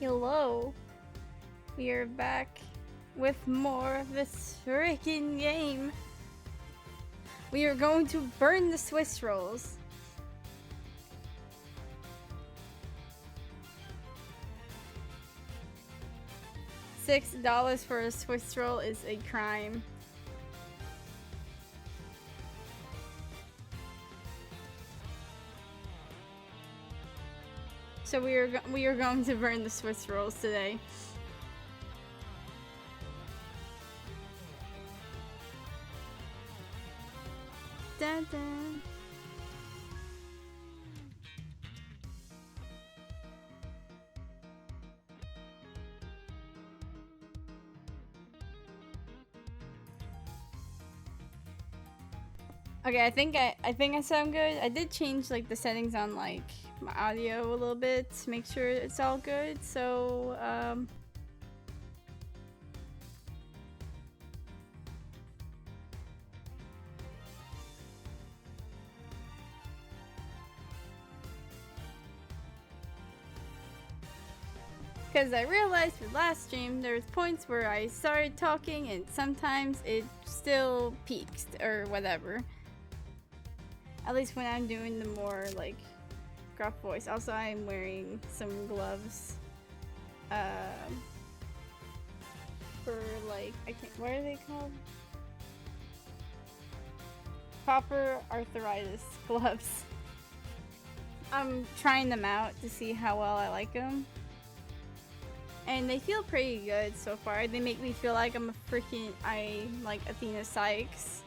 Hello. We are back with more of this freaking game. We are going to burn the Swiss rolls. $6 for a Swiss roll is a crime. So we are going to burn the Swiss rolls today. Dun, dun. Okay, I think I sound good. I did change like the settings on like my audio a little bit to make sure it's all good. So because I realized with last stream there was points where I started talking and sometimes it still peaks or whatever. At least when I'm doing the more like gruff voice. Also, I'm wearing some gloves for like what are they called? Proper arthritis gloves. I'm trying them out to see how well I like them. And they feel pretty good so far. They make me feel like I'm like Athena Sykes.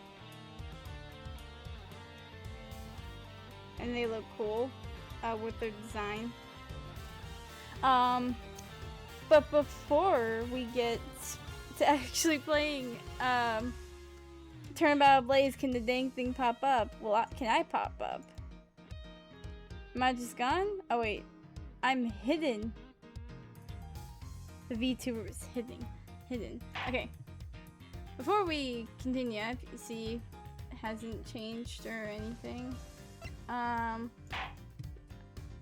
And they look cool with their design. But before we get to actually playing Turnabout Ablaze, can the dang thing pop up? Well, can I pop up? Am I just gone? Oh wait, I'm hidden. The VTuber is hidden. Okay. Before we continue, if you see, it hasn't changed or anything.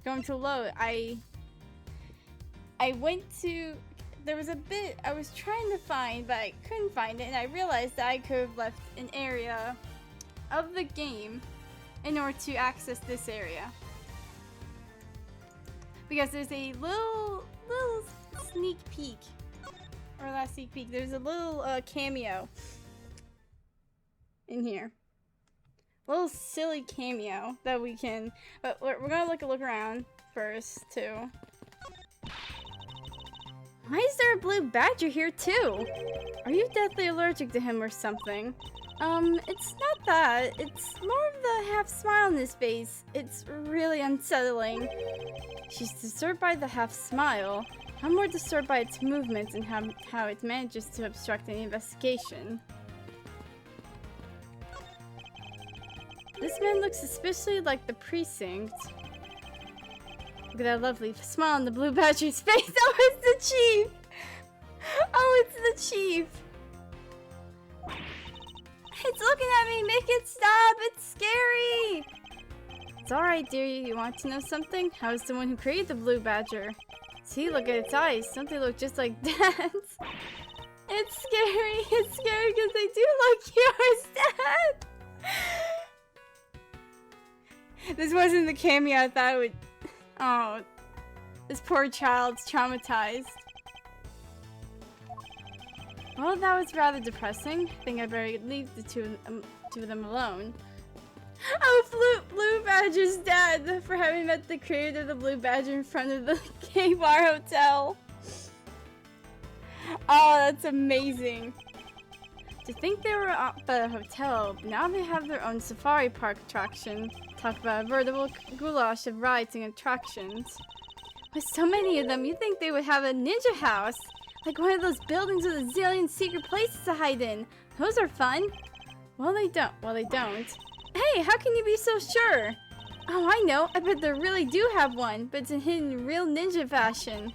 Going to load. I went to, there was a bit I was trying to find, but I couldn't find it, and I realized that I could have left an area of the game in order to access this area. Because there's a little sneak peek, or last sneak peek, there's a little cameo in here. A little silly cameo that we can, but we're gonna look around first too. Why is there a blue badger here too? Are you deathly allergic to him or something? It's not that. It's more of the half smile on his face. It's really unsettling. She's disturbed by the half smile. I'm more disturbed by its movements and how it manages to obstruct any investigation. This man looks suspiciously like the precinct. Look at that lovely smile on the blue badger's face. Oh, it's the chief! Oh, it's the chief! It's looking at me! Make it stop! It's scary! It's alright, dear. You want to know something? I was the one who created the blue badger. See, look at its eyes. Don't they look just like Dad's? It's scary. It's scary because they do look yours, Dad! This wasn't the cameo I thought it would... Oh, this poor child's traumatized. Well, that was rather depressing. I think I better leave the two of them alone. Oh, Blue Badger's dead for having met the creator of the Blue Badger in front of the K-Bar Hotel. Oh, that's amazing. To think they were at the hotel, but now they have their own safari park attraction. Talk about a veritable goulash of rides and attractions. With so many of them, you'd think they would have a ninja house. Like one of those buildings with a zillion secret places to hide in. Those are fun. Well, they don't. Hey, how can you be so sure? Oh, I know. I bet they really do have one, but it's hidden in real ninja fashion.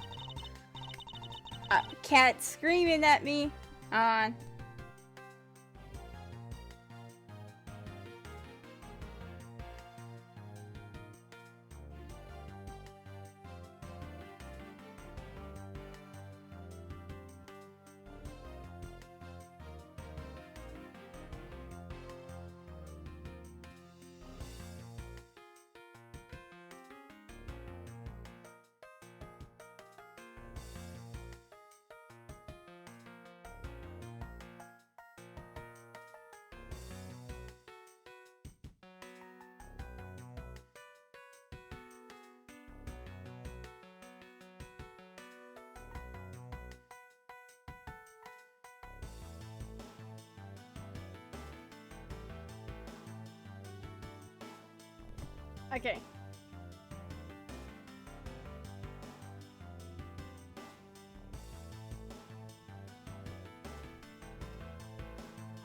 Cat screaming at me. On. Okay.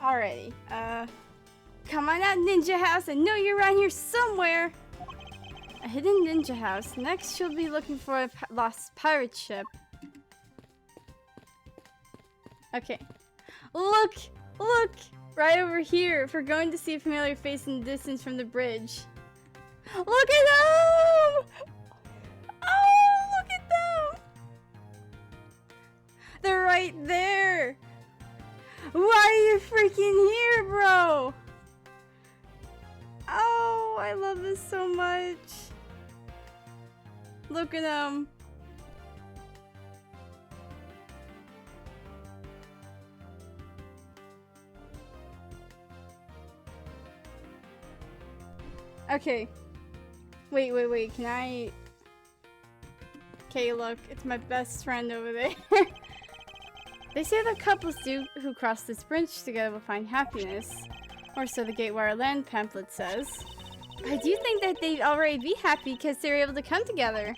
Alrighty. Come on out, Ninja House. I know you're around here somewhere. A hidden ninja house. Next, she'll be looking for a lost pirate ship. Okay. Look! Look! Right over here. If we're going to see a familiar face in the distance from the bridge. Look at them! Oh, look at them! They're right there! Why are you freaking here, bro? Oh, I love this so much. Look at them. Okay. Wait. Can I... Okay, look. It's my best friend over there. They say that couples who cross this bridge together will find happiness. Or so the Gatewire Land pamphlet says. I do think that they'd already be happy because they were able to come together.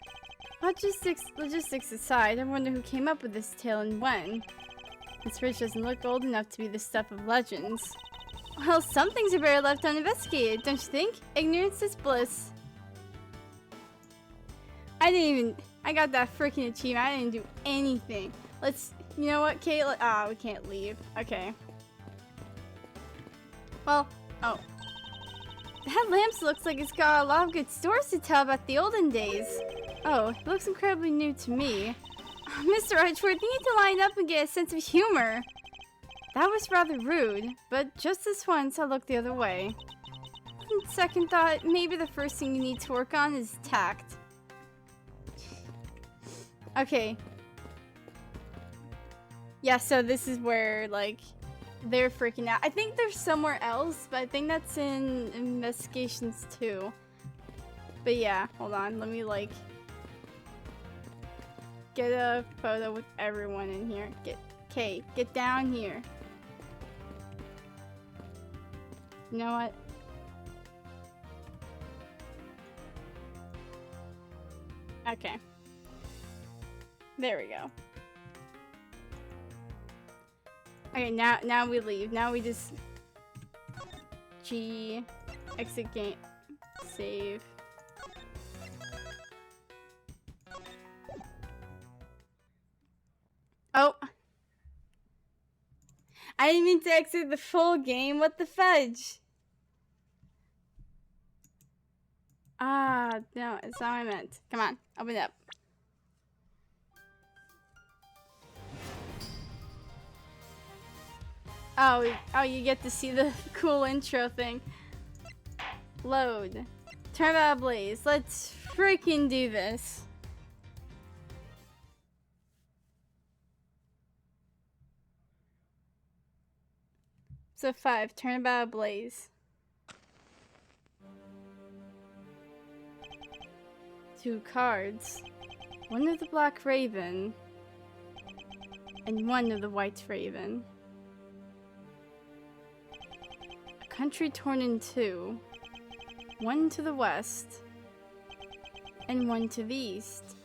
Logistics aside, I wonder who came up with this tale and when. This bridge doesn't look old enough to be the stuff of legends. Well, some things are better left uninvestigated, don't you think? Ignorance is bliss. I got that freaking achievement. I didn't do anything. You know what, Kate? We can't leave. Okay. Well, oh. That lamp looks like it's got a lot of good stories to tell about the olden days. Oh, it looks incredibly new to me. Mr. Edgeworth, you need to line up and get a sense of humor. That was rather rude, but just this once, I'll look the other way. On second thought, maybe the first thing you need to work on is tact. Okay. Yeah, so this is where, like, they're freaking out. I think there's somewhere else, but I think that's in investigations too. But yeah, hold on. Let me, like, get a photo with everyone in here. Get down here. You know what? Okay. There we go. Okay, now we leave. Now we just G exit game save. Oh. I didn't mean to exit the full game. What the fudge? Ah, no, it's not what I meant. Come on, open it up. Oh, you get to see the cool intro thing. Load. Turnabout Ablaze. Let's freaking do this. So 5, Turnabout Ablaze. 2 cards. 1 of the Black Raven. And 1 of the White Raven. A country torn in 2. 1 to the west. And 1 to the east.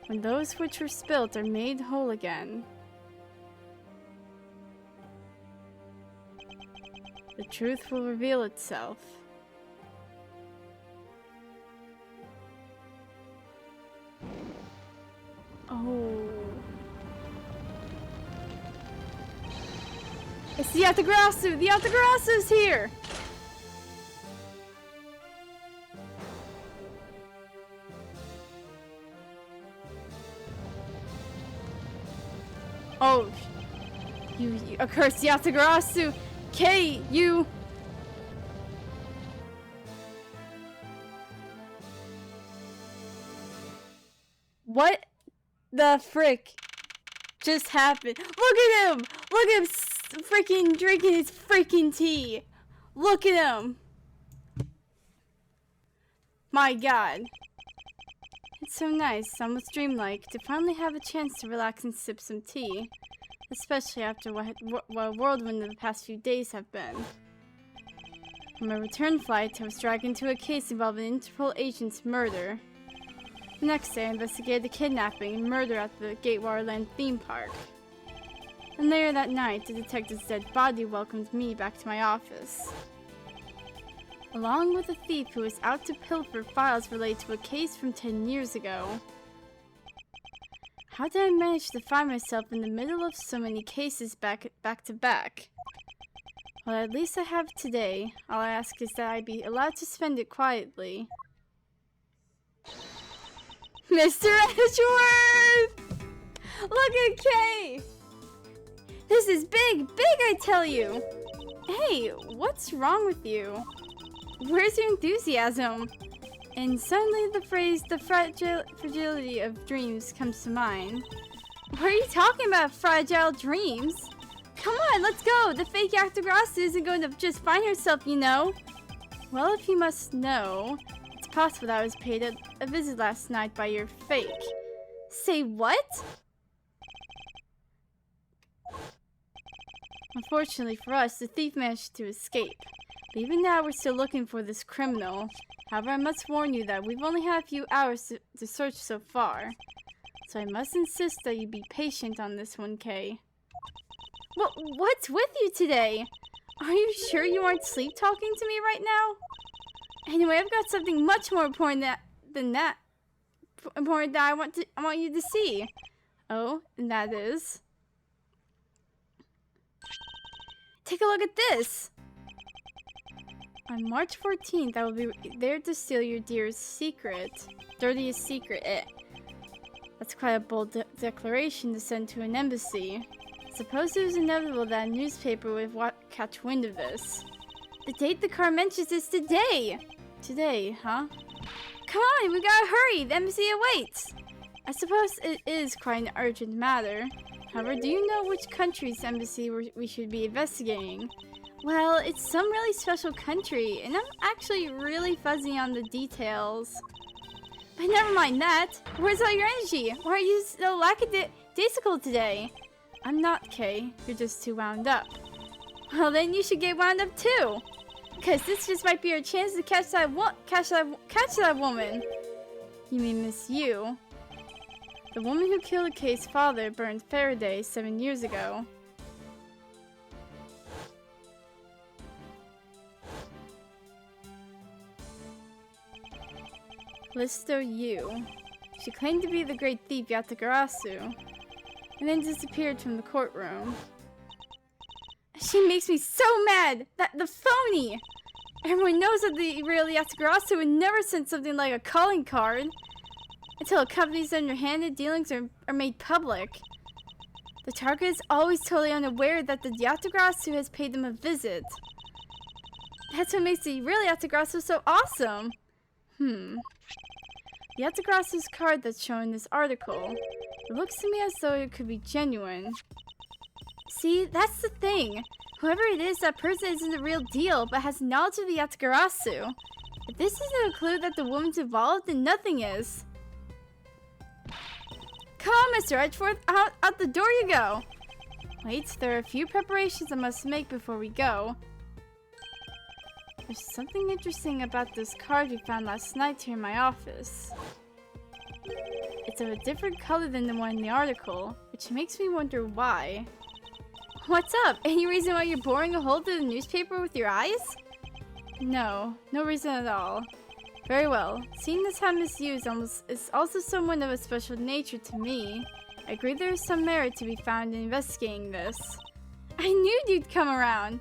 When those which were spilt are made whole again. The truth will reveal itself. Oh. It's the Yatagarasu! The Yatagarasu's here! Oh. You accursed Yatagarasu! K, you... What the frick just happened? Look at him! Look at him freaking drinking his freaking tea! Look at him! My god. It's so nice, almost dreamlike, to finally have a chance to relax and sip some tea. Especially after what a whirlwind of the past few days have been. On my return flight, I was dragged into a case involving an Interpol agent's murder. The next day, I investigated the kidnapping and murder at the Gatewaterland theme park. And later that night, the detective's dead body welcomed me back to my office. Along with a thief who was out to pilfer files related to a case from 10 years ago. How did I manage to find myself in the middle of so many cases back to back? Well, at least I have today. All I ask is that I be allowed to spend it quietly. Mr. Edgeworth! Look at Kay! This is big, I tell you! Hey, what's wrong with you? Where's your enthusiasm? And suddenly the phrase, the fragility of dreams comes to mind. What are you talking about, fragile dreams? Come on, let's go! The fake Yactogras isn't going to just find herself, you know! Well, if you must know, it's possible that I was paid a visit last night by your fake. Say what? Unfortunately for us, the thief managed to escape. But even now, we're still looking for this criminal. However, I must warn you that we've only had a few hours to search so far. So I must insist that you be patient on this one, Kay. What's with you today? Are you sure you aren't sleep-talking to me right now? Anyway, I've got something much more important than that I want you to see. Oh, and that is... Take a look at this! On March 14th, I will be there to steal your dirtiest secret. That's quite a bold declaration to send to an embassy. Suppose it was inevitable that a newspaper would catch wind of this. The date the card mentions is today! Today, huh? Come on, we gotta hurry! The embassy awaits! I suppose it is quite an urgent matter. However, do you know which country's embassy we should be investigating? Well, it's some really special country, and I'm actually really fuzzy on the details. But never mind that! Where's all your energy? Why are you so lackadaisical today? I'm not, Kay. You're just too wound up. Well, then you should get wound up too! Because this just might be our chance to catch that woman! You mean Miss Yu? The woman who killed Kay's father burned Faraday 7 years ago. Listo Yu. She claimed to be the great thief Yatagarasu, and then disappeared from the courtroom. She makes me so mad! That the phony! Everyone knows that the real Yatagarasu would never send something like a calling card until a company's underhanded dealings are made public. The target is always totally unaware that the Yatagarasu has paid them a visit. That's what makes the real Yatagarasu so awesome! The Yatagrasu's card that's shown in this article. It looks to me as though it could be genuine. See, that's the thing. Whoever it is, that person isn't the real deal, but has knowledge of the Yatagarasu. If this isn't a clue that the woman's involved, then nothing is. Come on, Mr. Edgeworth, out the door you go! Wait, there are a few preparations I must make before we go. There's something interesting about this card we found last night here in my office. It's of a different color than the one in the article, which makes me wonder why. What's up? Any reason why you're boring a hole through the newspaper with your eyes? No reason at all. Very well. Seeing as how Miss Yu is also someone of a special nature to me, I agree there is some merit to be found in investigating this. I knew you'd come around!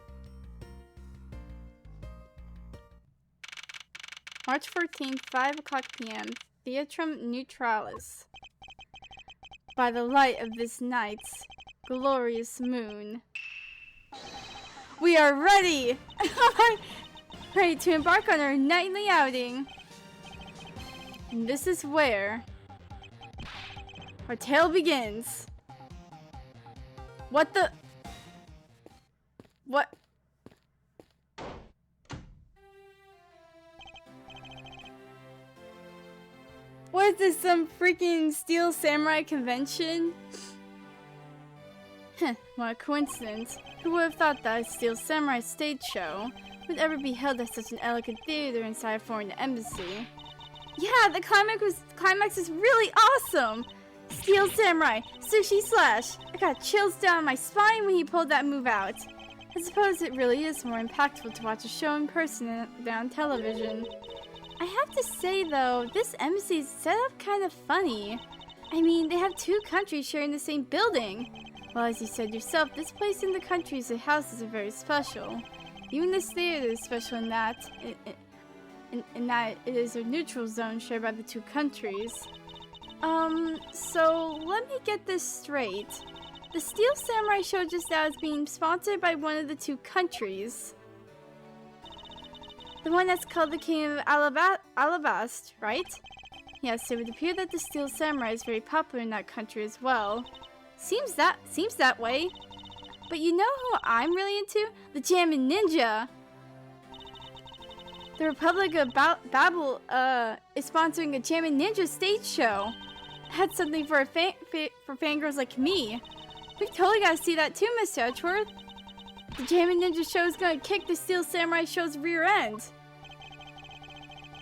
March 14th, 5 o'clock p.m. Theatrum Neutralis. By the light of this night's glorious moon. We are ready! Ready to embark on our nightly outing. And this is where our tale begins. What the... What? What is this, some freaking Steel Samurai convention? Heh, what a coincidence. Who would have thought that a Steel Samurai stage show would ever be held at such an elegant theater inside a foreign embassy? Yeah, the climax is really awesome! Steel Samurai, Sushi Slash! I got chills down my spine when he pulled that move out. I suppose it really is more impactful to watch a show in person than on television. I have to say though, this embassy is set up kind of funny. I mean, they have two countries sharing the same building. Well, as you said yourself, this place in the countries it houses are very special. Even this theater is special in that it is a neutral zone shared by the two countries. So let me get this straight. The Steel Samurai show just now is being sponsored by one of the two countries. The one that's called the King of Alabast, right? Yes, it would appear that the Steel Samurai is very popular in that country as well. Seems that way. But you know who I'm really into? The Jammin' Ninja! The Republic of Babel is sponsoring a Jammin' Ninja stage show. Had something for for fangirls like me. We totally gotta see that too, Mr. Edgeworth. The Jammin' Ninja show is gonna kick the Steel Samurai show's rear end.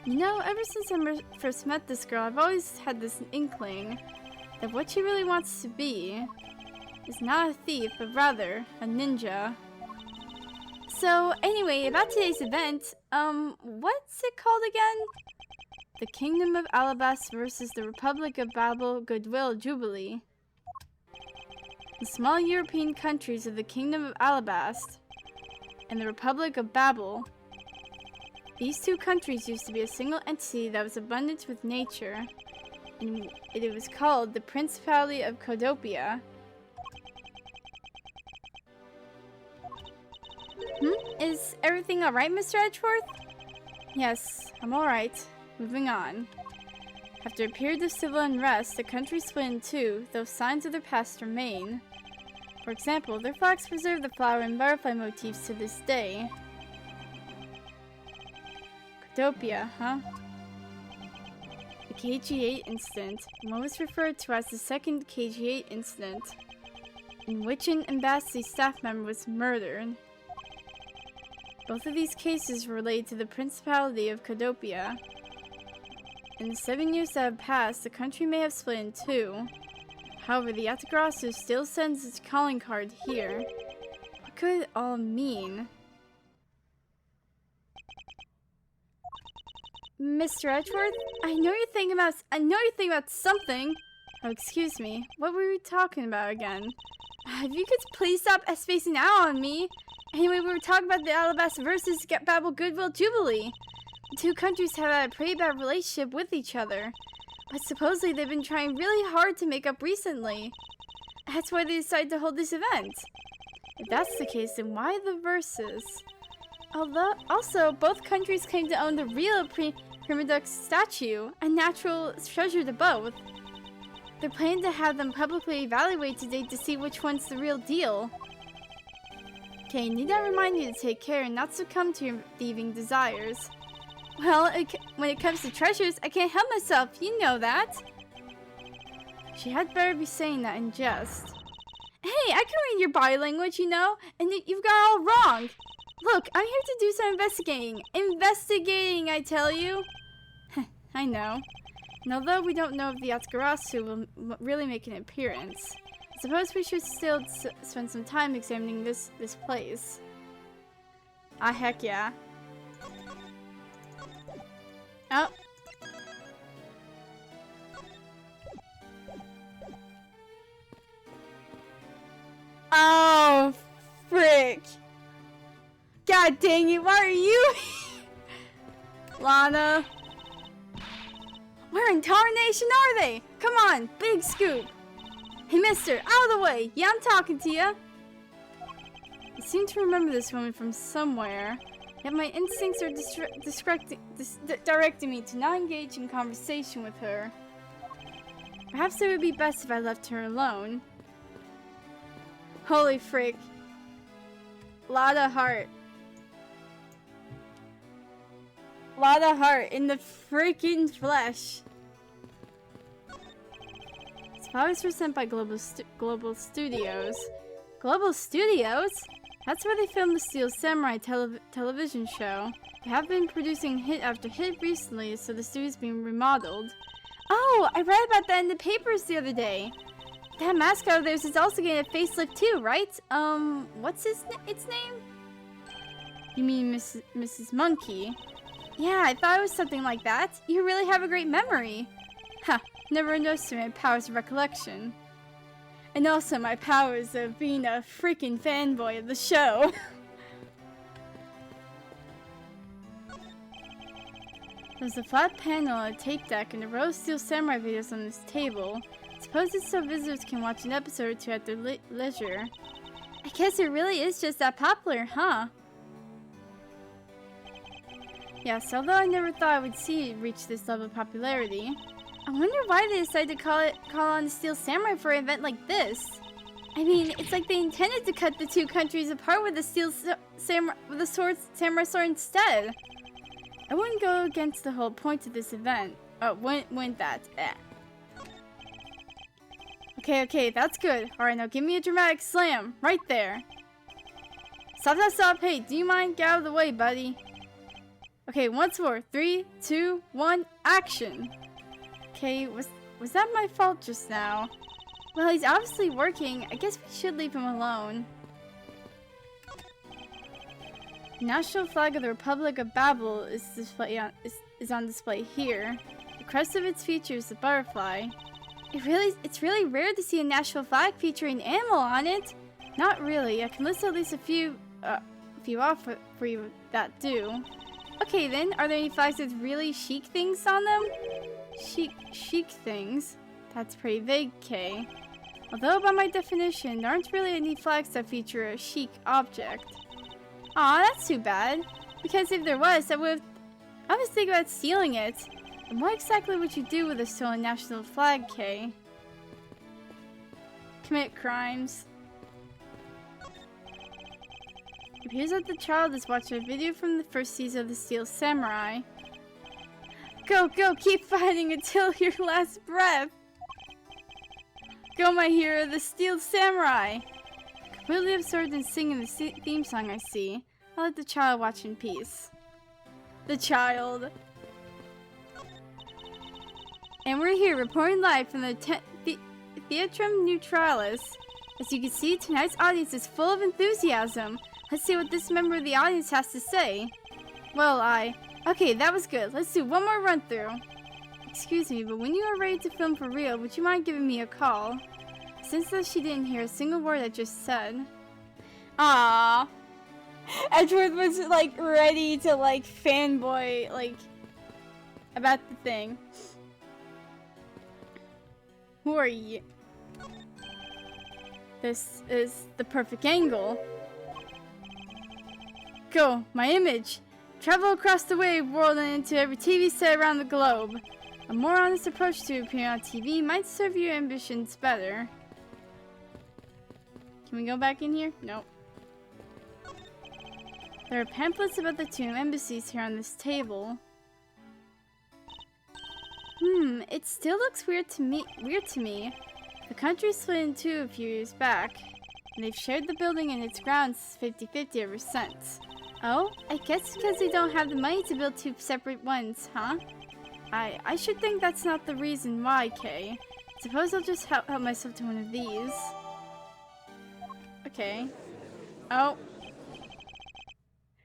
You know, ever since I first met this girl, I've always had this inkling that what she really wants to be is not a thief, but rather a ninja. So anyway, about today's event, what's it called again? The Kingdom of Alabast versus the Republic of Babel Goodwill Jubilee. The small European countries of the Kingdom of Alabast and the Republic of Babel. These two countries used to be a single entity that was abundant with nature, and it was called the Principality of Codopia. Is everything alright, Mr. Edgeworth? Yes, I'm alright. Moving on. After a period of civil unrest, the country split in two, though signs of their past remain. For example, their flags preserve the flower and butterfly motifs to this day. Codopia, huh? The KG-8 incident, what was referred to as the second KG-8 incident, in which an embassy staff member was murdered. Both of these cases were related to the Principality of Codopia. In the 7 years that have passed, the country may have split in two. However, the Yatagarasu still sends its calling card here. What could it all mean? Mr. Edgeworth, I know you're thinking about something. Oh, excuse me. What were we talking about again? If you could please stop spacing out on me. Anyway, we were talking about the Alabasta versus Babel Goodwill Jubilee. The two countries have had a pretty bad relationship with each other, but supposedly they've been trying really hard to make up recently. That's why they decided to hold this event. If that's the case, then why the versus? Also, both countries claim to own the real Primadux statue, a natural treasure to both. They're planning to have them publicly evaluate today to see which one's the real deal. Okay, need I remind you to take care and not succumb to your thieving desires. Well, when it comes to treasures, I can't help myself, you know that. She had better be saying that in jest. Hey, I can read your body language, you know, and you've got it all wrong. Look, I'm here to do some investigating. Investigating, I tell you. I know. And although we don't know if the Yatagarasu will really make an appearance, I suppose we should still spend some time examining this place. Ah, heck yeah. Oh. Oh, frick. God dang it, why are you Lana? Where in tarnation are they? Come on, big scoop. Hey mister, out of the way. Yeah, I'm talking to you. I seem to remember this woman from somewhere, yet my instincts are directing me to not engage in conversation with her. Perhaps it would be best if I left her alone. Holy frick. Lotta heart. Lotta heart in the freaking flesh. Flowers were sent by Global Studios. Global Studios? That's where they filmed the Steel Samurai television show. They have been producing hit after hit recently, so the studio's being remodeled. Oh, I read about that in the papers the other day. That mascot of theirs is also getting a facelift too, right? What's its name? You mean Mrs. Monkey? Yeah, I thought it was something like that. You really have a great memory. Ha, never underestimated my powers of recollection. And also my powers of being a freaking fanboy of the show. There's a flat panel, a tape deck, and a row of Steel Samurai videos on this table. Suppose it's so visitors can watch an episode or two at their leisure. I guess it really is just that popular, huh? Yes, although I never thought I would see it reach this level of popularity. I wonder why they decided to call on the Steel Samurai for an event like this. I mean, it's like they intended to cut the two countries apart with the samurai sword instead. I wouldn't go against the whole point of this event. Oh, wouldn't that? Eh. Okay, that's good. Alright, now give me a dramatic slam. Right there. Stop. Hey, do you mind? Get out of the way, buddy. Okay, once more. 3, 2, 1, action. Okay, was that my fault just now? Well, he's obviously working. I guess we should leave him alone. The national flag of the Republic of Babel is on display here. The crest of its features is a butterfly. It's really rare to see a national flag featuring an animal on it. Not really. I can list at least a few off for you that do. Okay then, are there any flags with really chic things on them? Chic things? That's pretty vague, Kay. Although by my definition, there aren't really any flags that feature a chic object. Aw, that's too bad. Because if there was, I was thinking about stealing it. And what exactly would you do with a stolen national flag, Kay? Commit crimes. It appears that the child is watching a video from the first season of the Steel Samurai. Go, keep fighting until your last breath! Go, my hero, the Steel Samurai! Completely absorbed in singing the theme song, I see. I'll let the child watch in peace. The child. And we're here reporting live from the Theatrum Neutralis. As you can see, tonight's audience is full of enthusiasm. Let's see what this member of the audience has to say. Well, okay, that was good. Let's do one more run through. Excuse me, but when you are ready to film for real, would you mind giving me a call? Since that she didn't hear a single word I just said. Ah, Edgeworth was like ready to like fanboy like about the thing. Who are you? This is the perfect angle. Go, my image. Travel across the wave world and into every TV set around the globe. A more honest approach to appearing on TV might serve your ambitions better. Can we go back in here? Nope. There are pamphlets about the two embassies here on this table. It still looks weird to me. The country split in two a few years back, and they've shared the building and its grounds 50-50 ever since. Oh, I guess because they don't have the money to build two separate ones, huh? I should think that's not the reason why, Kay. Suppose I'll just help myself to one of these. Okay. Oh.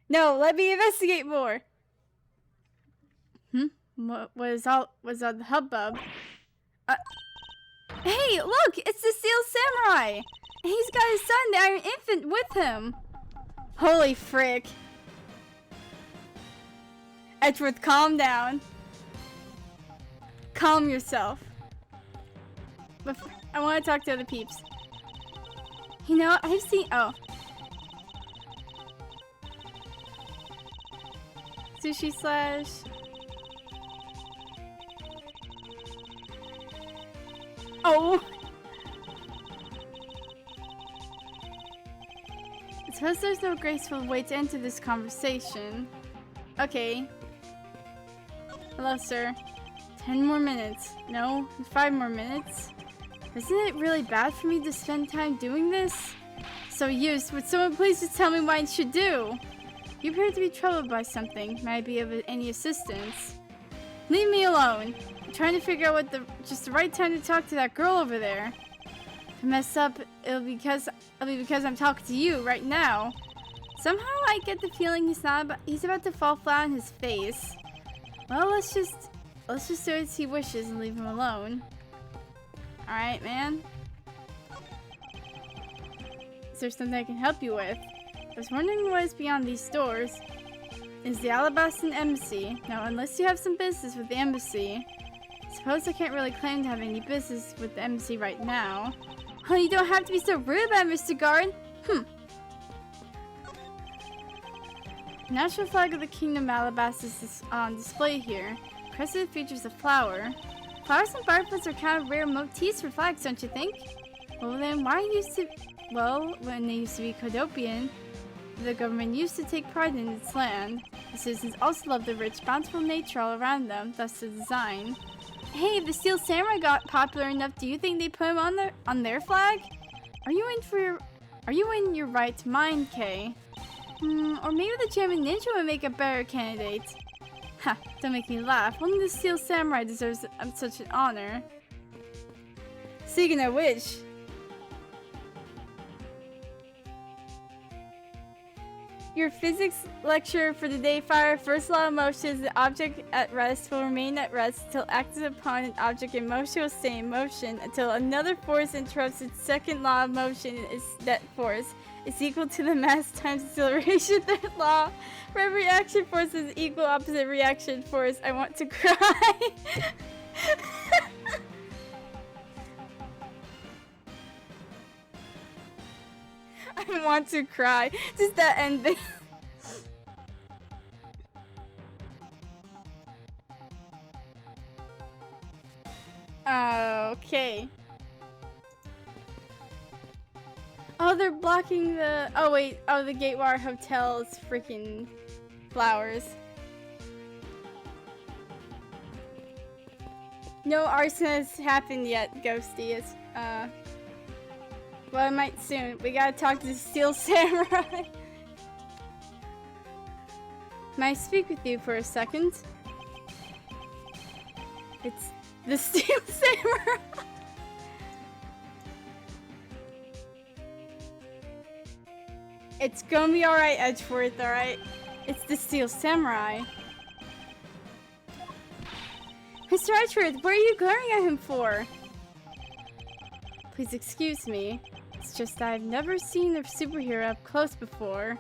No, let me investigate more! What was all the hubbub? Hey, look! It's the Steel Samurai! And he's got his son, the Iron Infant, with him! Holy frick. Edgeworth, calm down. Calm yourself. But I want to talk to other peeps. You know, I've seen... Oh. Sushi slash... Oh! I suppose there's no graceful way to enter this conversation. Okay. Hello, sir. 10 more minutes. No, 5 more minutes. Isn't it really bad for me to spend time doing this? so used. Would someone please just tell me what I should do? You appear to be troubled by something. May I be of any assistance? Leave me alone. I'm trying to figure out what just the right time to talk to that girl over there. If I mess up, it'll be because I'm talking to you right now. Somehow I get the feeling he's about to fall flat on his face. Well, let's just do as he wishes and leave him alone. Alright, man. Is there something I can help you with? I was wondering what is beyond these doors. Is the Ablaze an embassy? Now, unless you have some business with the embassy. I suppose I can't really claim to have any business with the embassy right now. Oh, you don't have to be so rude about it, Mr. Guard. The national flag of the Kingdom Ablaze is on display here. Crescent features a flower. Flowers and butterflies are kind of rare motifs for flags, don't you think? Well then, when they used to be Kodopian, the government used to take pride in its land. The citizens also love the rich, bountiful nature all around them, thus the design. Hey, if the Steel Samurai got popular enough, do you think they put him on their flag? Are you in your right mind, Kay? Or maybe the German Ninja would make a better candidate. Ha, don't make me laugh. Only the Steel Samurai deserves such an honor. Speaking of which, your physics lecture for the day fire. First law of motion is the object at rest will remain at rest until acted upon an object in motion will stay in motion until another force interrupts its second law of motion is that force is equal to the mass times acceleration. Third law. For every action force is equal opposite reaction force. I want to cry. I want to cry. Just that ending. Okay. Oh, they're blocking the... Oh, wait. Oh, the Gatewar Hotel's freaking flowers. No arson has happened yet, Ghosty. It's, well, it might soon. We gotta talk to the Steel Samurai. May I speak with you for a second? It's the Steel Samurai. It's gonna be alright, Edgeworth, alright? It's the Steel Samurai. Mr. Edgeworth, what are you glaring at him for? Please excuse me. It's just that I've never seen a superhero up close before.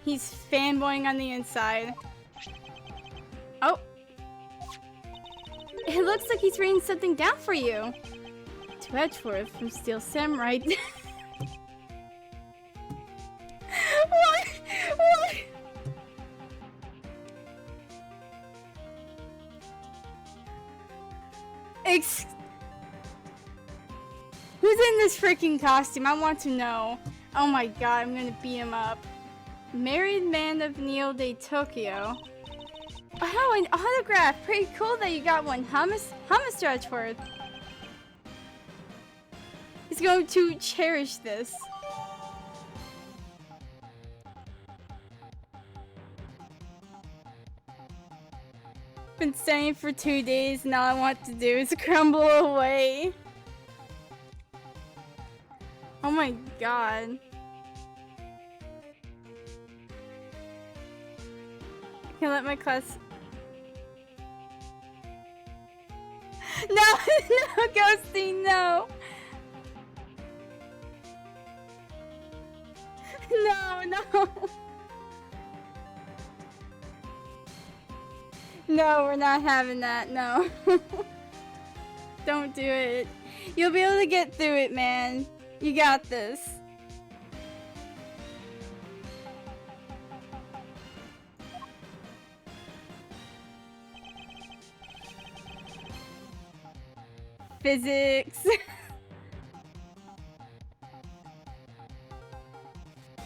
He's fanboying on the inside. Oh. It looks like he's writing something down for you. To Edgeworth from Steel Samurai. What? What? Who's in this freaking costume? I want to know. Oh my god, I'm gonna beat him up. Married man of Neo de Tokyo. Oh, an autograph. Pretty cool that you got one, huh, Mr. Edgeworth? He's going to cherish this. Been staying for 2 days and all I want to do is crumble away. Oh my god. I can let my class... No! No, Ghosty, no! No, no! No, we're not having that, no. Don't do it. You'll be able to get through it, man. You got this. Physics.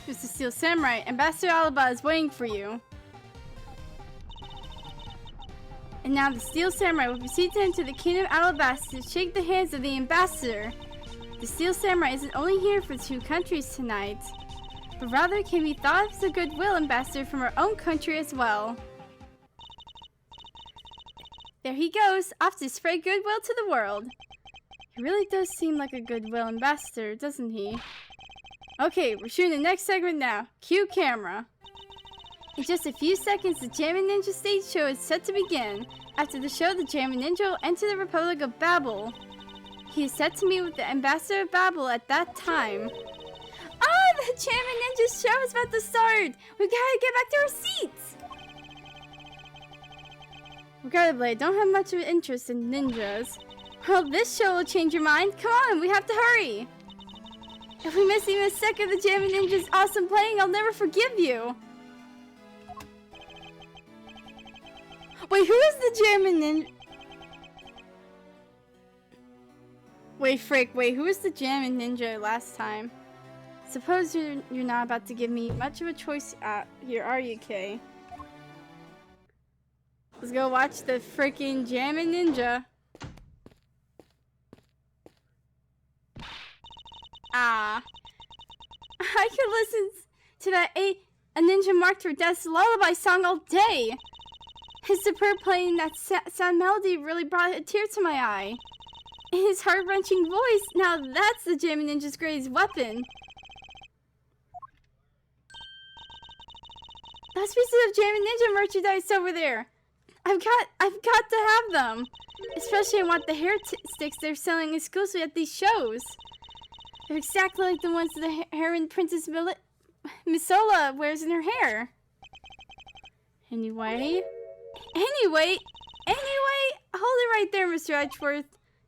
Mr. Steel Samurai, Ambassador Alaba is waiting for you. And now the Steel Samurai will proceed to enter the Kingdom of Ablaze to shake the hands of the Ambassador. The Steel Samurai isn't only here for 2 countries tonight, but rather can be thought of as a goodwill ambassador from our own country as well. There he goes, off to spread goodwill to the world. He really does seem like a goodwill ambassador, doesn't he? Okay, we're shooting the next segment now. Cue camera. In just a few seconds, the Jammin' Ninja stage show is set to begin. After the show, the Jammin' Ninja will enter the Republic of Babel. He is set to meet with the Ambassador of Babel at that time. Oh, the Jammin' Ninja show is about to start! We gotta get back to our seats! Regrettably, I don't have much of an interest in ninjas. Well, this show will change your mind. Come on, we have to hurry! If we miss even a second of the Jammin' Ninja's awesome playing, I'll never forgive you! Wait, who is the Jammin' Ninja? Wait, frick, wait, who was the Jammin' Ninja last time? Suppose you're not about to give me much of a choice here, are you, Kay? Let's go watch the freaking Jammin' Ninja. Ah. I could listen to that a ninja marked for death's lullaby song all day. His superb playing that sad melody really brought a tear to my eye. In his heart-wrenching voice, now that's the Jammin' Ninja's greatest weapon. Those pieces of Jammin' Ninja merchandise over there. I've got to have them. Especially I want the hair sticks they're selling exclusively at these shows. They're exactly like the ones the heroine Princess Misola wears in her hair. Anyway, hold it right there, Mr. Edgeworth.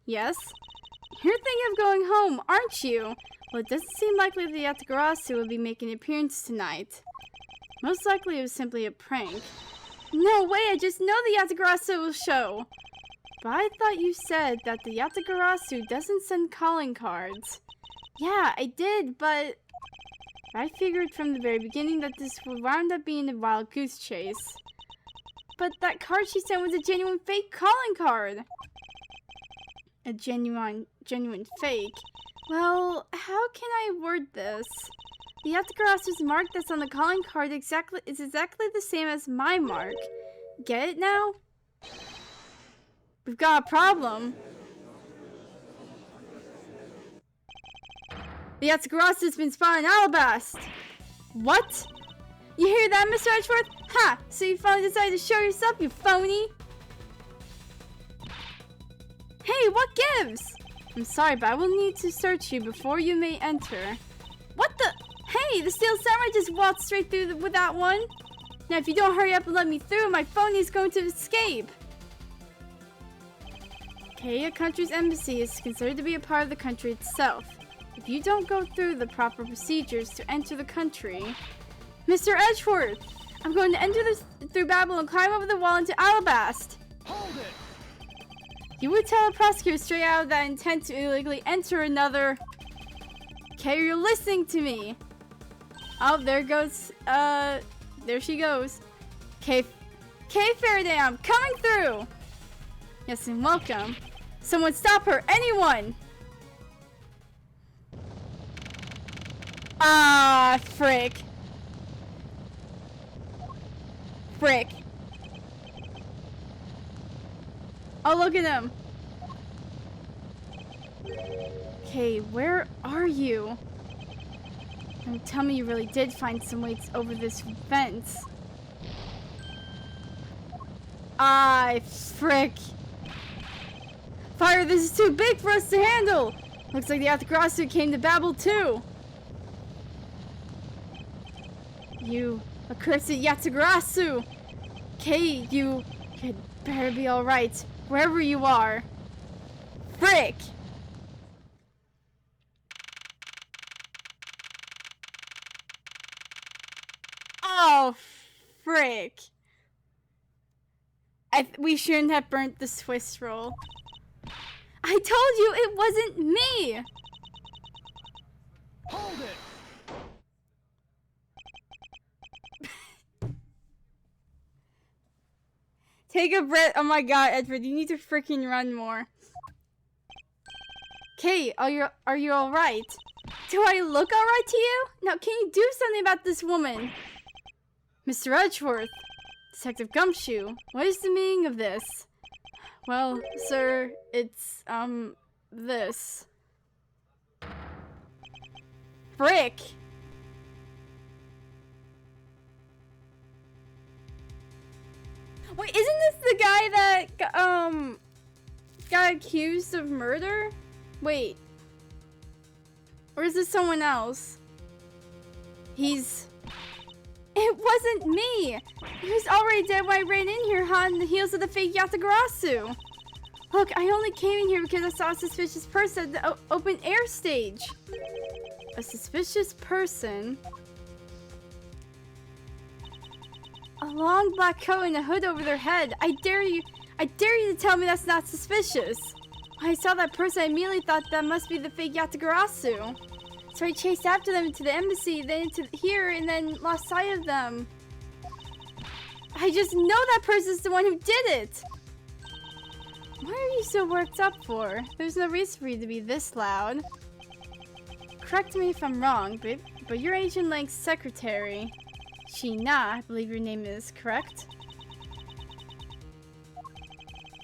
Yes? You're thinking of going home, aren't you? Well, it doesn't seem likely the Yatagarasu will be making an appearance tonight. Most likely it was simply a prank. No way, I just know the Yatagarasu will show. But I thought you said that the Yatagarasu doesn't send calling cards. Yeah, I did, but I figured from the very beginning that this would wound up being a wild goose chase. But that card she sent was a genuine fake calling card. A genuine fake? Well, how can I word this? The Yatagarasu's mark that's on the calling card is exactly the same as my mark. Get it now? We've got a problem. The Yatagarasu been spotted in Ablaze. What? You hear that, Mr. Edgeworth? Ha! So you finally decided to show yourself, you phony! Hey, what gives? I'm sorry, but I will need to search you before you may enter. What the? Hey, the Steel Samurai just walked straight through with that one. Now, if you don't hurry up and let me through, my phony is going to escape. Okay, a country's embassy is considered to be a part of the country itself. If you don't go through the proper procedures to enter the country... Mr. Edgeworth, I'm going to enter through Babel and climb over the wall into Alabast. Hold it! You would tell a prosecutor straight out of that intent to illegally enter another... Okay, you're listening to me. Oh, there goes, there she goes. Okay, Faraday, I'm coming through. Yes, and welcome. Someone stop her, anyone! Ah, frick. Frick. Oh, look at him. Okay, where are you? Don't tell me you really did find some weights over this fence. Ah, frick. Fire, this is too big for us to handle. Looks like the Yatagarasu came to Babel too. You accursed Yatagarasu! Okay, you had better be alright, wherever you are. Frick! Oh, frick. We shouldn't have burnt the Swiss roll. I told you it wasn't me! Hold it! Take a breath. Oh my god, Edward, you need to freaking run more. Kay, are you alright? Do I look alright to you? Now, can you do something about this woman? Mr. Edgeworth, Detective Gumshoe, what is the meaning of this? Well, sir, it's, this. Frick! Wait, isn't this the guy that, got accused of murder? Wait. Or is this someone else? It wasn't me! He was already dead when I ran in here, hot on the heels of the fake Yatagarasu. Look, I only came in here because I saw a suspicious person at the open air stage. A suspicious person? A long black coat and a hood over their head. I dare you to tell me that's not suspicious. When I saw that person, I immediately thought that must be the fake Yatagarasu. So I chased after them to the embassy, then into here, and then lost sight of them. I just know that person's the one who did it! What are you so worked up for? There's no reason for you to be this loud. Correct me if I'm wrong, but you're Agent Lang's secretary. Sheena, I believe your name is, correct?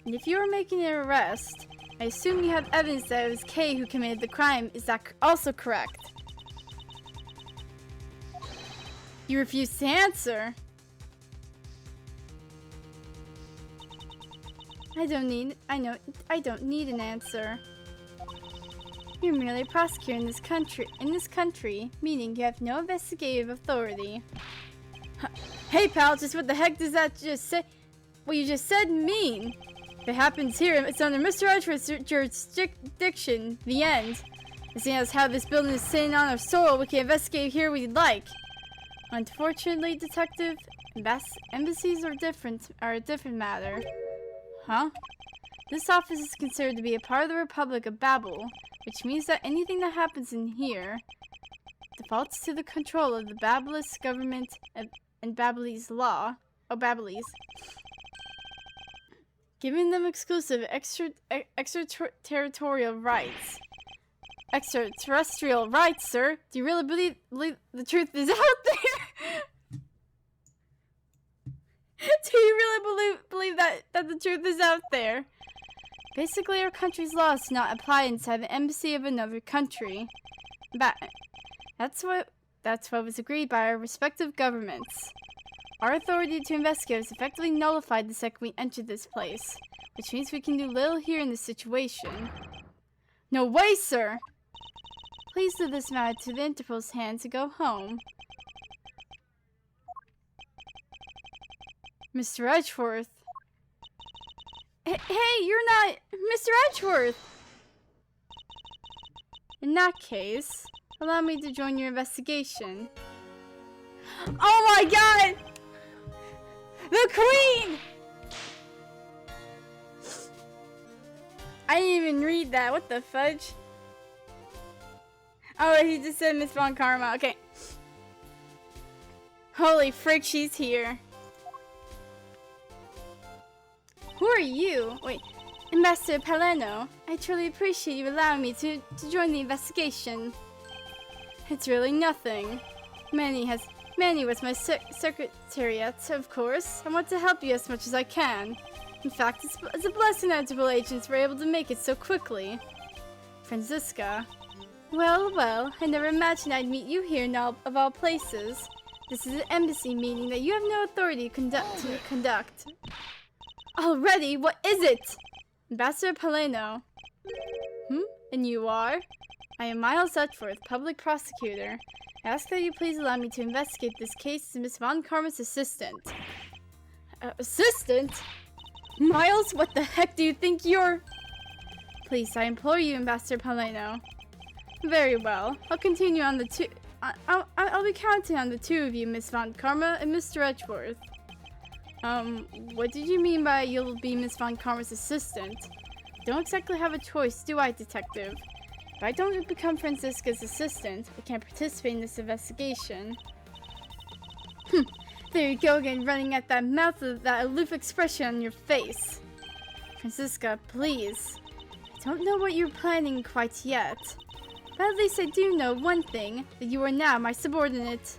And if you were making an arrest, I assume you have evidence that it was Kay who committed the crime. Is that also correct? You refuse to answer. I don't need an answer. You're merely a prosecutor in this country, meaning you have no investigative authority. Hey pal, just what the heck does that just say? What you just said mean? If it happens here, it's under Mr. Edgeworth's jurisdiction. The end. Seeing as how this building is sitting on our soil, we can investigate here we'd like. Unfortunately, Detective, embassies are a different matter. Huh? This office is considered to be a part of the Republic of Babel, which means that anything that happens in here defaults to the control of the Babelese government and Babelese law. Oh, Babelese. Giving them exclusive extraterritorial rights. Extraterrestrial rights, sir? Do you really believe the truth is out there? Do you really believe that the truth is out there? Basically, our country's laws do not apply inside the embassy of another country. But that's what was agreed by our respective governments. Our authority to investigate was effectively nullified the second we entered this place, which means we can do little here in this situation. No way, sir! Please leave this matter to the Interpol's hands to go home. Mr. Edgeworth. Hey, you're not Mr. Edgeworth! In that case, allow me to join your investigation. Oh my god! The Queen! I didn't even read that. What the fudge? Oh, he just said Miss Von Karma. Okay. Holy frick, she's here. Who are you? Wait, Ambassador Paleno. I truly appreciate you allowing me to join the investigation. It's really nothing. Manny was my secretariat, of course. I want to help you as much as I can. In fact, it's a blessing that Interpol agents were able to make it so quickly. Franziska. Well, I never imagined I'd meet you here of all places. This is an embassy meeting that you have no authority to conduct. Already? What is it? Ambassador Paleno. And you are? I am Miles Edgeworth, public prosecutor. I ask that you please allow me to investigate this case as Miss Von Karma's assistant. Assistant? Miles, what the heck do you think you're... Please, I implore you, Ambassador Paleno. Very well. I'll continue on the two... I'll be counting on the two of you, Miss Von Karma and Mr. Edgeworth. What did you mean by you'll be Miss Von Karma's assistant? Don't exactly have a choice, do I, Detective? If I don't become Franziska's assistant, I can't participate in this investigation. There you go again, running at that mouth with that aloof expression on your face. Franziska, please. don't know what you're planning quite yet, but at least I do know one thing, that you are now my subordinate.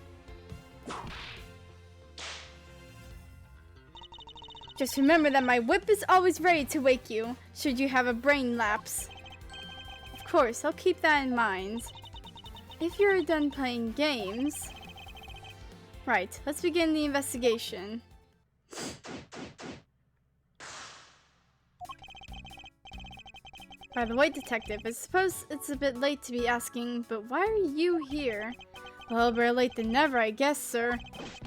Just remember that my whip is always ready to wake you, should you have a brain lapse. Of course, I'll keep that in mind. If you're done playing games... Right, let's begin the investigation. By the way, Detective, I suppose it's a bit late to be asking, but why are you here? Well, better late than never, I guess, sir.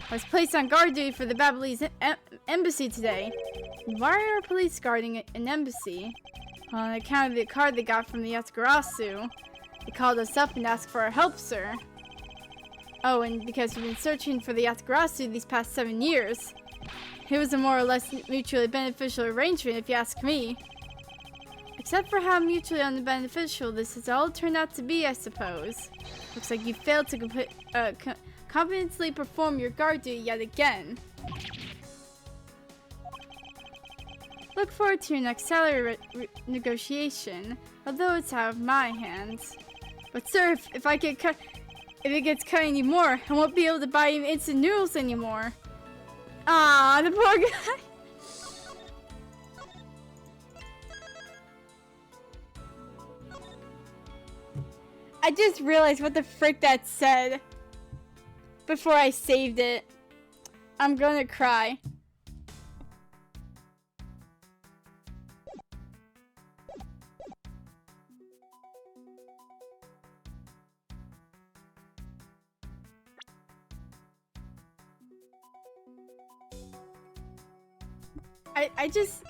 I was placed on guard duty for the Ablaze embassy today. Why are police guarding an embassy? Well, on account of the card they got from the Yatagarasu. They called us up and asked for our help, sir. Oh, and because we've been searching for the Yatagarasu these past 7 years. It was a more or less mutually beneficial arrangement, if you ask me. Except for how mutually unbeneficial this has all turned out to be, I suppose. Looks like you failed to competently perform your guard duty yet again. Look forward to your next salary negotiation, although it's out of my hands. But sir, if it gets cut anymore, I won't be able to buy even instant noodles anymore. Ah, the poor guy. I just realized what the frick that said before I saved it. I'm gonna cry. I just...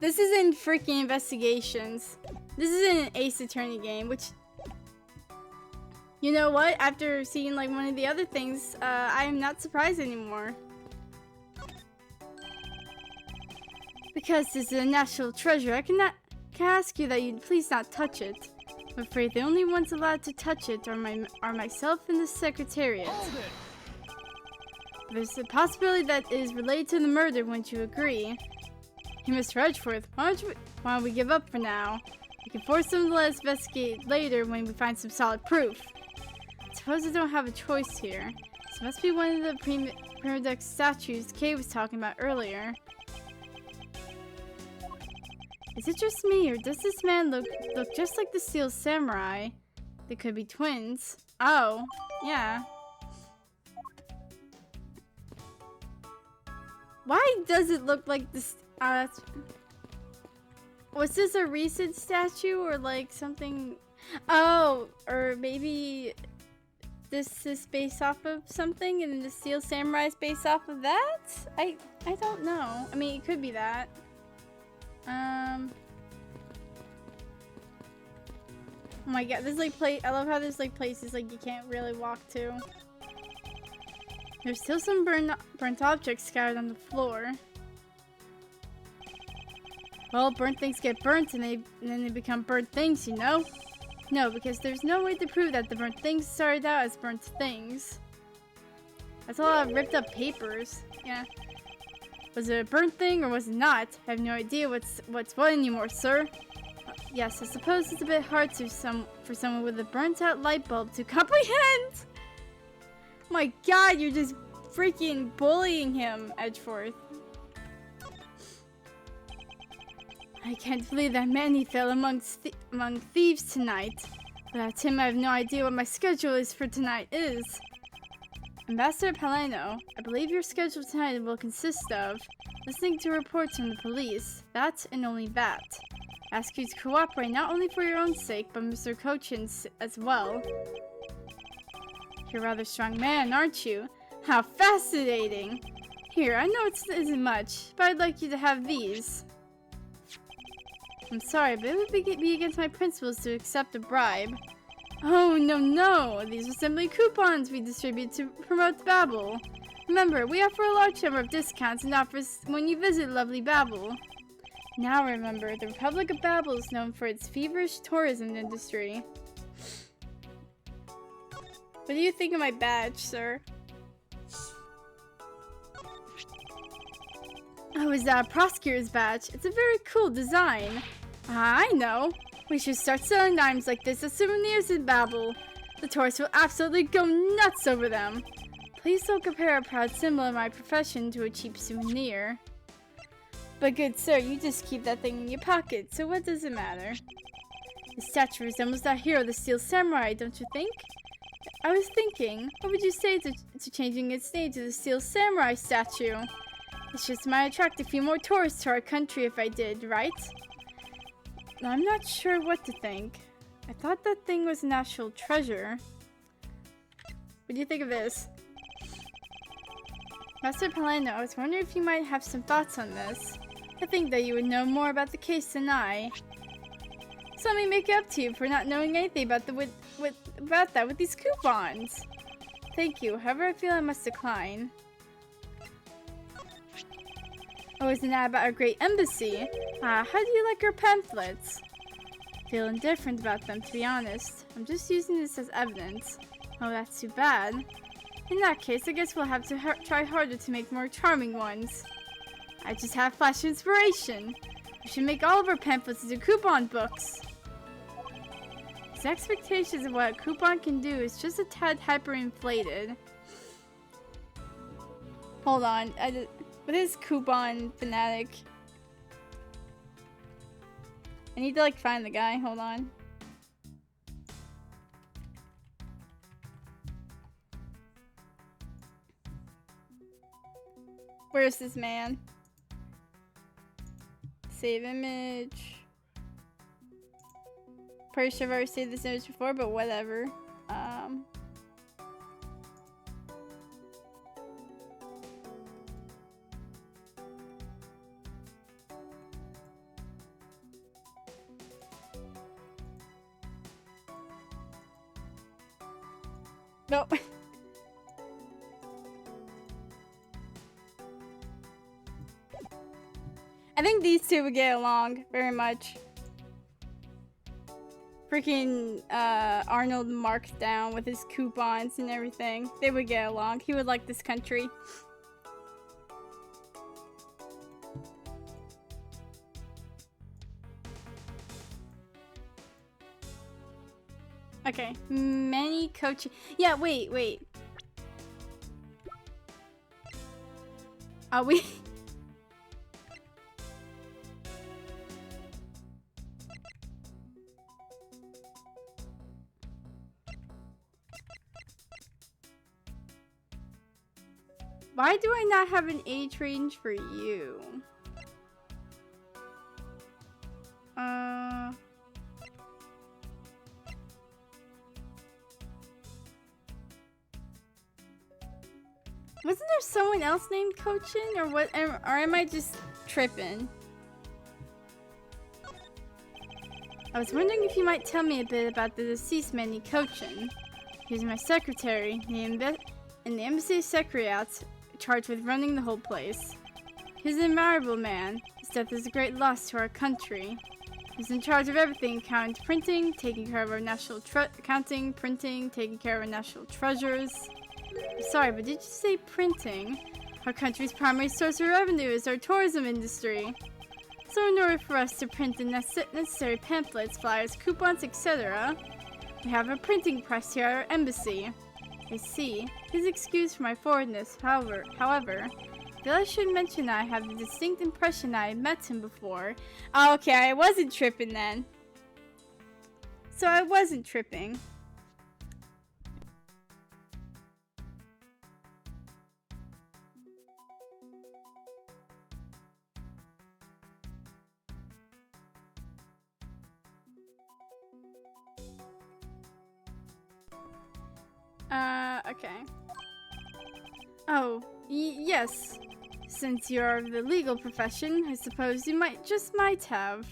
This isn't freaking investigations. This isn't an Ace Attorney game, which... You know what? After seeing like one of the other things, I am not surprised anymore. Because this is a national treasure, I can ask you that you please not touch it. I'm afraid the only ones allowed to touch it are myself and the Secretariat. There's a possibility that it is related to the murder, wouldn't you agree? Hey, Mr. Edgeworth, why don't we give up for now? We can force them to let us investigate later when we find some solid proof. I suppose I don't have a choice here. This must be one of the prima deck statues Kay was talking about earlier. Is it just me, or does this man look just like the Steel Samurai? They could be twins. Oh, yeah. Why does it look like this? Was this a recent statue or like something? Oh, or maybe this is based off of something and the Steel Samurai is based off of that? I don't know. I mean, it could be that. Oh my god, there's like I love how there's like places like you can't really walk to. There's still some burnt objects scattered on the floor. Well, burnt things get burnt and then they become burnt things, you know? No, because there's no way to prove that the burnt things started out as burnt things. That's a lot of ripped up papers. Yeah. Was it a burnt thing or was it not? I have no idea what's what anymore, sir. Yes, I suppose it's a bit hard for someone with a burnt out light bulb to comprehend. My god, you're just freaking bullying him, Edgeworth. I can't believe that Manny fell among thieves tonight. Without him, I have no idea what my schedule is for tonight is. Ambassador Paleno, I believe your schedule tonight will consist of listening to reports from the police, that and only that. I ask you to cooperate not only for your own sake, but Mr. Cochin's as well. You're a rather strong man, aren't you? How fascinating! Here, I know it isn't much, but I'd like you to have these. I'm sorry, but it would be against my principles to accept a bribe. Oh, no! These are simply coupons we distribute to promote Babel. Remember, we offer a large number of discounts and offers when you visit lovely Babel. Now remember, the Republic of Babel is known for its feverish tourism industry. What do you think of my badge, sir? Oh, is that a prosecutor's badge? It's a very cool design. I know. We should start selling items like this as souvenirs in Babel. The tourists will absolutely go nuts over them. Please don't compare a proud symbol of my profession to a cheap souvenir. But good sir, you just keep that thing in your pocket, so what does it matter? The statue resembles that hero, the Steel Samurai, don't you think? I was thinking, what would you say to changing its name to the Steel Samurai statue? It's just might attract a few more tourists to our country if I did, right? I'm not sure what to think. I thought that thing was a national treasure. What do you think of this? Master Palano, I was wondering if you might have some thoughts on this. I think that you would know more about the case than I. So let me make it up to you for not knowing anything about that with these coupons. Thank you. However, I feel I must decline. Oh, isn't that about our great embassy? How do you like our pamphlets? I feel indifferent about them, to be honest. I'm just using this as evidence. Oh, that's too bad. In that case, I guess we'll have to try harder to make more charming ones. I just have flash inspiration. We should make all of our pamphlets into coupon books. His expectations of what a coupon can do is just a tad hyperinflated. Hold on. What is coupon fanatic? I need to like find the guy. Hold on. Where's this man? Save image. Pretty sure I've already saved this image before, but whatever. Nope. I think these two would get along very much. Freaking Arnold Markdown with his coupons and everything. They would get along. He would like this country. Okay, many coaching. Yeah, wait. Are we? Why do I not have an age range for you? Wasn't there someone else named Cochin, or what? Or am I just tripping? I was wondering if you might tell me a bit about the deceased Manny Cochin. He was my secretary, and the embassy secretariat charged with running the whole place. He's an admirable man. His death is a great loss to our country. He's in charge of everything, accounting, printing, taking care of our national taking care of our national treasures. I'm sorry, but did you say printing? Our country's primary source of revenue is our tourism industry. So in order for us to print the necessary pamphlets, flyers, coupons, etc., we have a printing press here at our embassy. I see. Please excuse for my forwardness, however, I should mention that I have the distinct impression that I had met him before. Oh, okay, I wasn't tripping then. So I wasn't tripping. Okay. Oh, yes. Since you're of the legal profession, I suppose you might have.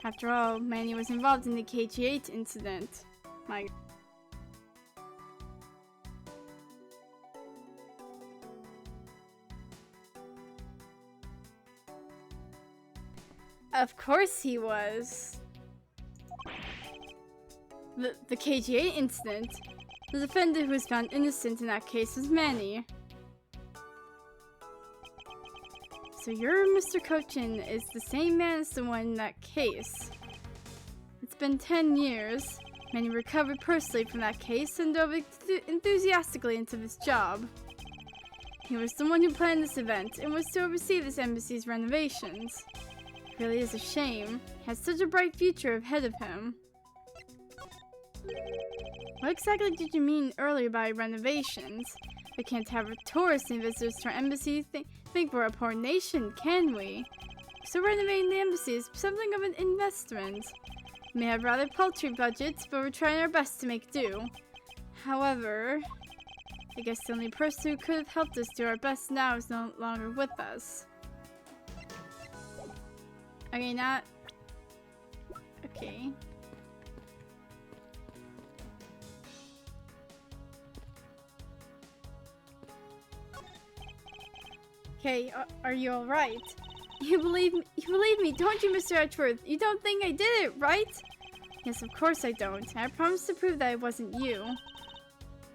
After all, Manny was involved in the KG8 incident. My... Of course he was. The KG8 incident? The defendant who was found innocent in that case was Manny. So your Mr. Cochin is the same man as the one in that case. It's been 10 years. Manny recovered personally from that case and dove enthusiastically into this job. He was the one who planned this event and was to oversee this embassy's renovations. It really is a shame. He has such a bright future ahead of him. What exactly did you mean earlier by renovations? We can't have tourists and visitors to our embassy think we're a poor nation, can we? So renovating the embassy is something of an investment. We may have rather paltry budgets, but we're trying our best to make do. However, I guess the only person who could have helped us do our best now is no longer with us. Okay, not... Okay. Okay, are you alright? You believe me, don't you, Mr. Edgeworth? You don't think I did it, right? Yes, of course I don't. I promise to prove that it wasn't you.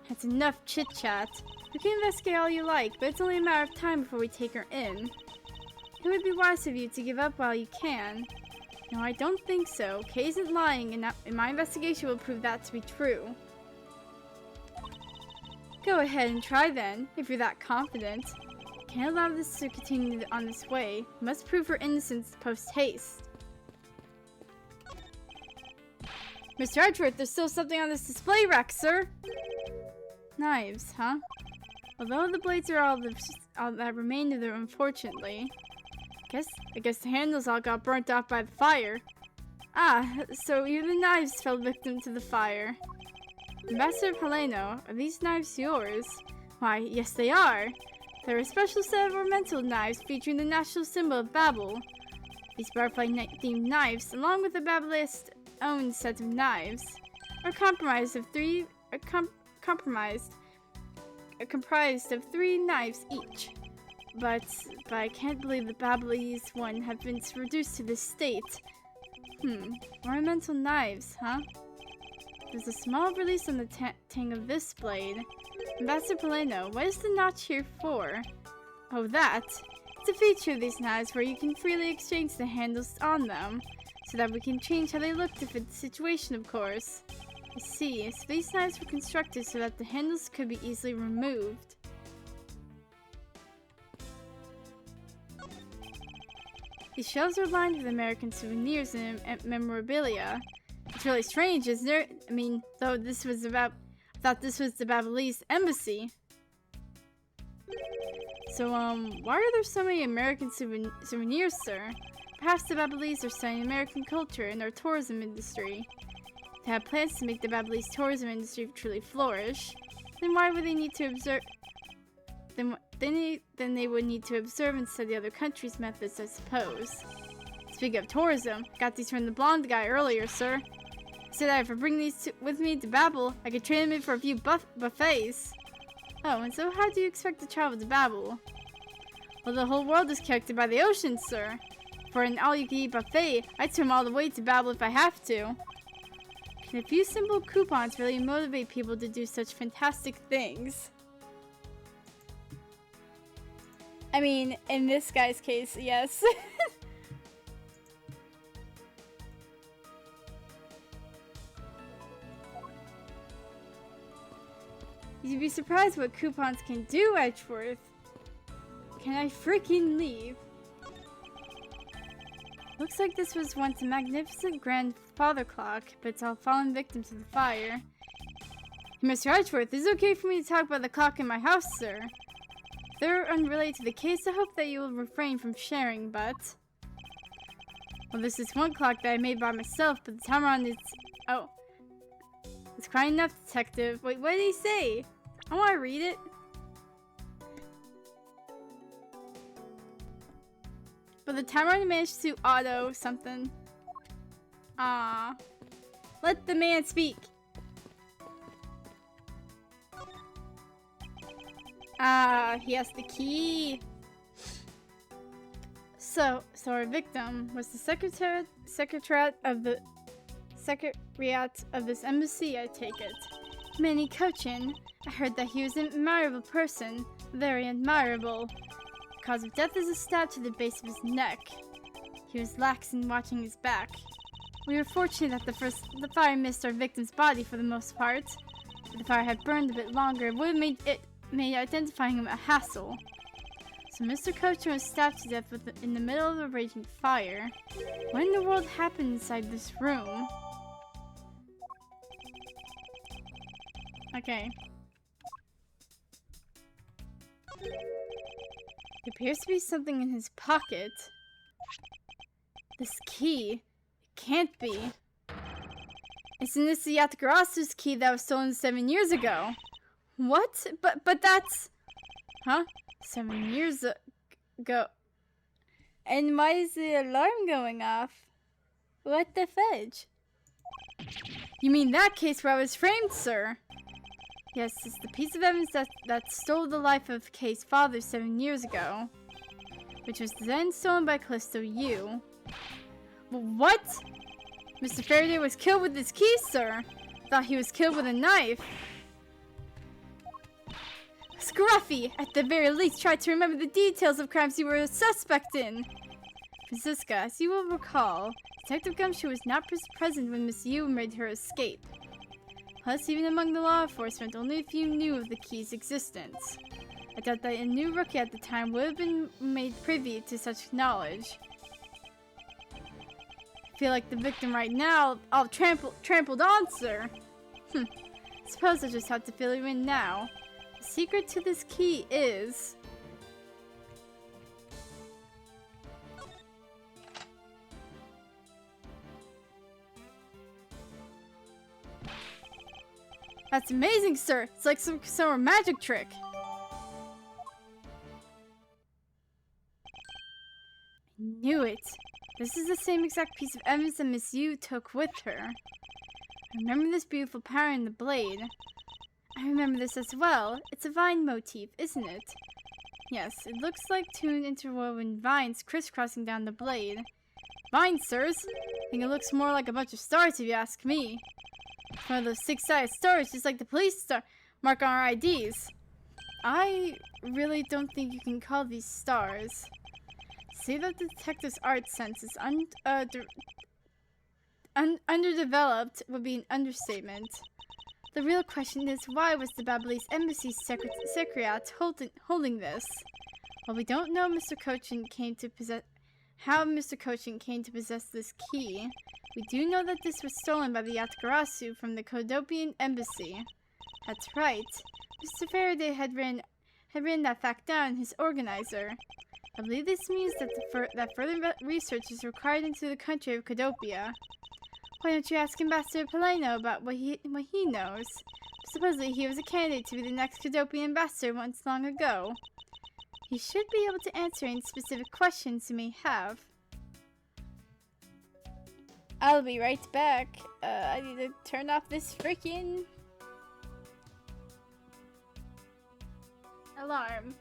That's enough chit-chat. You can investigate all you like, but it's only a matter of time before we take her in. It would be wise of you to give up while you can. No, I don't think so. Kay isn't lying, and my investigation will prove that to be true. Go ahead and try then, if you're that confident. Can't allow this to continue on this way. Must prove her innocence post-haste. Mr. Edgeworth, there's still something on this display rack, sir. Knives, huh? Although the blades are all that remained of them, unfortunately. I guess the handles all got burnt off by the fire. Ah, so even the knives fell victim to the fire. Ambassador Heleno, are these knives yours? Why, yes they are. They're a special set of ornamental knives featuring the national symbol of Babel. These butterfly-themed knives, along with the Babelist's own set of knives, are comprised of three knives each. But I can't believe the Babelese one have been reduced to this state. Ornamental knives, huh? There's a small release on the tang of this blade. Ambassador Heleno, what is the notch here for? Oh, that? It's a feature of these knives where you can freely exchange the handles on them, so that we can change how they look to fit the situation, of course. I see, so these knives were constructed so that the handles could be easily removed. These shelves are lined with American souvenirs and memorabilia. It's really strange, isn't it? I mean, I thought this was the Babelese embassy. So, why are there so many American souvenirs, sir? Perhaps the Babelese are studying American culture and our tourism industry. They have plans to make the Babelese tourism industry truly flourish. Then why would they need to observe? Then they would need to observe and study other countries' methods, I suppose. Speaking of tourism, got these from the blonde guy earlier, sir. He said that if I bring these with me to Babel, I could trade them in for a few buffets. Oh, and so how do you expect to travel to Babel? Well, the whole world is connected by the ocean, sir. For an all-you-can-eat buffet, I'd swim all the way to Babel if I have to. Can a few simple coupons really motivate people to do such fantastic things? I mean, in this guy's case, yes. You'd be surprised what coupons can do, Edgeworth. Can I freaking leave? Looks like this was once a magnificent grandfather clock, but it's all fallen victim to the fire. Mr. Edgeworth, is it okay for me to talk about the clock in my house, sir? If they're unrelated to the case, I hope that you will refrain from sharing, but... Well, this is one clock that I made by myself, but the timer on it's... Oh. It's quite enough, detective. Wait, what did he say? I want to read it. But the timer only managed to auto something. Ah, let the man speak. Ah, he has the key. So our victim was the secretariat of this embassy, I take it. Manny Cochin. I heard that he was an admirable person. Very admirable. cause of death is a stab to the base of his neck. He was lax in watching his back. We were fortunate that the fire missed our victim's body for the most part. If the fire had burned a bit longer, it would have made identifying him a hassle. So Mr. Coachman was stabbed to death in the middle of a raging fire. What in the world happened inside this room? Okay. There appears to be something in his pocket. This key. It can't be. Isn't this the Yatagarasu's key that was stolen 7 years ago? What? But that's... Huh? 7 years ago. And why is the alarm going off? What the fudge? You mean that case where I was framed, sir? Yes, it's the piece of evidence that stole the life of Kay's father 7 years ago. Which was then stolen by Callisto Yu. What? Mr. Faraday was killed with this key, sir. Thought he was killed with a knife. Scruffy, at the very least, tried to remember the details of crimes you were a suspect in. Francisca, as you will recall, Detective Gumshoe was not present when Miss Yu made her escape. Plus, even among the law enforcement, only a few knew of the key's existence. I doubt that a new rookie at the time would have been made privy to such knowledge. I feel like the victim right now, all trampled on, sir. Suppose I just have to fill you in now. The secret to this key is... That's amazing, sir! It's like some sort of magic trick! I knew it! This is the same exact piece of evidence that Miss Yu took with her. I remember this beautiful pattern in the blade. I remember this as well. It's a vine motif, isn't it? Yes, it looks like tuned interwoven vines crisscrossing down the blade. Vines, sirs? I think it looks more like a bunch of stars if you ask me. It's one of those six-sided stars, just like the police star mark on our IDs. I really don't think you can call these stars. To say that the detective's art sense is underdeveloped would be an understatement. The real question is, why was the Ablaze Embassy Secretariat holding this? While we don't know how Mr. Cochin came to possess this key, we do know that this was stolen by the Yatagarasu from the Kodopian Embassy. That's right. Mr. Faraday had written that fact down in his organizer. I believe this means that further research is required into the country of Kodopia. Why don't you ask Ambassador Paleno about what he knows? Supposedly he was a candidate to be the next Kodopian ambassador once long ago. He should be able to answer any specific questions you may have. I'll be right back. I need to turn off this freaking alarm.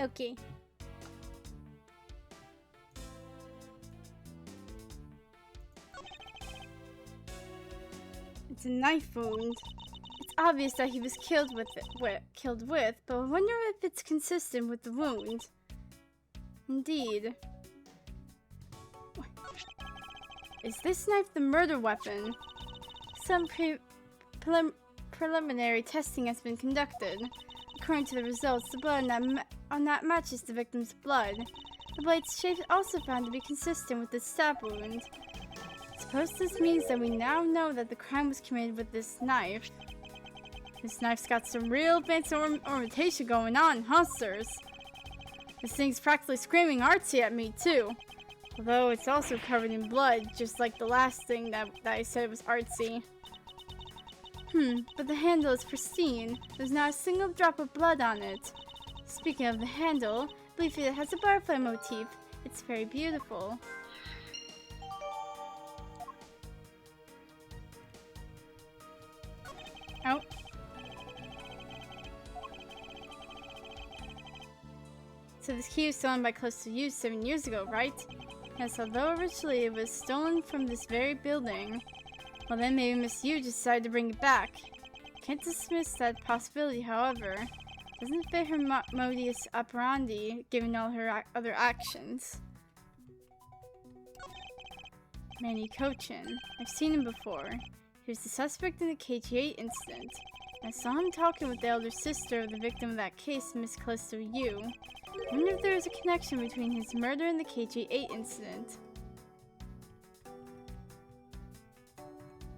Okay. It's a knife wound. It's obvious that he was killed with, but I wonder if it's consistent with the wound. Indeed. Is this knife the murder weapon? Some preliminary testing has been conducted. According to the results, the blood on that matches the victim's blood. The blade's shape is also found to be consistent with the stab wound. Suppose this means that we now know that the crime was committed with this knife. This knife's got some real fancy ornamentation going on, huh, sirs? This thing's practically screaming artsy at me, too. Although it's also covered in blood, just like the last thing that I said was artsy. But the handle is pristine. There's not a single drop of blood on it. Speaking of the handle, I believe it has a butterfly motif. It's very beautiful. Oh. So this key was stolen by close to you 7 years ago, right? Yes, although originally it was stolen from this very building. Well then maybe Miss Yu decided to bring it back. Can't dismiss that possibility, however. Doesn't fit her modus operandi, given all her other actions. Manny Cochin. I've seen him before. He was the suspect in the KG8 incident. I saw him talking with the elder sister of the victim of that case, Miss Close to You. I wonder if there is a connection between his murder and the KG8 incident.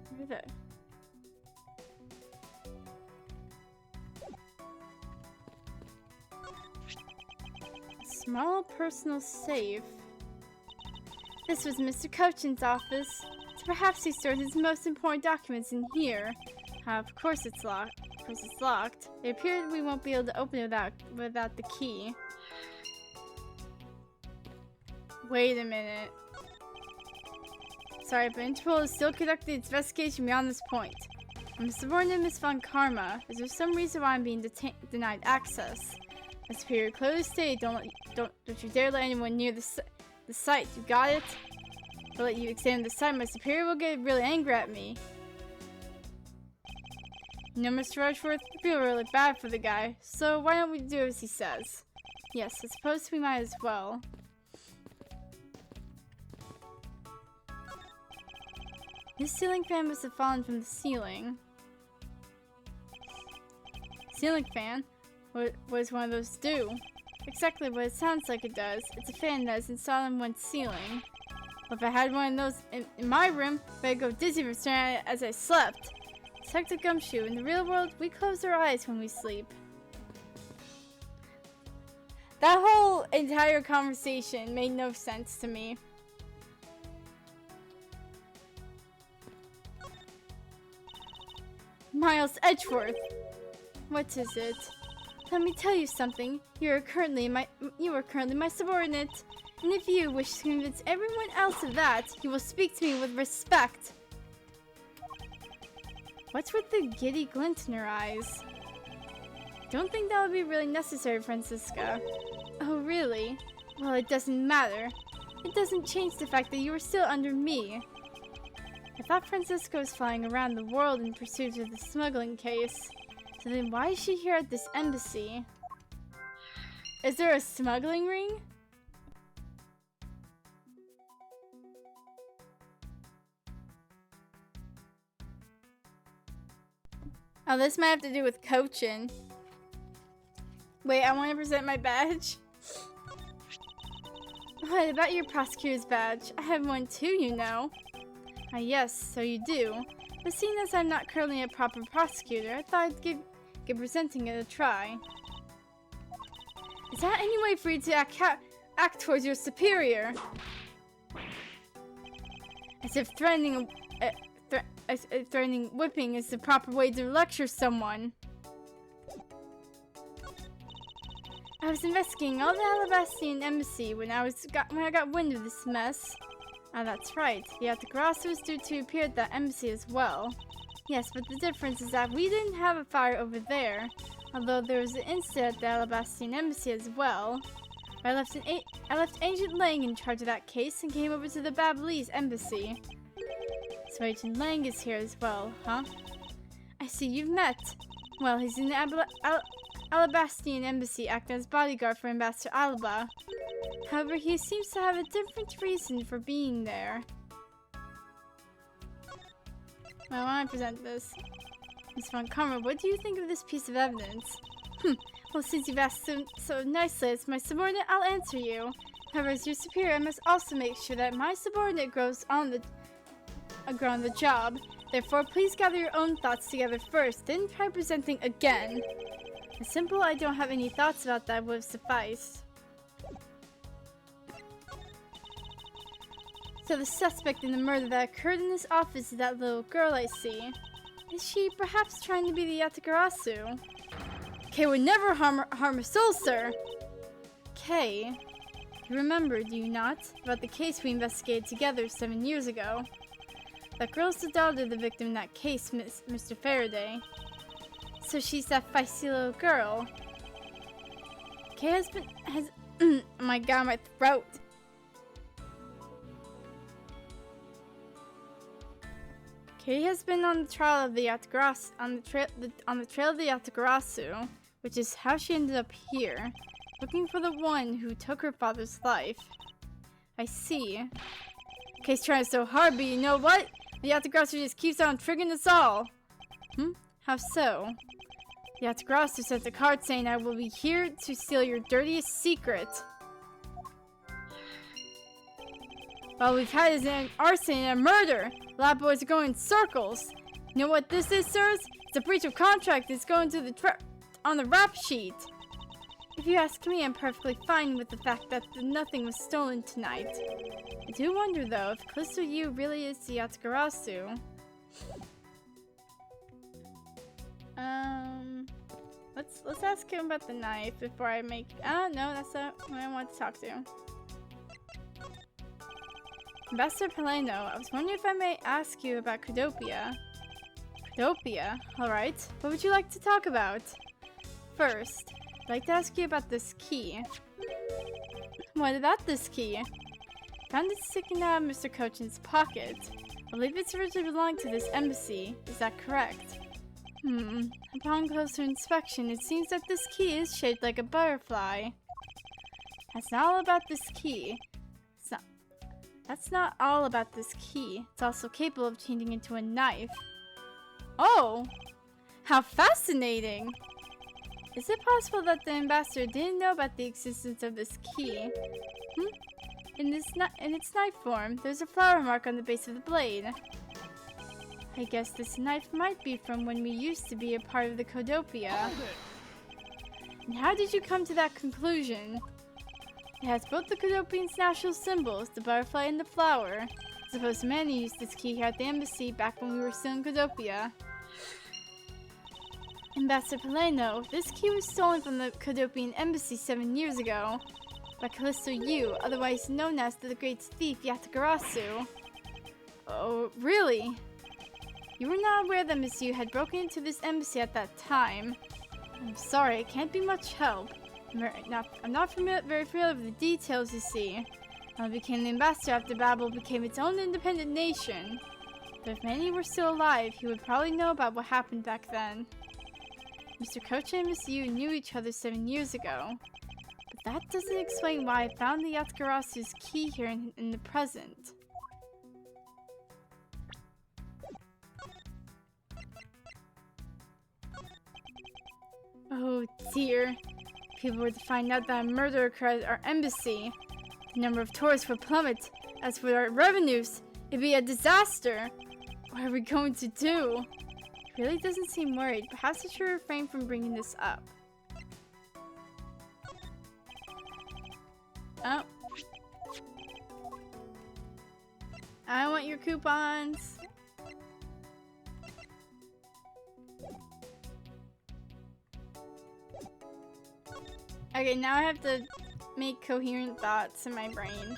Where are they? Small personal safe. This was Mr. Cochin's office, so perhaps he stored his most important documents in here. Of course it's locked. It appears we won't be able to open it without the key. Wait a minute. Sorry, but Interpol is still conducting its investigation beyond this point. I'm a subordinate Miss Von Karma. Is there some reason why I'm being denied access? My superior clearly stated, don't you dare let anyone near the site. You got it? If I let you examine the site, my superior will get really angry at me. You know, Mr. Rushworth, I feel really bad for the guy, so why don't we do as he says? Yes, I suppose we might as well. This ceiling fan must have fallen from the ceiling. Ceiling fan? What does one of those do? Exactly what it sounds like it does. It's a fan that is installed in one's ceiling. Well, if I had one of those in my room, I'd go dizzy from staring at it as I slept. Detective Gumshoe, in the real world, we close our eyes when we sleep. That whole entire conversation made no sense to me. Miles Edgeworth! What is it? Let me tell you something. You are currently my subordinate. And if you wish to convince everyone else of that, you will speak to me with respect. What's with the giddy glint in her eyes? Don't think that would be really necessary, Francisca. Oh, really? Well, it doesn't matter. It doesn't change the fact that you are still under me. I thought Francisca was flying around the world in pursuit of the smuggling case. So then why is she here at this embassy? Is there a smuggling ring? Oh, this might have to do with Cochin. Wait, I want to present my badge. What about your prosecutor's badge? I have one too, you know. Ah, yes, so you do. But seeing as I'm not currently a proper prosecutor, I thought I'd give presenting it a try. Is that any way for you to act towards your superior? As if threatening whipping is the proper way to lecture someone. I was investigating all the Alabastian embassy when I got wind of this mess. Ah, that's right. Yet the Grasso was due to appear at that embassy as well. Yes, but the difference is that we didn't have a fire over there. Although there was an incident at the Alabastian embassy as well. I left Agent Lang in charge of that case and came over to the Ablaze embassy. So Agent Lang is here as well, huh? I see you've met. Well, he's in the Alabastian embassy acting as bodyguard for Ambassador Alba. However, he seems to have a different reason for being there. Well, I want to present this. Ms. Von Karma, what do you think of this piece of evidence? Well, since you've asked so nicely as my subordinate, I'll answer you. However, as your superior, I must also make sure that my subordinate grows on the job. Therefore, please gather your own thoughts together first, then try presenting again. A simple I don't have any thoughts about that would have sufficed. So the suspect in the murder that occurred in this office is that little girl I see. Is she perhaps trying to be the Yatagarasu? Kay would never harm a soul, sir! Kay, you remember, do you not, about the case we investigated together 7 years ago? That girl's the daughter of the victim in that case, Mr. Faraday. So she's that feisty little girl. Kay oh my god, my throat! Kay has been on the trail of the Yatagarasu, on the trail of the Yatagarasu, which is how she ended up here, looking for the one who took her father's life. I see. Kay's trying so hard, but you know what? The Yatagarasu just keeps on triggering us all. How so? The Yatagarasu sent a card saying I will be here to steal your dirtiest secret. All we've had is an arson and a murder. Lab boys are going in circles. You know what this is, sirs? It's a breach of contract. It's going to on the rap sheet. If you ask me, I'm perfectly fine with the fact that nothing was stolen tonight. I do wonder, though, if Callisto Yu really is the Yatagarasu. Let's ask him about the knife before I make. No, that's not what I want to talk to. Ambassador Paleno, I was wondering if I may ask you about Codopia. Codopia? Alright. What would you like to talk about? First, I'd like to ask you about this key. What about this key? Found it sticking out of Mr. Cochin's pocket. I believe it's originally belonged to this embassy. Is that correct? Upon closer inspection, it seems that this key is shaped like a butterfly. That's not all about this key. That's not all about this key. It's also capable of changing into a knife. Oh! How fascinating! Is it possible that the ambassador didn't know about the existence of this key? In its knife form, there's a flower mark on the base of the blade. I guess this knife might be from when we used to be a part of the Codopia. And how did you come to that conclusion? It has both the Codopian's national symbols, the butterfly and the flower. I suppose Manny used this key here at the embassy back when we were still in Codopia. Ambassador Paleno, this key was stolen from the Codopian embassy 7 years ago by Callisto Yu, otherwise known as the great thief Yatagarasu. Oh, really? You were not aware that Miss Yu had broken into this embassy at that time. I'm sorry, it can't be much help. I'm not very familiar with the details, you see. I became the ambassador after Babel became its own independent nation. But if Manny were still alive, he would probably know about what happened back then. Mr. Kocha and Miss Yu knew each other 7 years ago. But that doesn't explain why I found the Yatagarasu's key here in the present. Oh dear. If people were to find out that a murder occurred at our embassy, the number of tourists would plummet. As for our revenues, it'd be a disaster. What are we going to do? He really doesn't seem worried. Perhaps I should refrain from bringing this up. Oh. I want your coupons. Okay, now I have to make coherent thoughts in my brain.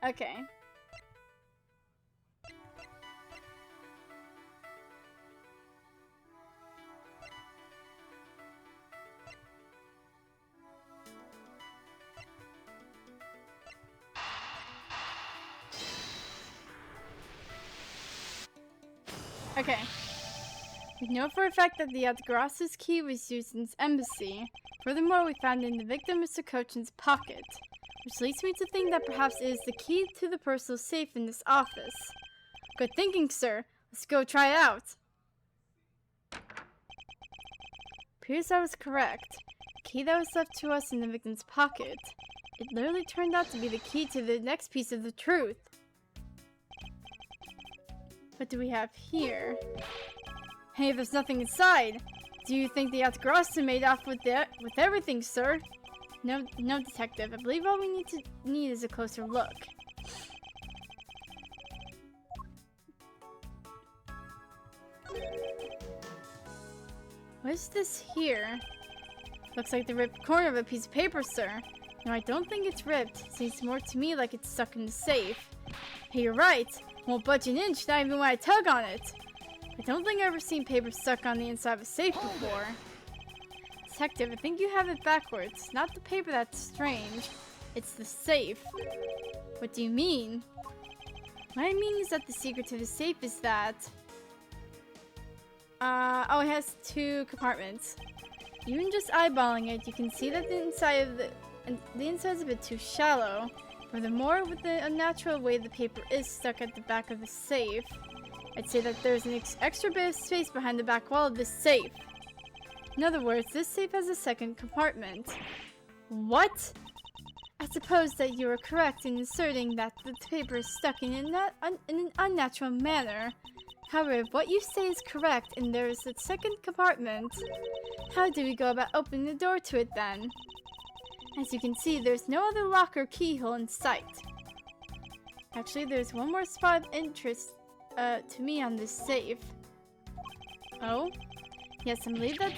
Okay. Okay. We know for a fact that the Aldegrasse's key was used in his embassy. Furthermore, we found it in the victim Mr. Cochin's pocket, which leads me to think that perhaps it is the key to the personal safe in this office. Good thinking, sir. Let's go try it out. Appears I was correct. The key that was left to us in the victim's pocket. It literally turned out to be the key to the next piece of the truth. What do we have here? Hey, there's nothing inside. Do you think the Aldegrasse made off with everything, sir? No, detective. I believe all we need is a closer look. What is this here? Looks like the ripped corner of a piece of paper, sir. No, I don't think it's ripped. Seems more to me like it's stuck in the safe. Hey, you're right. Won't budge an inch, not even when I tug on it. I don't think I've ever seen paper stuck on the inside of a safe before. Detective, I think you have it backwards. Not the paper that's strange. It's the safe. What do you mean? What I mean is that the secret to the safe is that... oh, it has 2 compartments. Even just eyeballing it, you can see that the inside's a bit too shallow. Furthermore, with the unnatural way the paper is stuck at the back of the safe, I'd say that there's an extra bit of space behind the back wall of this safe. In other words, this safe has a second compartment. What? I suppose that you are correct in asserting that the paper is stuck in an unnatural manner. However, if what you say is correct and there is a second compartment, how do we go about opening the door to it then? As you can see, there's no other lock or keyhole in sight. Actually, there's one more spot of interest to me on this safe. Oh? Yes, I believe that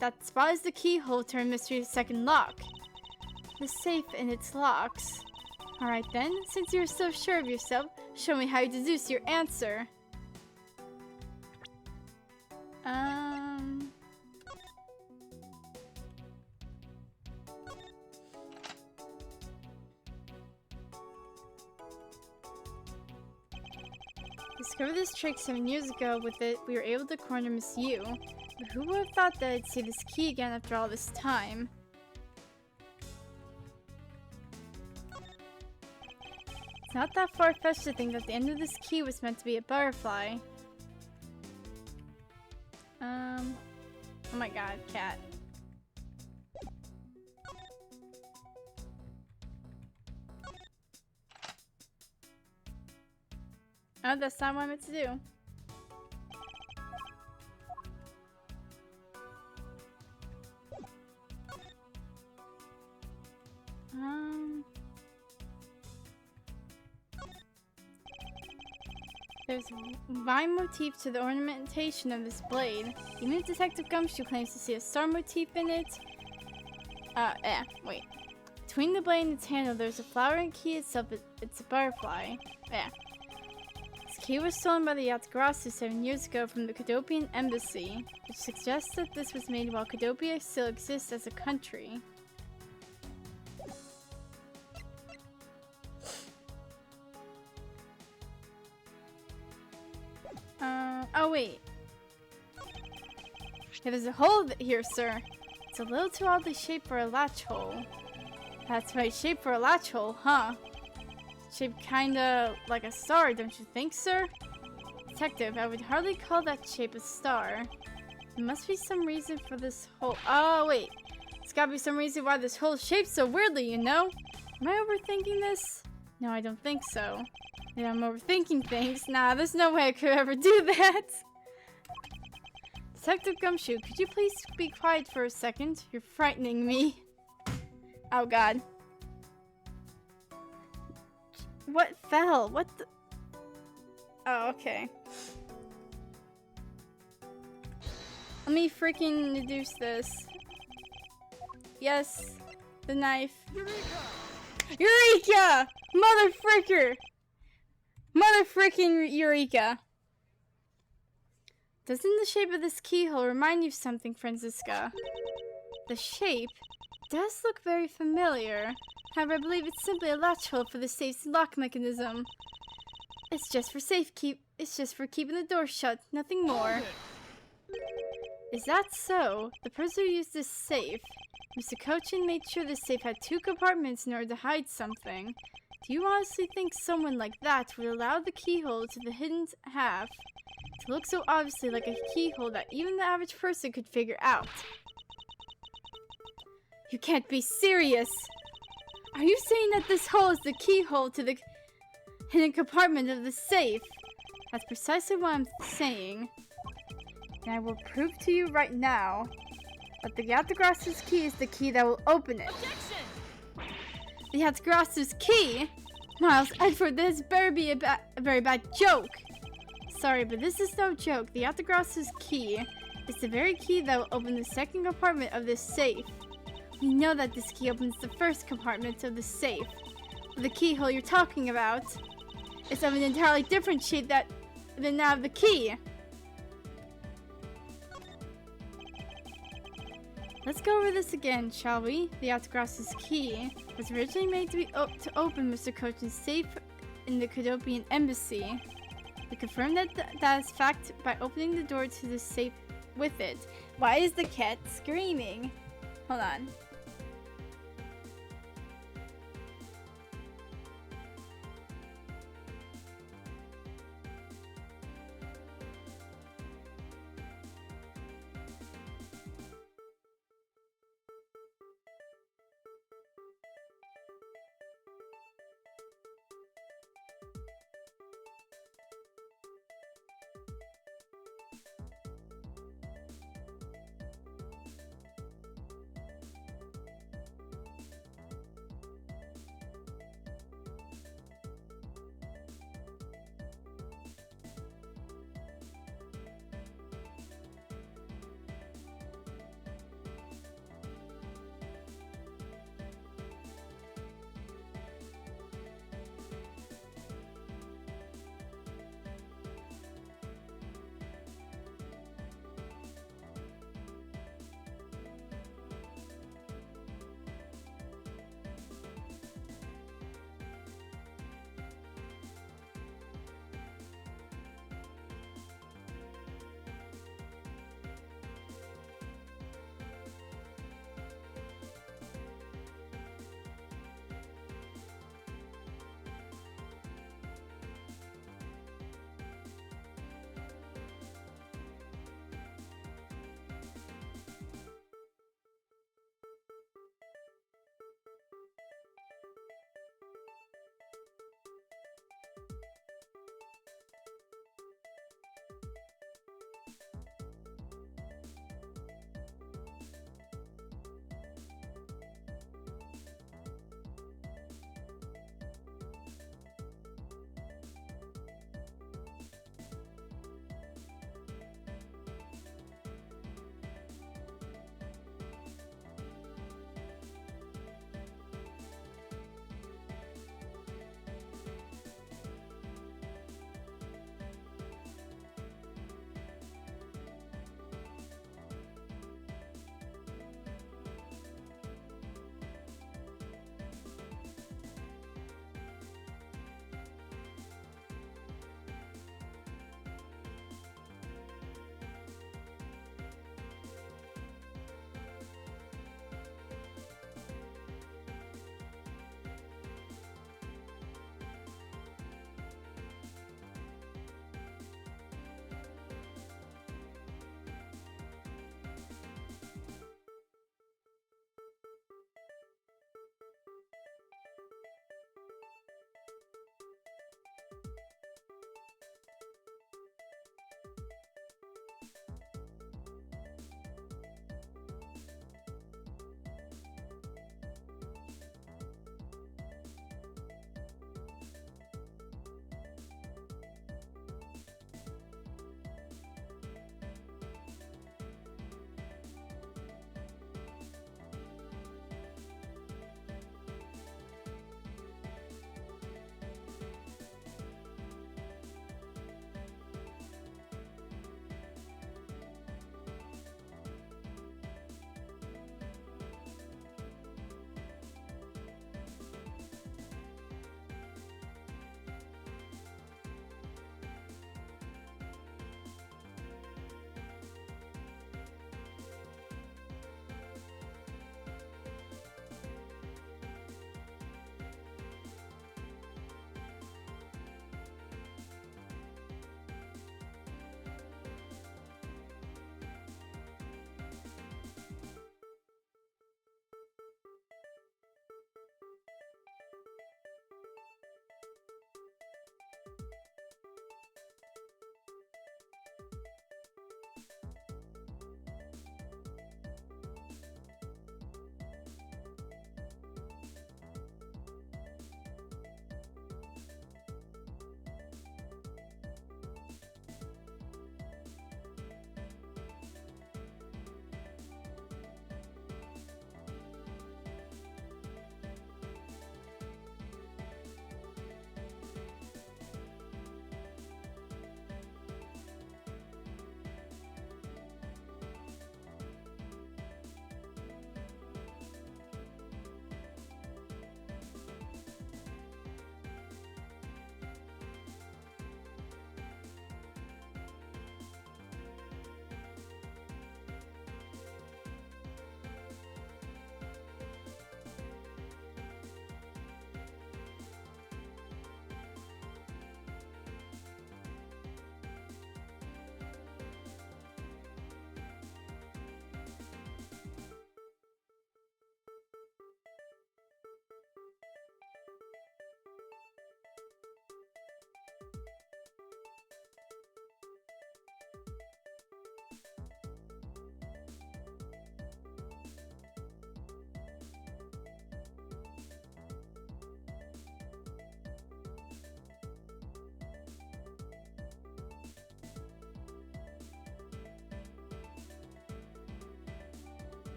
that spot is the keyhole to our mystery's second lock. The safe and its locks. Alright then, since you're so sure of yourself, show me how you deduce your answer. Discovered this trick 7 years ago. With it, we were able to corner Miss Yu. But who would have thought that I'd see this key again after all this time? It's not that far-fetched to think that the end of this key was meant to be a butterfly. Oh my god, cat. Oh, that's not what I meant to do. There's a vine motif to the ornamentation of this blade. Even Detective Gumshoe claims to see a star motif in it. Wait. Between the blade and its handle, there's a flower and key itself. It's a butterfly. This key was stolen by the Aldegrasse 7 years ago from the Cadopian embassy, which suggests that this was made while Cadopia still exists as a country. Oh wait. Yeah, there's a hole here, sir. It's a little too oddly shaped for a latch hole. That's right, shaped for a latch hole, huh? Shaped kinda like a star, don't you think, sir? Detective, I would hardly call that shape a star. There must be some reason for this hole. Oh wait. There's gotta be some reason why this hole is shaped so weirdly, you know? Am I overthinking this? No, I don't think so. Yeah, I'm overthinking things. Nah, there's no way I could ever do that. Detective Gumshoe, could you please be quiet for a second? You're frightening me. Oh god. What fell? What the? Oh, okay. Let me freaking deduce this. Yes, the knife. Eureka! Mother fricker! Mother frickin' Eureka! Doesn't the shape of this keyhole remind you of something, Franziska? The shape does look very familiar. However, I believe it's simply a latch hole for the safe's lock mechanism. It's just for safekeeping. It's just for keeping the door shut, nothing more. Hold it. Is that so? The person who used this safe. Mr. Cochin made sure the safe had 2 compartments in order to hide something. Do you honestly think someone like that would allow the keyhole to the hidden half to look so obviously like a keyhole that even the average person could figure out? You can't be serious! Are you saying that this hole is the keyhole to the hidden compartment of the safe? That's precisely what I'm saying. And I will prove to you right now that the Yatagrasu's key is the key that will open it. Objection! The Yatagrasu's key? Miles, Edward, this better be a very bad joke. Sorry, but this is no joke. The Yatagrasu's key is the very key that will open the second compartment of this safe. We know that this key opens the first compartment of the safe. But the keyhole you're talking about is of an entirely different shape than that of the key. Let's go over this again, shall we? The Yatagrasu's key was originally made to open Mr. Cochin's safe in the Kodopian embassy. We confirmed that is fact by opening the door to the safe with it. Why is the cat screaming? Hold on.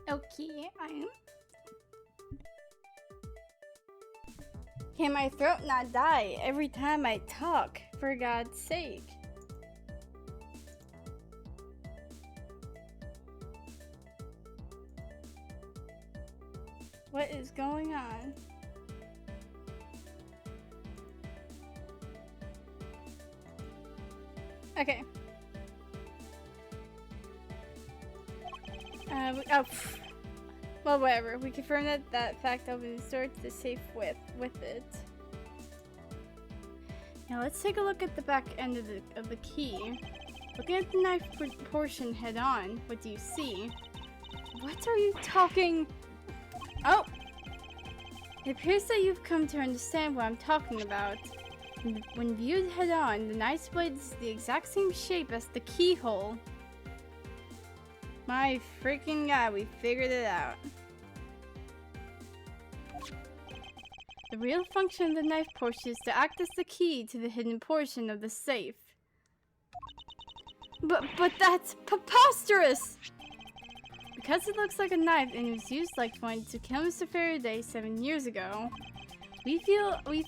Okay, Can my throat not die every time I talk, for God's sake? What is going on? Okay. Well, whatever. We confirm that fact opens the door to the safe with it. Now let's take a look at the back end of the key. Looking at the knife portion head on, what do you see? What are you talking? Oh! It appears that you've come to understand what I'm talking about. When viewed head on, the knife's blade is the exact same shape as the keyhole. My freaking god, we figured it out. The real function of the knife portion is to act as the key to the hidden portion of the safe. But that's preposterous! Because it looks like a knife and was used like one to kill Mr. Faraday 7 years ago, we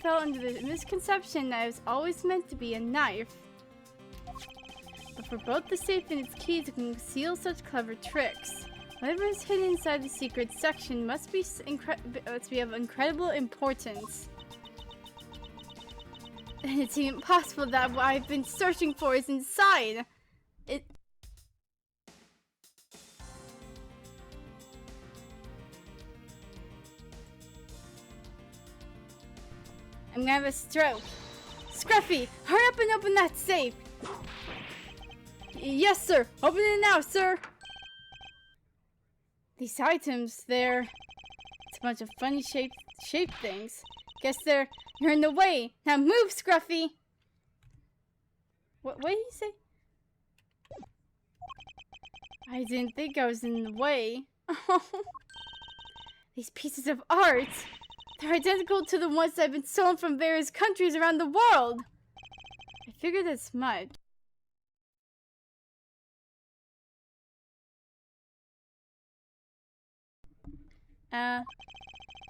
fell under the misconception that it was always meant to be a knife. But for both the safe and its key to conceal such clever tricks, whatever is hidden inside the secret section must be of incredible importance. And it's even possible that what I've been searching for is inside. I'm gonna have a stroke. Scruffy, hurry up and open that safe! Yes, sir! Open it now, sir! These items, it's a bunch of funny shaped things. Guess you're in the way. Now move, Scruffy! What did he say? I didn't think I was in the way. These pieces of art! They're identical to the ones that have been stolen from various countries around the world! I figured as much.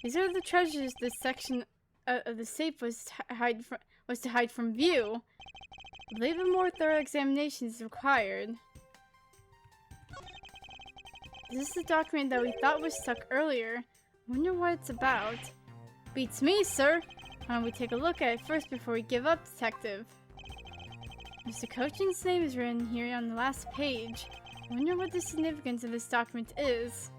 These are the treasures this section of the safe was to hide from view. I believe a more thorough examination is required. This is the document that we thought was stuck earlier. Wonder what it's about. Beats me, sir. Why don't we take a look at it first before we give up, Detective? Mr. Cochin's name is written here on the last page. Wonder what the significance of this document is.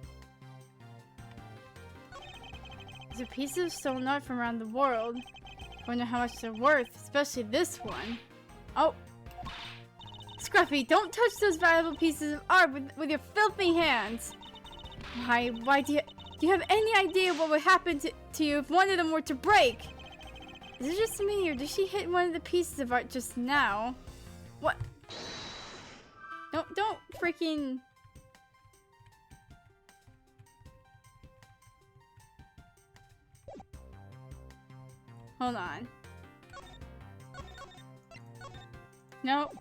These are pieces of stolen art from around the world. Wonder how much they're worth, especially this one. Oh! Scruffy, don't touch those valuable pieces of art with your filthy hands! Why do you have any idea what would happen to you if one of them were to break? Is it just me, or did she hit one of the pieces of art just now? What? Don't freaking... Hold on. Nope.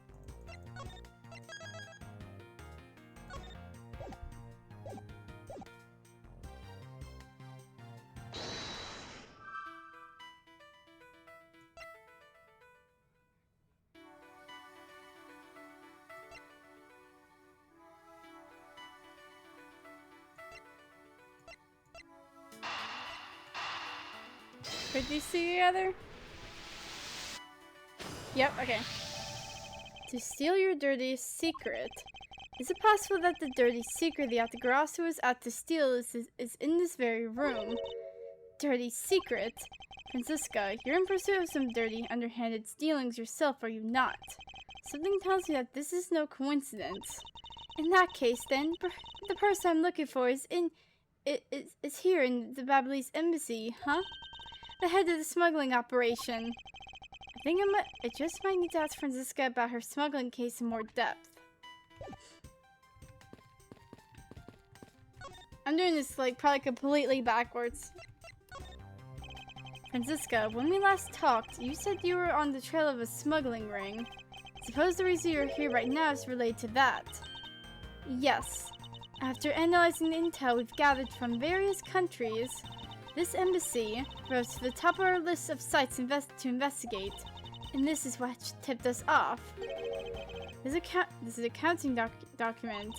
Put these two together? Yep, okay. To steal your dirty secret. Is it possible that the dirty secret the Atagrasu is out to steal is in this very room? Dirty secret? Francisca, you're in pursuit of some dirty, underhanded stealings yourself, are you not? Something tells me that this is no coincidence. In that case, then, the person I'm looking for is here in the Ablaze embassy, huh? The head of the smuggling operation. I think I just might need to ask Francisca about her smuggling case in more depth. I'm doing this like probably completely backwards. Francisca, when we last talked, you said you were on the trail of a smuggling ring. Suppose the reason you're here right now is related to that. Yes. After analyzing the intel we've gathered from various countries, this embassy rose to the top of our list of sites to investigate, and this is what tipped us off. This is an accounting document.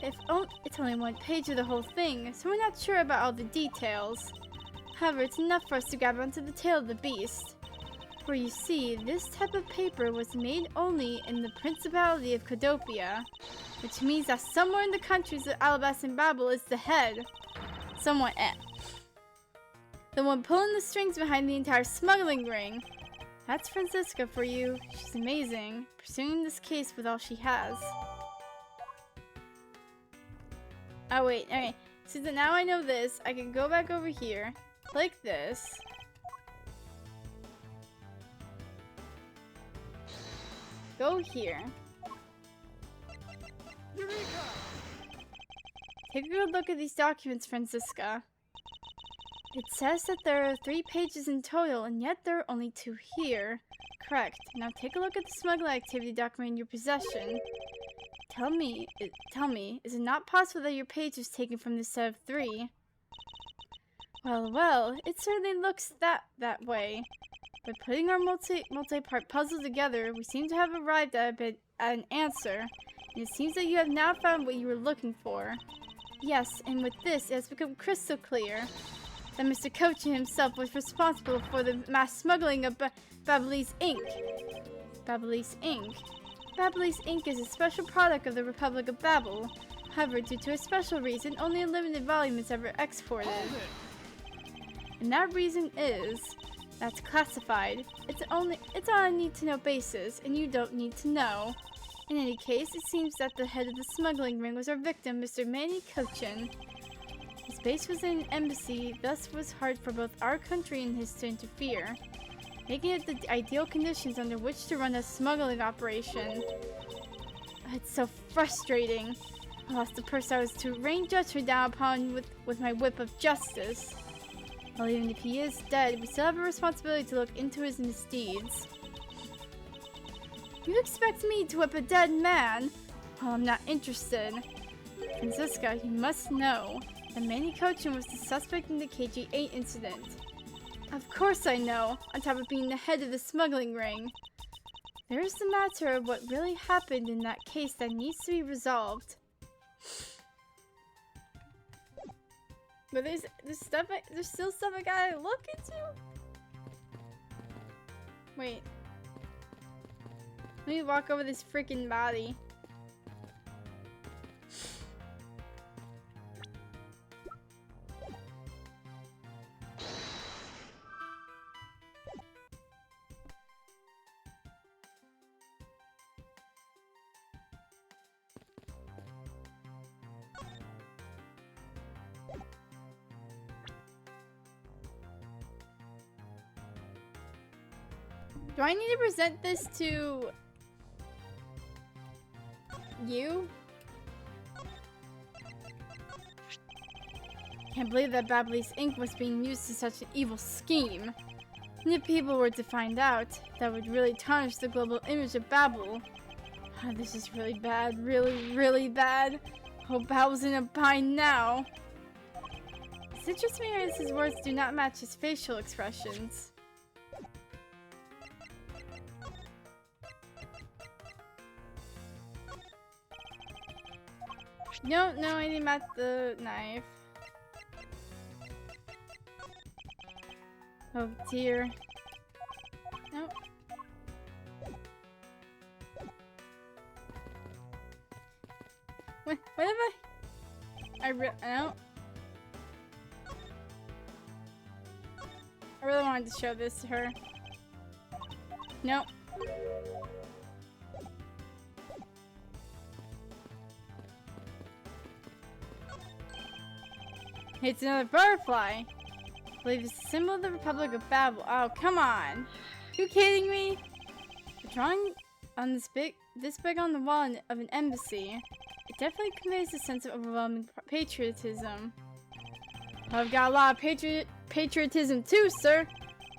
It's only one page of the whole thing, so we're not sure about all the details. However, it's enough for us to grab onto the tail of the beast. For you see, this type of paper was made only in the Principality of Codopia, which means that somewhere in the countries of Ablaze and Babel is the head. Someone the one pulling the strings behind the entire smuggling ring. That's Francisca for you. She's amazing, pursuing this case with all she has. Oh wait, okay. So that now I know this, I can go back over here, click this. Go here. Eureka! Take a good look at these documents, Francisca. It says that there are 3 pages in total, and yet there are only 2 here. Correct. Now take a look at the smuggling activity document in your possession. Tell me, is it not possible that your page was taken from this set of 3? Well, it certainly looks that way. By putting our multi-part puzzle together, we seem to have arrived at an answer. And it seems that you have now found what you were looking for. Yes, and with this, it has become crystal clear that Mr. Cochin himself was responsible for the mass smuggling of Ablaze Inc. Ablaze Inc. Ablaze Inc. is a special product of the Republic of Babel. However, due to a special reason, only a limited volume is ever exported. And that reason is that's classified. It's on a need-to-know basis, and you don't need to know. In any case, it seems that the head of the smuggling ring was our victim, Mr. Manny Cochin. His base was in an embassy, thus was hard for both our country and his to interfere, making it the ideal conditions under which to run a smuggling operation. It's so frustrating. I lost the person I was to rain judgment down upon with my whip of justice. Well, even if he is dead, we still have a responsibility to look into his misdeeds. You expect me to whip a dead man? Well, I'm not interested. Francisca, you must know that Manny Cochin was the suspect in the KG-8 incident. Of course I know, on top of being the head of the smuggling ring. There is the matter of what really happened in that case that needs to be resolved. But there's still stuff I gotta look into? Wait. Let me walk over this freaking body. Do I need to present this to you? Can't believe that Ablaze Inc. was being used in such an evil scheme. And if people were to find out, that would really tarnish the global image of Babel. This is really bad, really bad. Hope Babel's in a bind now. It's interesting as his words do not match his facial expressions. No, I didn't match the knife. Oh dear. No. What have I no. I really wanted to show this to her. Nope. It's another butterfly. I believe it's a symbol of the Republic of Babel. Oh, come on. You kidding me? The drawing on this big on the wall of an embassy. It definitely conveys a sense of overwhelming patriotism. I've got a lot of patriotism too, sir.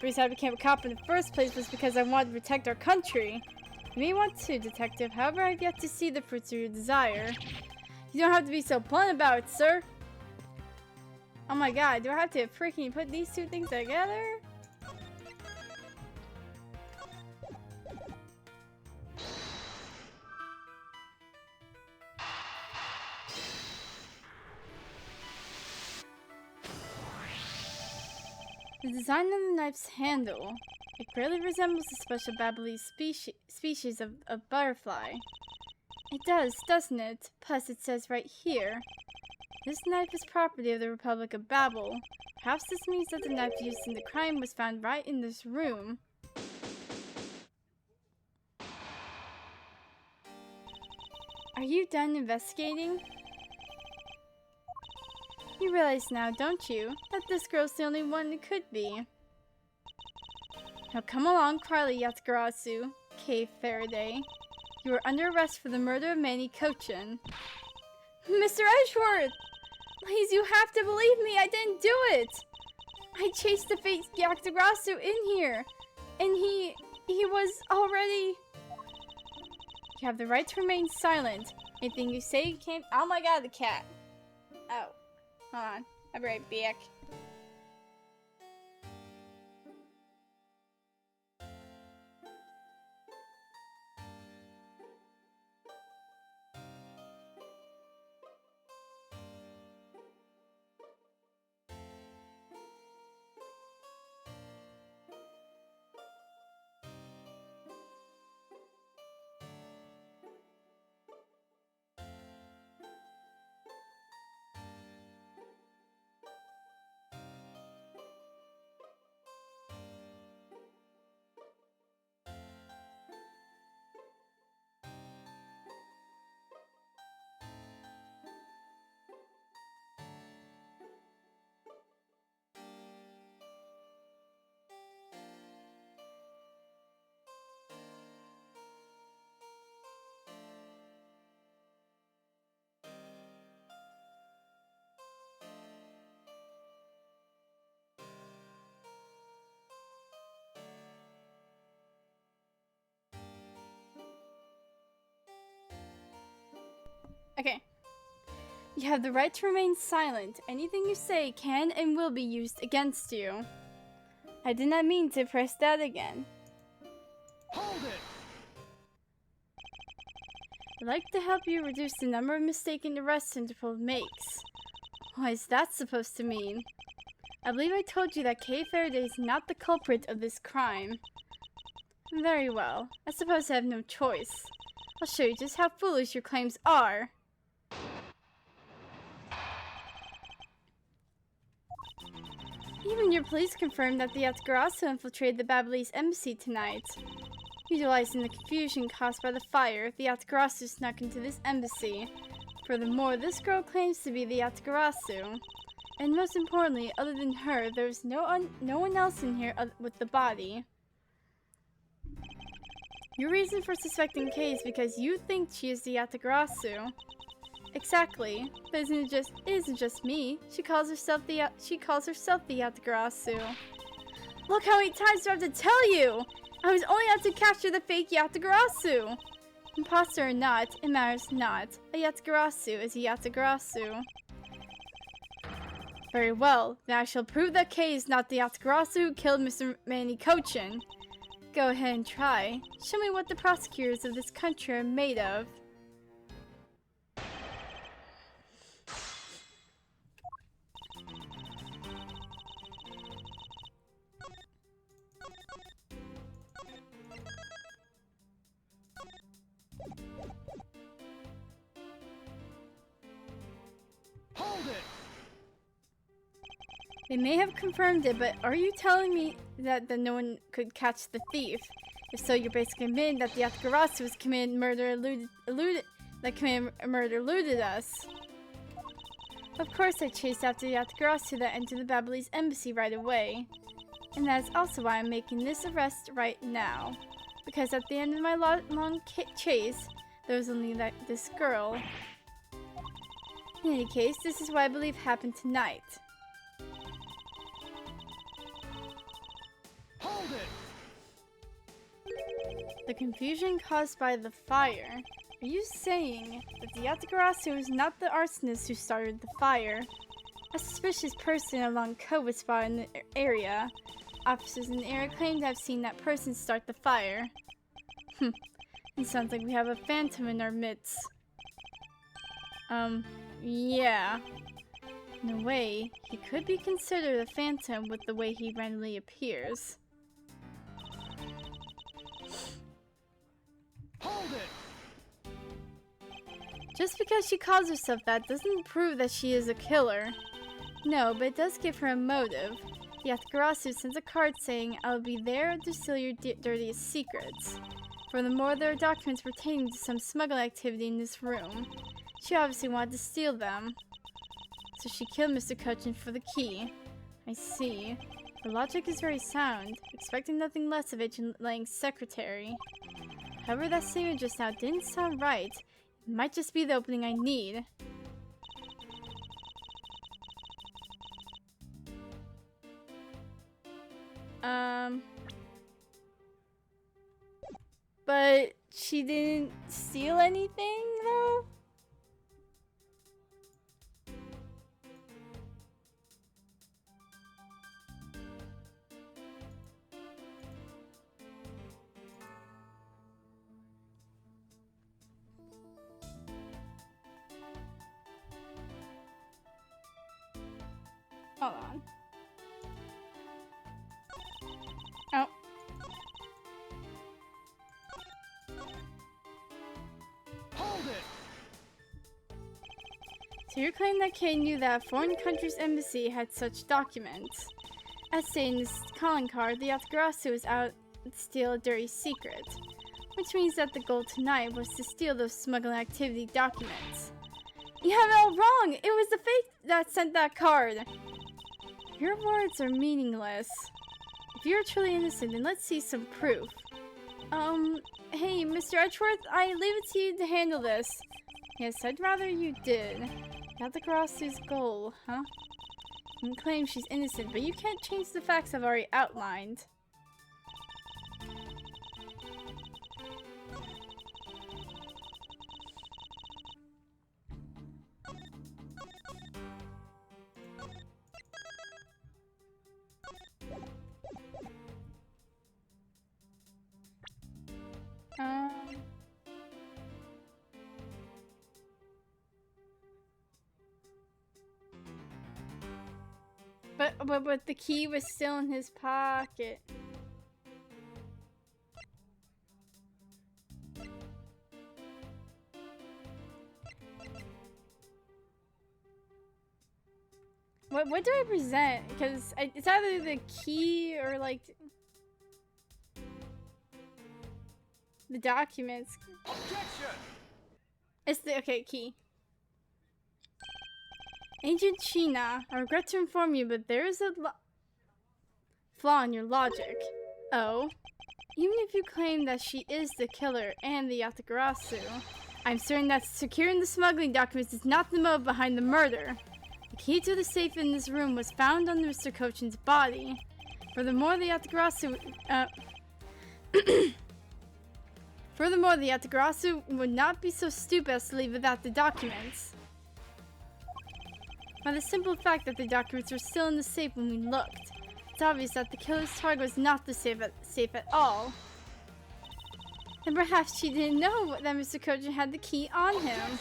The reason I became a cop in the first place was because I wanted to protect our country. You may want to, detective. However, I've yet to see the fruits of your desire. You don't have to be so blunt about it, sir. Oh my god, do I have to freaking put these two things together? The design of the knife's handle. It greatly resembles a special Ablaze species of butterfly. It does, doesn't it? Plus it says right here, this knife is property of the Republic of Babel. Perhaps this means that the knife used in the crime was found right in this room. Are you done investigating? You realize now, don't you, that this girl's the only one it could be? Now come along quietly, Yatagarasu, Cave Faraday. You are under arrest for the murder of Manny Cochin. Mr. Edgeworth! Please, you have to believe me, I didn't do it! I chased the fake Yatagarasu in here, and he was already... You have the right to remain silent. Anything you say you can't... Oh my god, the cat. Oh. Hold on. I'll be right back. Okay. You have the right to remain silent. Anything you say can and will be used against you. I did not mean to press that again. Hold it! I'd like to help you reduce the number of mistaken arrests Interpol makes. What is that supposed to mean? I believe I told you that Kay Faraday is not the culprit of this crime. Very well. I suppose I have no choice. I'll show you just how foolish your claims are. Even your police confirmed that the Yatagarasu infiltrated the Babylese embassy tonight. Utilizing the confusion caused by the fire, the Yatagarasu snuck into this embassy. Furthermore, this girl claims to be the Yatagarasu. And most importantly, other than her, there is no one else in here with the body. Your reason for suspecting Kay is because you think she is the Yatagarasu. Exactly, but it isn't just me. She calls herself the Yatagarasu. Look how many times do I have to tell you! I was only out to capture the fake Yatagarasu! Imposter or not, it matters not. A Yatagarasu is a Yatagarasu. Very well, then I shall prove that Kay is not the Yatagarasu who killed Mr. Manny Cochin. Go ahead and try. Show me what the prosecutors of this country are made of. Hold it! They may have confirmed it, but are you telling me that no one could catch the thief? If so, you're basically admitting that the Yatagarasu was committed murder eluded us. Of course I chased after the Yatagarasu that entered the Babylese embassy right away. And that is also why I'm making this arrest right now. Because at the end of my long chase, there was only this girl. In any case, this is what I believe happened tonight. Hold it! The confusion caused by the fire. Are you saying that the Yatagarasu is not the arsonist who started the fire? A suspicious person along code was spotted in the area. Officers in the area claim to have seen that person start the fire. It sounds like we have a phantom in our midst. Yeah. In a way, he could be considered a phantom with the way he randomly appears. Hold it! Just because she calls herself that doesn't prove that she is a killer. No, but it does give her a motive. The Yatagarasu sends a card saying, "I'll be there to steal your dirtiest secrets." Furthermore, there are documents pertaining to some smuggling activity in this room. She obviously wanted to steal them. So she killed Mr. Cochin for the key. I see. The logic is very sound, expecting nothing less of a Lang secretary. However, that statement just now didn't sound right. It might just be the opening I need. But she didn't steal anything, though? Hold on. Oh. Hold it! So you're claiming that Kay knew that a foreign country's embassy had such documents. As stated in this calling card, the Yatagarasu was out to steal a dirty secret, which means that the goal tonight was to steal those smuggling activity documents. You have it all wrong! It was the fake that sent that card! Your words are meaningless. If you're truly innocent, then let's see some proof. Hey, Mr. Edgeworth, I leave it to you to handle this. Yes, I'd rather you did. Yatagarasu's goal, huh? You claim she's innocent, but you can't change the facts I've already outlined. But the key was still in his pocket. What do I present? Because it's either the key or like the documents. Objection! It's the key. Agent Sheena, I regret to inform you, but there is a flaw in your logic. Oh? Even if you claim that she is the killer and the Yatagarasu, I'm certain that securing the smuggling documents is not the motive behind the murder. The key to the safe in this room was found on Mr. Cochin's body. Furthermore, the Yatagarasu would not be so stupid as to leave without the documents. By the simple fact that the documents were still in the safe when we looked, it's obvious that the killer's target was not the safe at all. And perhaps she didn't know that Mr. Cochin had the key on him.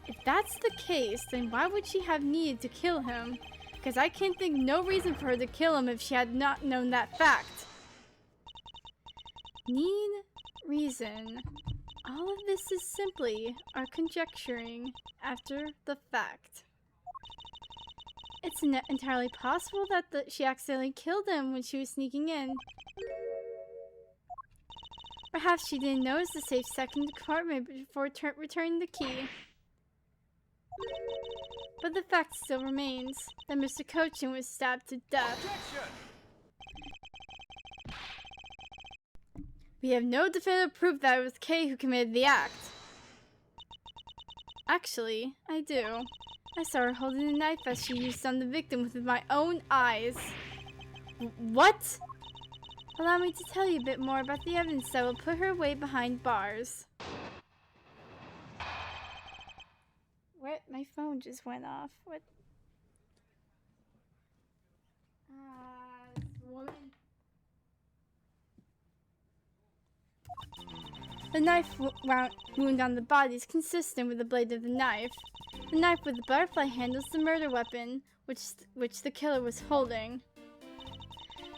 If that's the case, then why would she have needed to kill him? Because I can't think no reason for her to kill him if she had not known that fact. Need reason. All of this is simply our conjecturing after the fact. It's entirely possible that she accidentally killed him when she was sneaking in. Perhaps she didn't notice the safe second compartment before returning the key. But the fact still remains that Mr. Cochin was stabbed to death. Objection! We have no definitive proof that it was Kay who committed the act. Actually, I do. I saw her holding the knife as she used on the victim with my own eyes. What? Allow me to tell you a bit more about the evidence that will put her away behind bars. What? My phone just went off. What? This woman. The knife wound on the body is consistent with the blade of the knife. The knife with the butterfly handle is the murder weapon, which the killer was holding.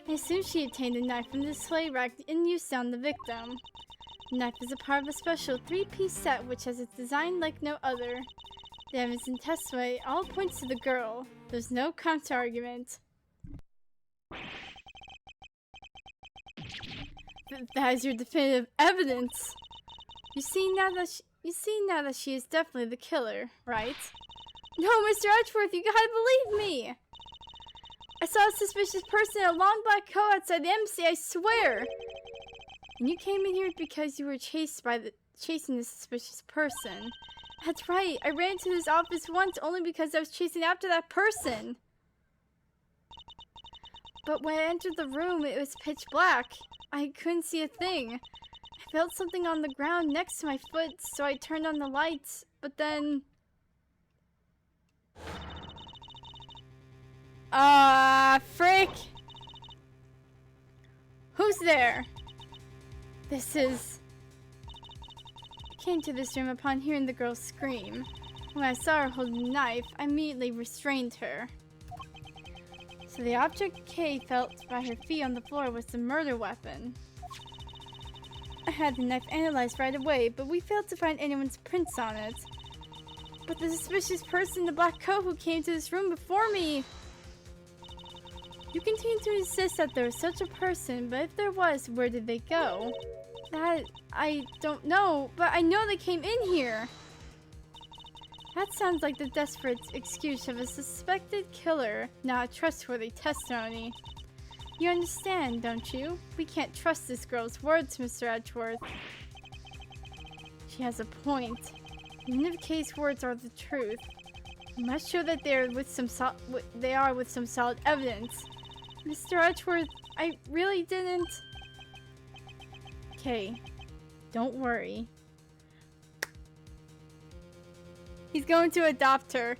I assume she obtained the knife from the display rack and used it on the victim. The knife is a part of a special 3-piece set which has a design like no other. The evidence and testimony all points to the girl. There's no counter-argument. That is your definitive evidence. You see now that she is definitely the killer, right? No, Mr. Edgeworth, you gotta believe me! I saw a suspicious person in a long black coat outside the embassy, I swear! And you came in here because you were chasing this suspicious person. That's right, I ran into this office once only because I was chasing after that person. But when I entered the room, it was pitch black. I couldn't see a thing. I felt something on the ground next to my foot, so I turned on the lights, but then... frick! Who's there? This is... I came to this room upon hearing the girl scream. When I saw her holding a knife, I immediately restrained her. So the object Kay felt by her feet on the floor was the murder weapon. I had the knife analyzed right away, but we failed to find anyone's prints on it. But the suspicious person in the black coat who came to this room before me... You continue to insist that there was such a person, but if there was, where did they go? That... I don't know, but I know they came in here! That sounds like the desperate excuse of a suspected killer, not a trustworthy testimony. You understand, don't you? We can't trust this girl's words, Mr. Edgeworth. She has a point. Even if Kay's words are the truth, we must show that they are with some solid evidence. Mr. Edgeworth, I really didn't... Kay, don't worry. He's going to adopt her.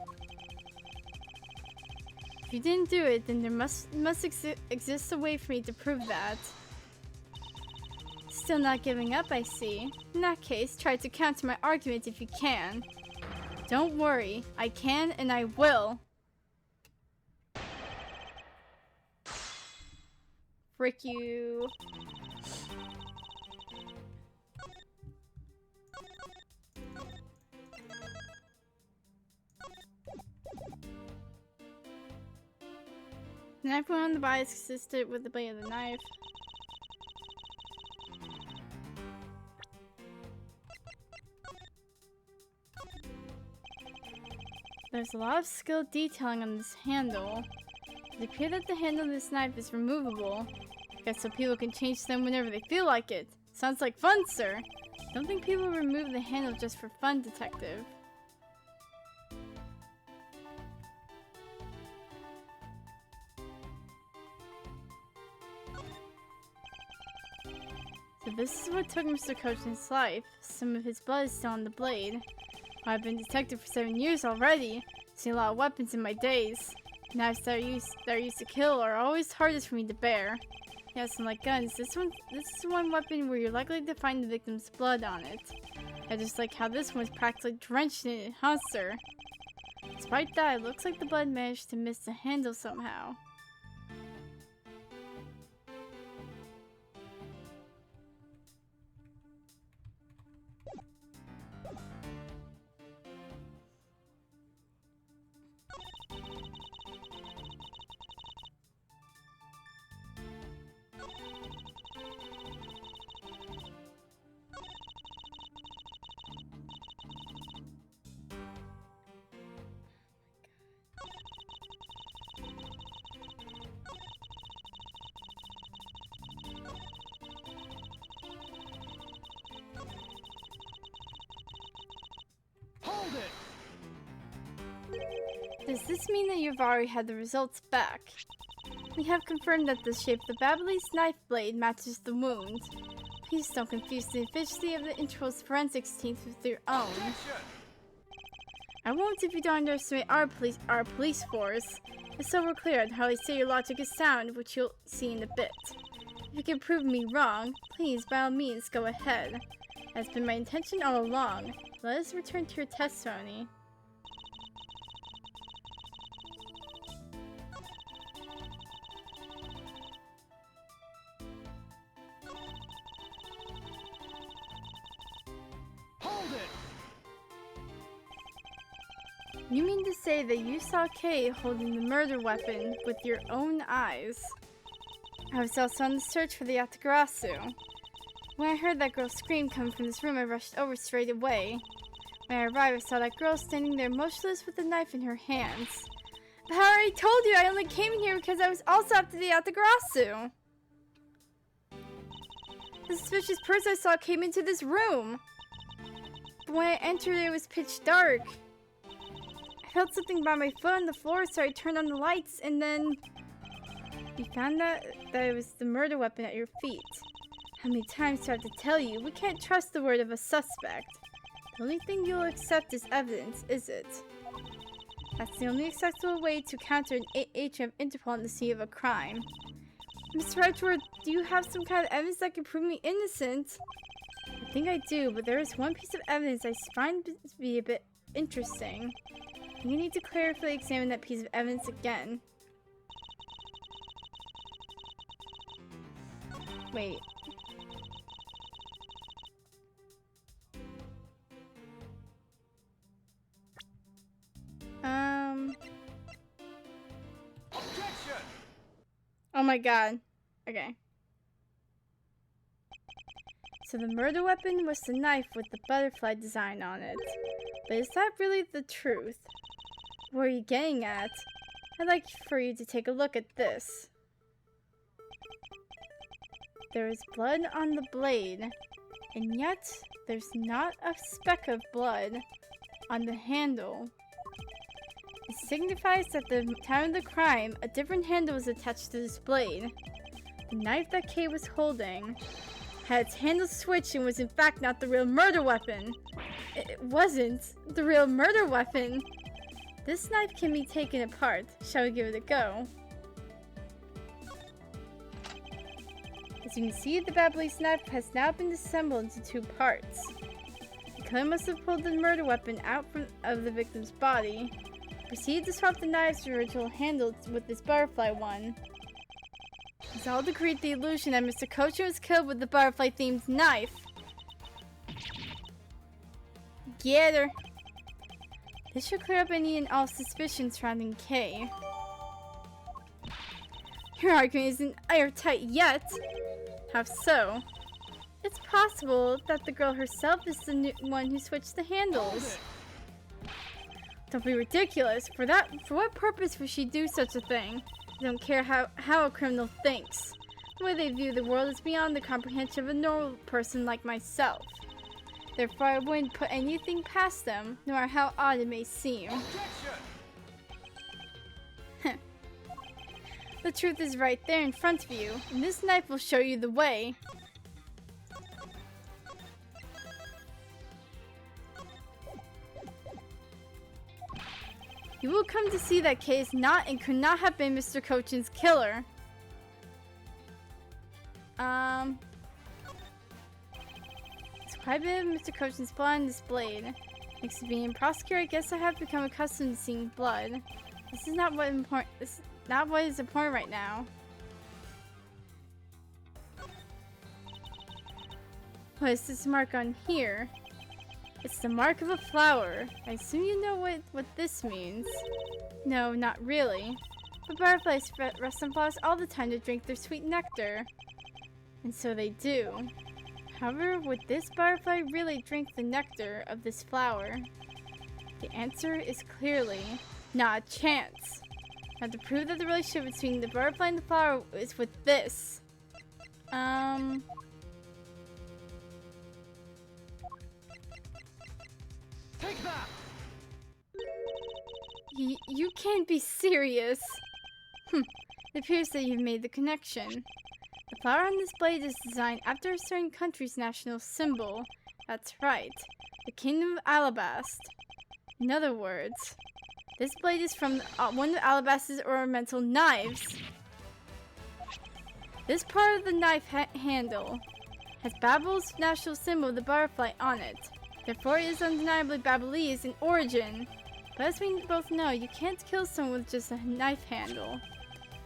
If you didn't do it, then there must exist a way for me to prove that. Still not giving up, I see. In that case, try to counter my argument if you can. Don't worry, I can and I will. Frick you. The knife went on the body is consistent with the blade of the knife. There's a lot of skilled detailing on this handle. It appears that the handle of this knife is removable. I guess so people can change them whenever they feel like it. Sounds like fun, sir. Don't think people remove the handle just for fun, detective. So this is what took Mr. Cochran's life. Some of his blood is still on the blade. I've been detective for 7 years already. Seen a lot of weapons in my days. Knives that are used to kill are always hardest for me to bear. Yes, unlike guns, this is one weapon where you're likely to find the victim's blood on it. I just like how this one's practically drenched in it, huh, sir? Despite that, it looks like the blood managed to miss the handle somehow. Hold it! Does this mean that you've already had the results back? We have confirmed that the shape of the Ablaze knife blade matches the wound. Please don't confuse the efficiency of the Interpol's forensics teams with your own. Objection! I won't if you don't underestimate our police force. It's so we're clear on how I say your logic is sound, which you'll see in a bit. If you can prove me wrong, please, by all means, go ahead. That's been my intention all along. Let us return to your testimony. Hold it! You mean to say that you saw Kay holding the murder weapon with your own eyes? I was also on the search for the Yatagarasu. When I heard that girl scream coming from this room, I rushed over straight away. When I arrived, I saw that girl standing there motionless with a knife in her hands. But I already told you I only came in here because I was also after the Yatagarasu. The suspicious person I saw came into this room. But when I entered, it was pitch dark. I felt something by my foot on the floor, so I turned on the lights, and then you found that it was the murder weapon at your feet. How many times do I have to tell you? We can't trust the word of a suspect. The only thing you'll accept is evidence, is it? That's the only acceptable way to counter an agent of Interpol on the scene of a crime. Mr. Edgeworth, do you have some kind of evidence that can prove me innocent? I think I do, but there is one piece of evidence I find to be a bit interesting. You need to carefully examine that piece of evidence again. Wait. Objection! Oh my god. Okay. So the murder weapon was the knife with the butterfly design on it. But is that really the truth? What are you getting at? I'd like for you to take a look at this. There is blood on the blade, and yet there's not a speck of blood on the handle. It signifies that at the time of the crime, a different handle was attached to this blade. The knife that Kay was holding had its handle switched and was in fact not the real murder weapon. It wasn't the real murder weapon. This knife can be taken apart. Shall we give it a go? As you can see, the Ablaze knife has now been disassembled into two parts. The killer must have pulled the murder weapon out of the victim's body. Proceed to swap the knife's original handle with this butterfly one. It's all to create the illusion that Mr. Kochin was killed with the butterfly-themed knife. Get her. This should clear up any and all suspicions surrounding Kay. Your argument isn't airtight yet. How so? It's possible that the girl herself is the one who switched the handles. Don't be ridiculous. For what purpose would she do such a thing? I don't care how a criminal thinks. The way they view the world is beyond the comprehension of a normal person like myself. Therefore, I wouldn't put anything past them, no matter how odd it may seem. The truth is right there in front of you, and this knife will show you the way. You will come to see that Kay is not and could not have been Mr. Kochin's killer. It's quite a bit of Mr. Kochin's blood on this blade. Next to being a prosecutor, I guess I have become accustomed to seeing blood. This is not what is important right now. What is this mark on here? It's the mark of a flower. I assume you know what this means. No, not really. But butterflies rest on flowers all the time to drink their sweet nectar. And so they do. However, would this butterfly really drink the nectar of this flower? The answer is clearly not a chance. Now to prove that the relationship between the butterfly and the flower is with this. Take that! You can't be serious. It appears that you've made the connection. The flower on this blade is designed after a certain country's national symbol. That's right, the Kingdom of Alabast. In other words, this blade is from one of Alabaster's ornamental knives. This part of the knife handle has Babel's national symbol, the butterfly, on it. Therefore, it is undeniably Babelese in origin. But as we both know, you can't kill someone with just a knife handle.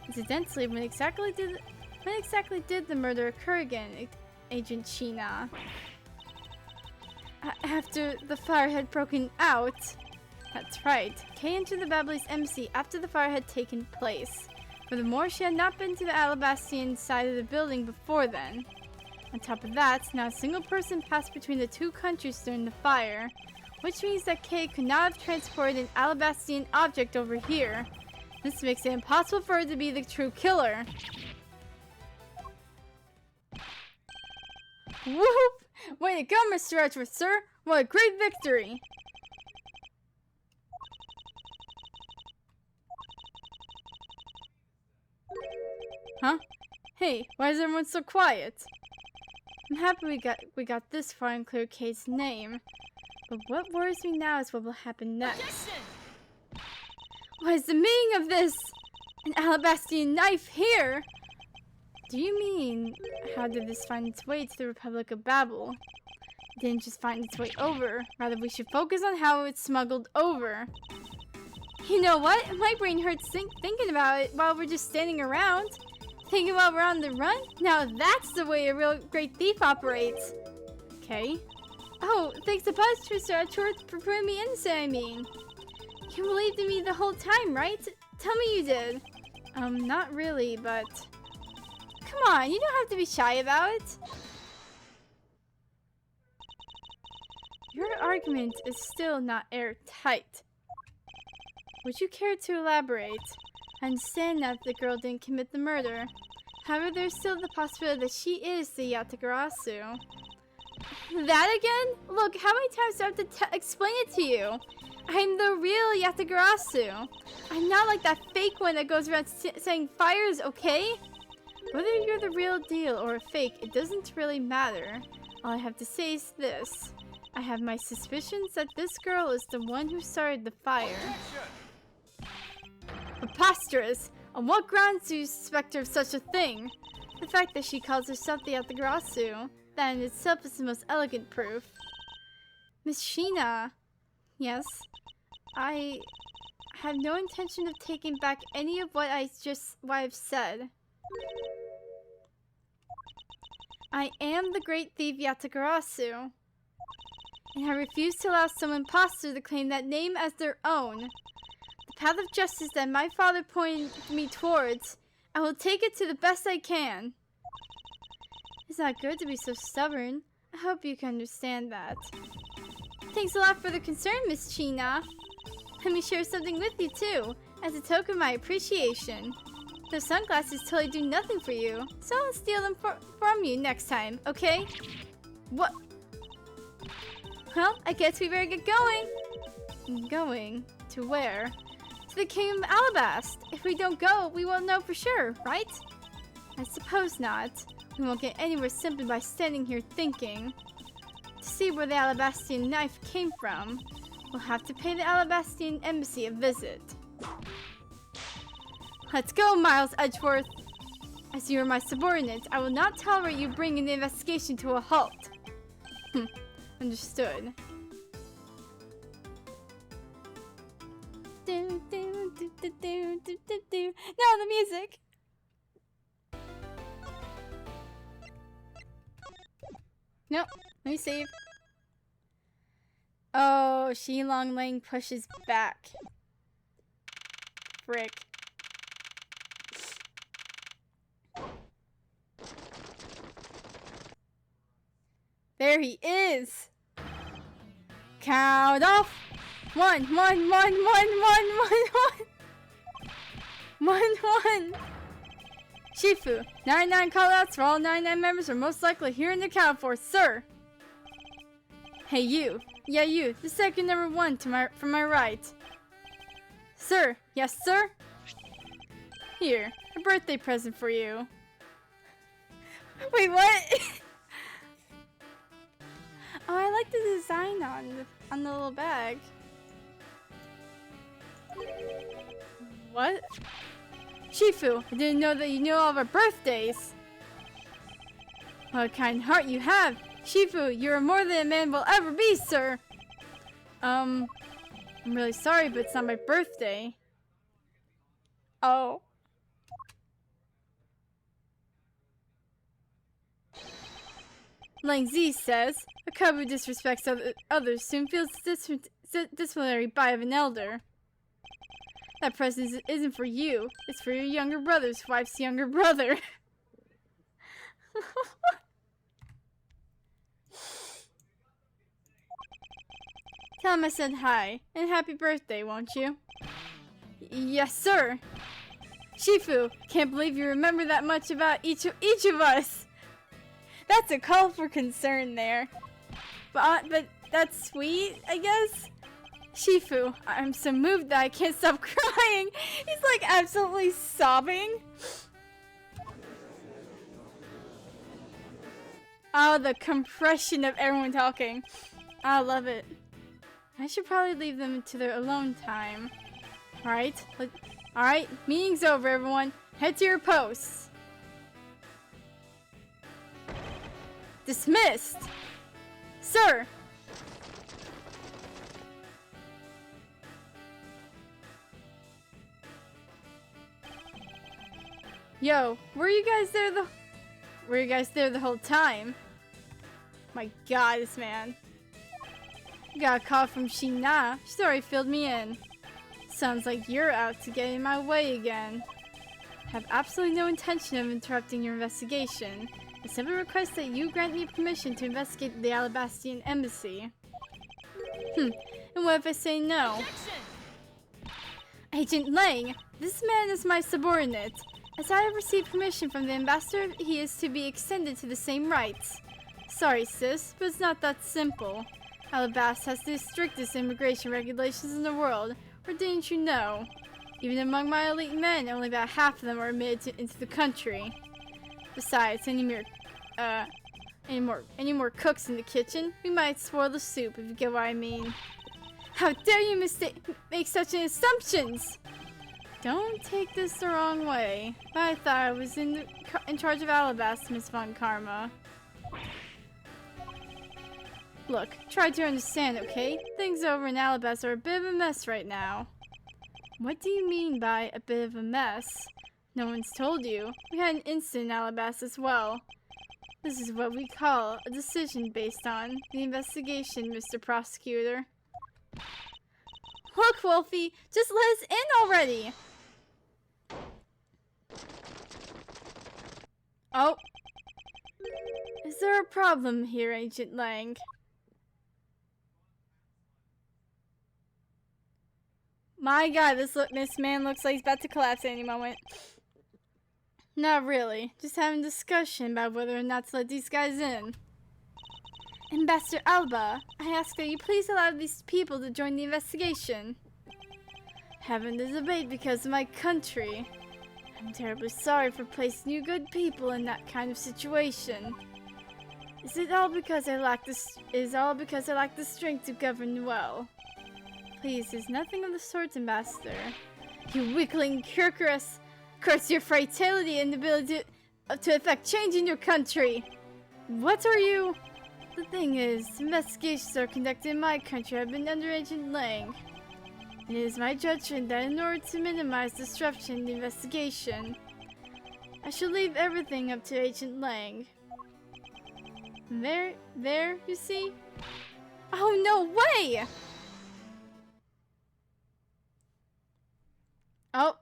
Incidentally, when exactly did the murder occur again, Agent Sheena? After the fire had broken out. That's right. Kay entered the Babelese embassy after the fire had taken place. Furthermore, she had not been to the Alabastian side of the building before then. On top of that, not a single person passed between the two countries during the fire, which means that Kay could not have transported an Alabastian object over here. This makes it impossible for her to be the true killer. Whoop! Way to go, Mr. Edgeworth, sir! What a great victory! Huh? Hey, why is everyone so quiet? I'm happy we got this far and cleared Kay's name. But what worries me now is what will happen next. Objection! What is the meaning of this? An Alabastian knife here? Do you mean, how did this find its way to the Republic of Babel? It didn't just find its way over. Rather, we should focus on how it's smuggled over. You know what? My brain hurts thinking about it while we're just standing around. Thinking while we're on the run? Now that's the way a real great thief operates. Okay. Oh, thanks a bunch, Mr. Edgeworth, for proving me innocent, I mean. You believed in me the whole time, right? Tell me you did. Not really, but... Come on, you don't have to be shy about it. Your argument is still not airtight. Would you care to elaborate? I understand now that the girl didn't commit the murder. However, there's still the possibility that she is the Yatagarasu. That again? Look, how many times do I have to explain it to you? I'm the real Yatagarasu. I'm not like that fake one that goes around saying fires, okay? Whether you're the real deal or a fake, it doesn't really matter. All I have to say is this. I have my suspicions that this girl is the one who started the fire. Preposterous! On what grounds do you suspect her of such a thing? The fact that she calls herself the Yatagarasu, that in itself is the most elegant proof. Miss Sheena. Yes? I have no intention of taking back any of what I've said. I am the great thief Yatagarasu, and I refuse to allow some imposter to claim that name as their own. The path of justice that my father pointed me towards, I will take it to the best I can. It's not good to be so stubborn. I hope you can understand that. Thanks a lot for the concern, Miss Sheena. Let me share something with you too, as a token of my appreciation. Those sunglasses totally do nothing for you, so I'll steal them from you next time, okay? What? Well, I guess we better get going. Going? To where? To the Kingdom of Alabast. If we don't go, we won't know for sure, right? I suppose not. We won't get anywhere simply by standing here thinking. To see where the Alabastian knife came from, we'll have to pay the Alabastian embassy a visit. Let's go, Miles Edgeworth. As you are my subordinate, I will not tolerate you bringing the investigation to a halt. Understood. Now the music. Nope. Let me save. Oh, Shilong Lang pushes back. Frick. There he is. Count off. 1, 1, 1, 1, 1, 1, 1. 1, 1. Shifu, 99 callouts for all 99 members are most likely here in the count force, sir. Hey, you. Yeah, you. The second number 1 from my right. Sir. Yes, sir? Here, a birthday present for you. Wait, what? Oh, I like the design on the little bag. What? Shifu, I didn't know that you knew all of our birthdays. What a kind heart you have. Shifu, you are more than a man will ever be, sir. I'm really sorry, but it's not my birthday. Oh. Lang Zi says, a cub who disrespects others soon feels disciplinary bite of an elder. That present isn't for you. It's for your younger brother's wife's younger brother. Tell him I said hi, and happy birthday, won't you? Yes, sir. Shifu, can't believe you remember that much about each of us. That's a call for concern there. But that's sweet, I guess? Shifu, I'm so moved that I can't stop crying. He's like absolutely sobbing. Oh, the compression of everyone talking. I love it. I should probably leave them to their alone time. Alright, meeting's over, everyone. Head to your posts. Dismissed! Sir! Yo, were you guys there the whole time? My god, this man. Got a call from Shina. She's already filled me in. Sounds like you're out to get in my way again. Have absolutely no intention of interrupting your investigation. I simply request that you grant me permission to investigate the Alabastian embassy. And what if I say no? Agent Lang, this man is my subordinate. As I have received permission from the ambassador, he is to be extended to the same rights. Sorry, sis, but it's not that simple. Alabast has the strictest immigration regulations in the world, or didn't you know? Even among my elite men, only about half of them are admitted into the country. Besides, any more cooks in the kitchen, we might spoil the soup, if you get what I mean. How dare you make such assumptions! Don't take this the wrong way. I thought I was in charge of Alabast, Miss Von Karma. Look, try to understand, okay? Things over in Alabast are a bit of a mess right now. What do you mean by a bit of a mess? No one's told you. We had an incident in Alabast as well. This is what we call a decision based on the investigation, Mr. Prosecutor. Look, Wolfie, just let us in already! Oh. Is there a problem here, Agent Lang? My god, this man looks like he's about to collapse at any moment. Not really. Just having a discussion about whether or not to let these guys in. Ambassador Alba, I ask that you please allow these people to join the investigation. Having the debate because of my country. I'm terribly sorry for placing you good people in that kind of situation. Is it all because I lack the strength to govern well? Please, there's nothing of the sort, Ambassador. You weakling curse your frailty and ability to effect change in your country. What are you? The thing is, investigations are conducted in my country. I've been under Agent Lang. It is my judgment that in order to minimize disruption in the investigation, I should leave everything up to Agent Lang. There, you see? Oh, no way! Oh.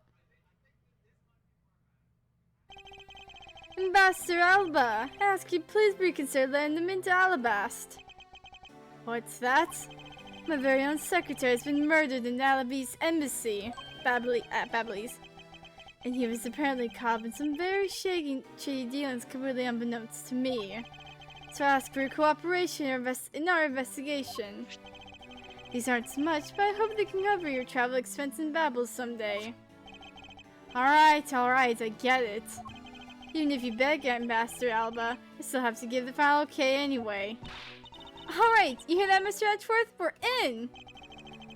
Ambassador Alba, I ask you please reconsider letting them into Alabast. What's that? My very own secretary has been murdered in Alabaste's embassy, Ablaze. And he was apparently caught in some very shady dealings completely unbeknownst to me. So I ask for your cooperation in our investigation. These aren't so much, but I hope they can cover your travel expense in Babel someday. Alright, I get it. Even if you beg Ambassador Alba, I still have to give the final okay anyway. Alright, you hear that, Mr. Edgeworth? We're in!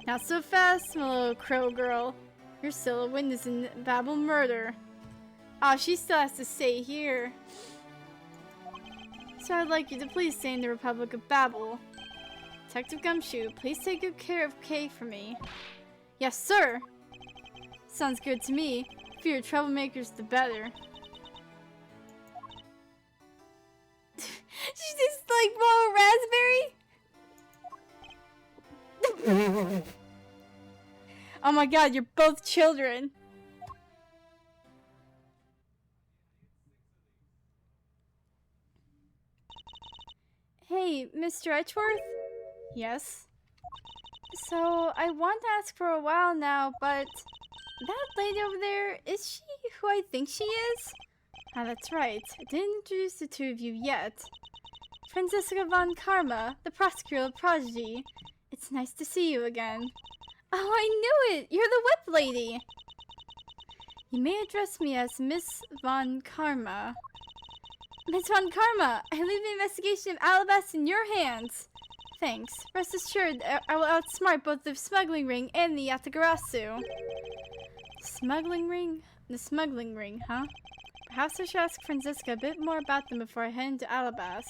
Not so fast, my little crow girl. You're still a witness in Babel murder. Ah, she still has to stay here. So I'd like you to please stay in the Republic of Babel. Detective Gumshoe, please take good care of Kay for me. Yes, sir! Sounds good to me. Fewer troublemakers, the better. She just like blow a raspberry? Oh my god, you're both children. Hey, Mr. Edgeworth? Yes? So, I want to ask for a while now, but that lady over there, is she who I think she is? Ah, that's right. I didn't introduce the two of you yet. Franziska von Karma, the prosecutor prodigy. It's nice to see you again. Oh, I knew it! You're the whip lady! You may address me as Miss von Karma. Miss von Karma, I leave the investigation of Ablaze in your hands. Thanks. Rest assured, I will outsmart both the smuggling ring and the Yatagarasu. Smuggling ring? The smuggling ring, huh? Perhaps I should ask Franziska a bit more about them before I head into Alabast.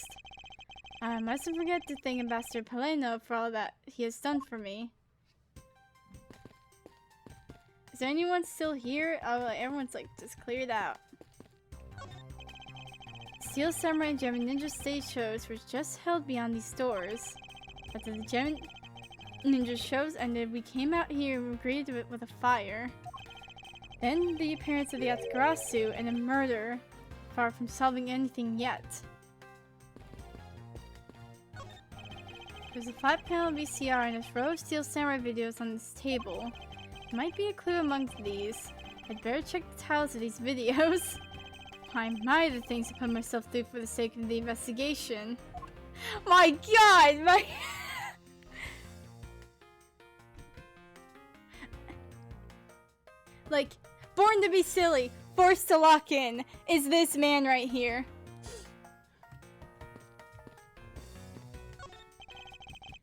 I mustn't forget to thank Ambassador Paleno for all that he has done for me. Is there anyone still here? Oh, everyone's like just cleared out. Steel Samurai and Gem Ninja stage shows were just held beyond these doors. After the Gem Ninja shows ended, we came out here and greeted it with a fire. Then the appearance of the Yatagarasu and a murder, far from solving anything yet. There's a flat panel VCR and a row of Steel Samurai videos on this table. Might be a clue amongst these. I'd better check the titles of these videos. My, the things I put myself through for the sake of the investigation. My god! My like, born to be silly, forced to lock in, is this man right here.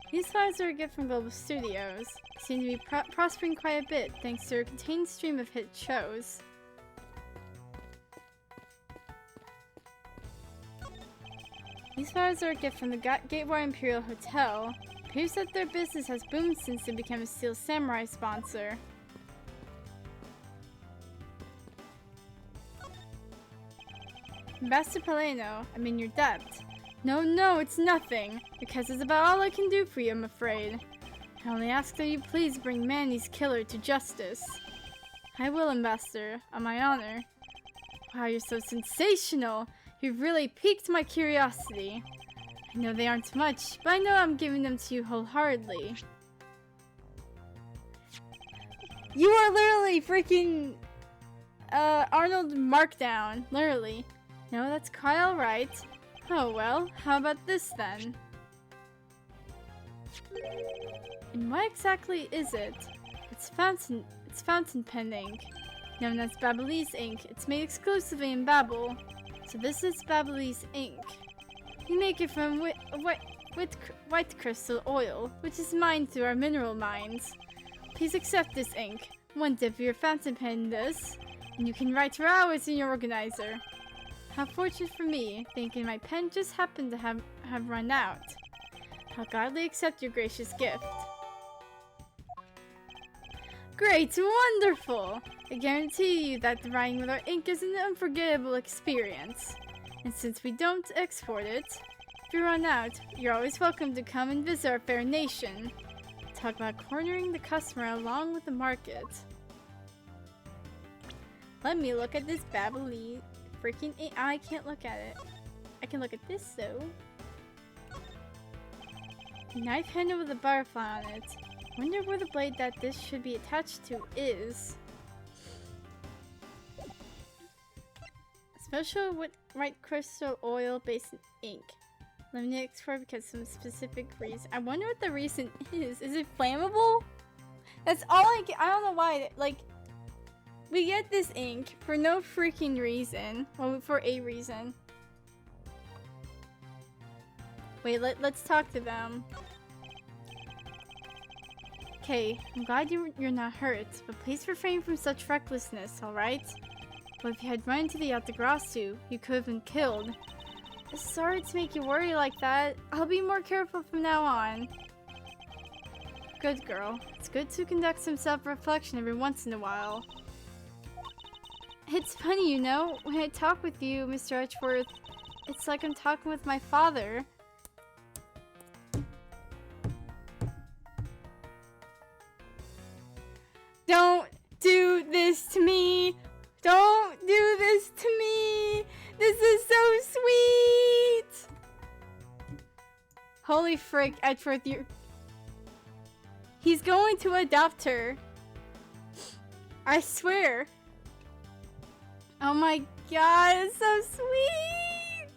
These files are a gift from Global Studios. They seem to be prospering quite a bit thanks to their contained stream of hit shows. These files are a gift from the Gateway Imperial Hotel. It appears that their business has boomed since they became a Steel Samurai sponsor. Ambassador Paleno, I'm in your debt. No, it's nothing, because it's about all I can do for you, I'm afraid. I only ask that you please bring Manny's killer to justice. I will, Ambassador, on my honor. Wow, you're so sensational! You've really piqued my curiosity. I know they aren't much, but I know I'm giving them to you wholeheartedly. You are literally freaking Arnold Markdown, literally. No, that's quite alright. Oh well, how about this then? And what exactly is it? It's fountain pen ink, known as Babelese ink. It's made exclusively in Babel. So this is Babelese ink. We make it from white crystal oil, which is mined through our mineral mines. Please accept this ink. One dip of your fountain pen in this, and you can write for hours in your organizer. How fortunate for me, thinking my pen just happened to have run out. I'll gladly accept your gracious gift. Great, wonderful! I guarantee you that the writing with our ink is an unforgettable experience. And since we don't export it, if you run out, you're always welcome to come and visit our fair nation. Talk about cornering the customer along with the market. Let me look at this Babelese freaking ink. I can't look at it. I can look at this though. A knife handle with a butterfly on it. Wonder where the blade that this should be attached to is. Special with white crystal oil based ink. Limited export because of some specific reason. I wonder what the reason is. Is it flammable? That's all I get. I don't know why. Like, we get this ink for no freaking reason. Well, for a reason. Wait, let's talk to them. Okay, I'm glad you're not hurt, but please refrain from such recklessness, alright? But if you had run into the Yatagrasu, you could have been killed. Sorry to make you worry like that. I'll be more careful from now on. Good girl. It's good to conduct some self-reflection every once in a while. It's funny, you know, when I talk with you, Mr. Edgeworth, it's like I'm talking with my father. Don't do this to me! Don't do this to me! This is so sweet! Holy frick, Edgeworth, you're... He's going to adopt her. I swear. Oh my god, it's so sweet!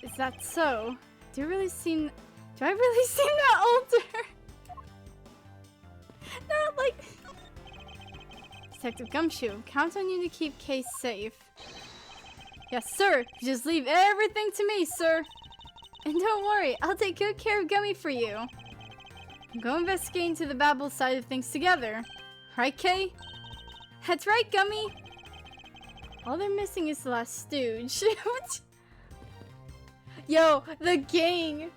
Is that so? Do I really seem that older? Not like... Detective Gumshoe, count on you to keep Case safe. Yes, sir. Just leave everything to me, sir. And don't worry, I'll take good care of Gummy for you. Go investigate into the Babble side of things together. Right, Kay? That's right, Gummy. All they're missing is the last stooge. Yo, the gang.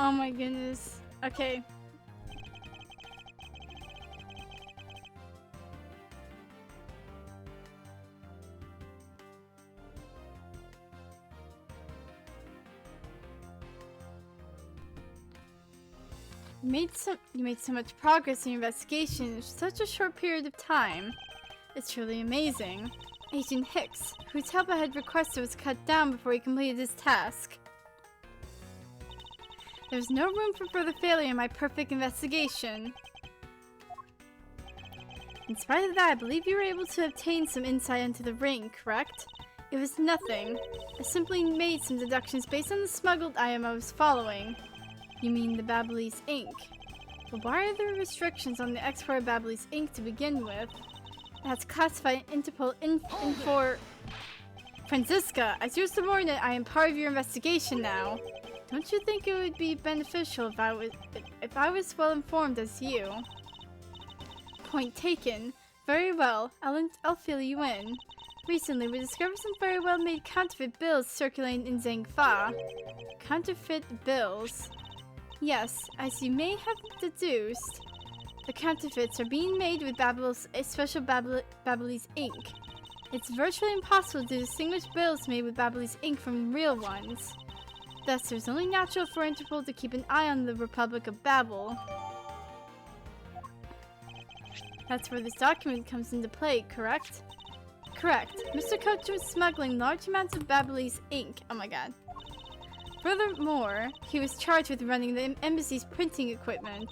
Oh my goodness. Okay. You made so much progress in your investigation in such a short period of time. It's truly amazing. Agent Hicks, whose help I had requested, was cut down before he completed his task. There was no room for further failure in my perfect investigation. In spite of that, I believe you were able to obtain some insight into the ring, correct? It was nothing. I simply made some deductions based on the smuggled item I was following. You mean the Ablaze ink? But why are there restrictions on the export of Ablaze ink to begin with? That's classified Interpol for... Franziska, as your subordinate, I am part of your investigation now. Don't you think it would be beneficial if I was well informed as you? Point taken. Very well, I'll fill you in. Recently, we discovered some very well-made counterfeit bills circulating in Zhangfa. Counterfeit bills. Yes, as you may have deduced, the counterfeits are being made with special Ablaze ink. It's virtually impossible to distinguish bills made with Ablaze ink from real ones. Thus, it was only natural for Interpol to keep an eye on the Republic of Babel. That's where this document comes into play, correct? Correct. Mr. Coach was smuggling large amounts of Ablaze ink. Oh my god. Furthermore, he was charged with running the embassy's printing equipment.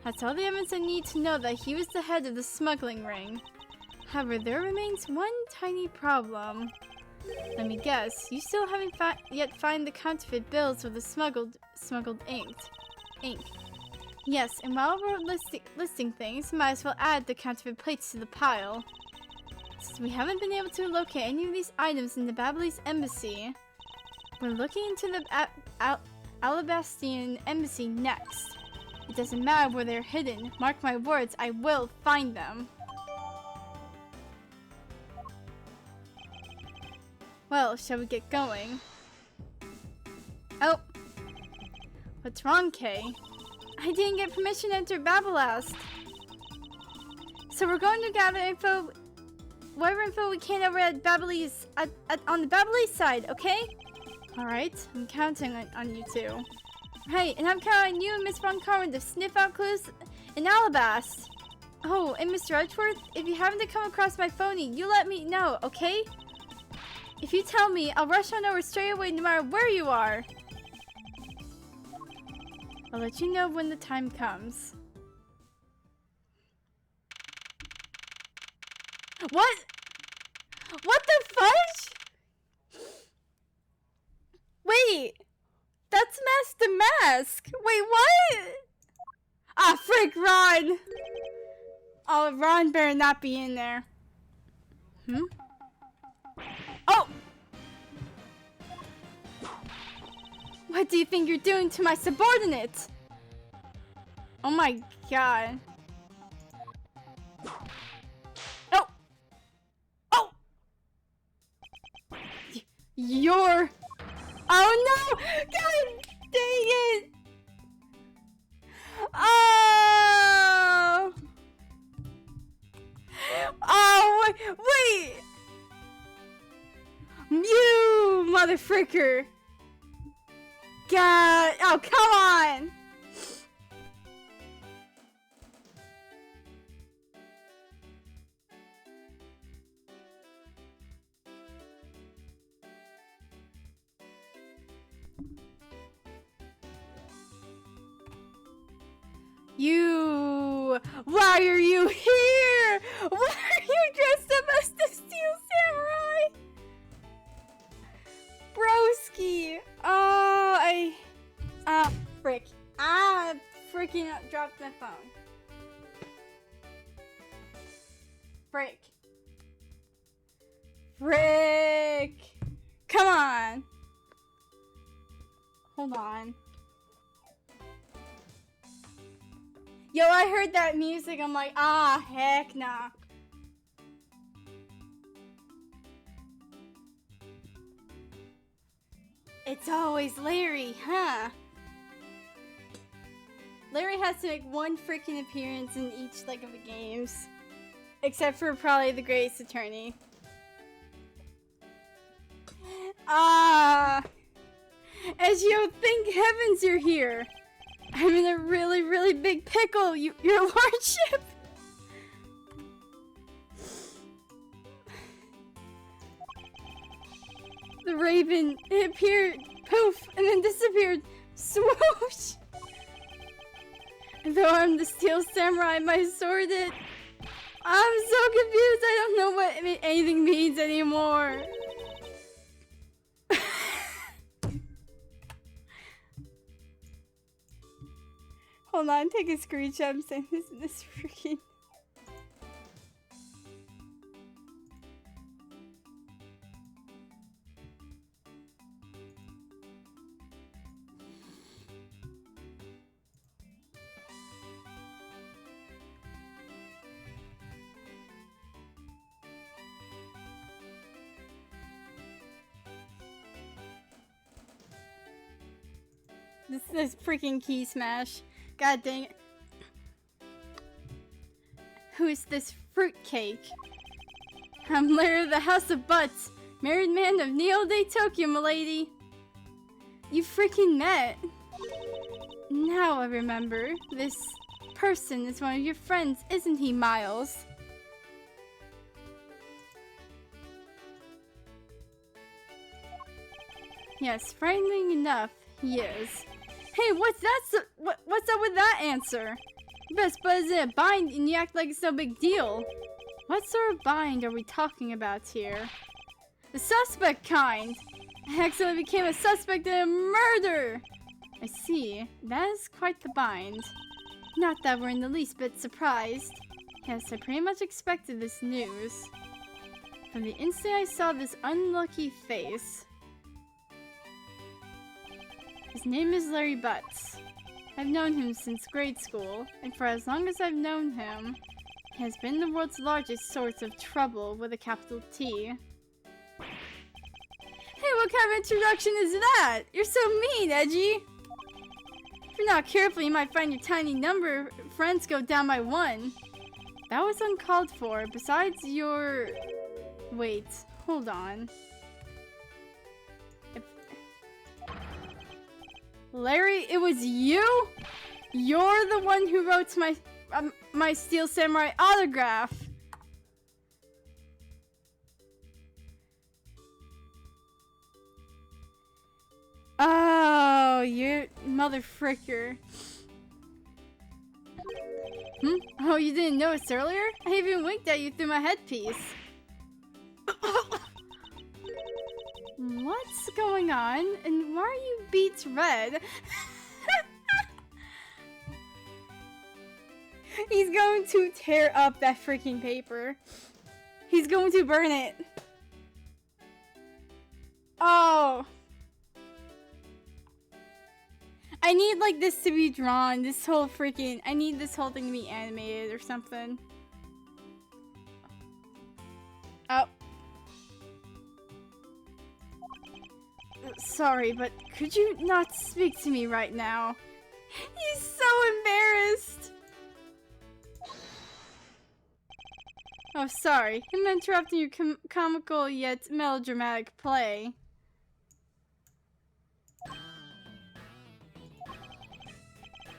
That's all the evidence I need to know that he was the head of the smuggling ring. However, there remains one tiny problem. Let me guess, you still haven't yet found the counterfeit bills with the smuggled ink. Yes, and while we're listing things, might as well add the counterfeit plates to the pile. Since we haven't been able to locate any of these items in the Babylese embassy, we're looking into the Alabastian embassy next. It doesn't matter where they're hidden. Mark my words, I will find them. Well, shall we get going? Oh. What's wrong, Kay? I didn't get permission to enter Babylast. So we're going to gather info, whatever info we can over at Babylese, on the Babylese side, okay? Alright, I'm counting on you two. Right, and I'm counting on you and Miss Von Carmen to sniff out clues in Alabast. Oh, and Mr. Edgeworth, if you happen to come across my phony, you let me know, okay? If you tell me, I'll rush on over straight away no matter where you are. I'll let you know when the time comes. What? What the fudge? Wait, that's Mask the Mask. Wait, what? Ah, frick, Ron. Oh, Ron better not be in there. Oh! What do you think you're doing to my subordinate? Oh my god. Oh! Oh! You're... Oh no! God dang it! Oh! Oh, wait! You motherfricker! God! Oh, come on! You! Why are you here? Why are you dressed up as the Steel Samurai? Broski! Oh, frick. Freaking dropped my phone. Frick. Frick! Come on! Hold on. Yo, I heard that music, I'm like, heck nah. It's always Larry, huh? Larry has to make one freaking appearance in each leg of the games. Except for probably the Greatest Attorney. Ezio, thank heavens you're here. I'm in a really, really big pickle, your lordship. The raven, it appeared, poof, and then disappeared, swoosh. Though I'm the Steel Samurai, my sword, I'm so confused, I don't know what anything means anymore. Hold on, take a screenshot. I'm saying this freaking... This freaking key smash. God dang it. Who's this fruitcake? I'm Larry of the House of Butts, married man of Neo-Day Tokyo, milady. You freaking met. Now I remember. This person is one of your friends, isn't he, Miles? Yes, frightening enough, he is. Hey, what's up with that answer? Best bud is in a bind and you act like it's no big deal. What sort of bind are we talking about here? The suspect kind. I accidentally became a suspect in a murder. I see. That is quite the bind. Not that we're in the least bit surprised. Yes, I pretty much expected this news. From the instant I saw this unlucky face. His name is Larry Butts. I've known him since grade school, and for as long as I've known him, he has been the world's largest source of trouble with a capital T. Hey, what kind of introduction is that? You're so mean, Edgy! If you're not careful, you might find your tiny number of friends go down by one. That was uncalled for. Besides your... Wait, hold on. Larry, it was you? You're the one who wrote my Steel Samurai autograph. Oh, you motherfricker. Oh, you didn't notice earlier? I even winked at you through my headpiece. What's going on? And why are you beets red? He's going to tear up that freaking paper. He's going to burn it. I need like this to be drawn. This whole freaking. I need this whole thing to be animated or something. Oh. Sorry, but could you not speak to me right now? He's so embarrassed. Oh, sorry. I'm interrupting your comical yet melodramatic play.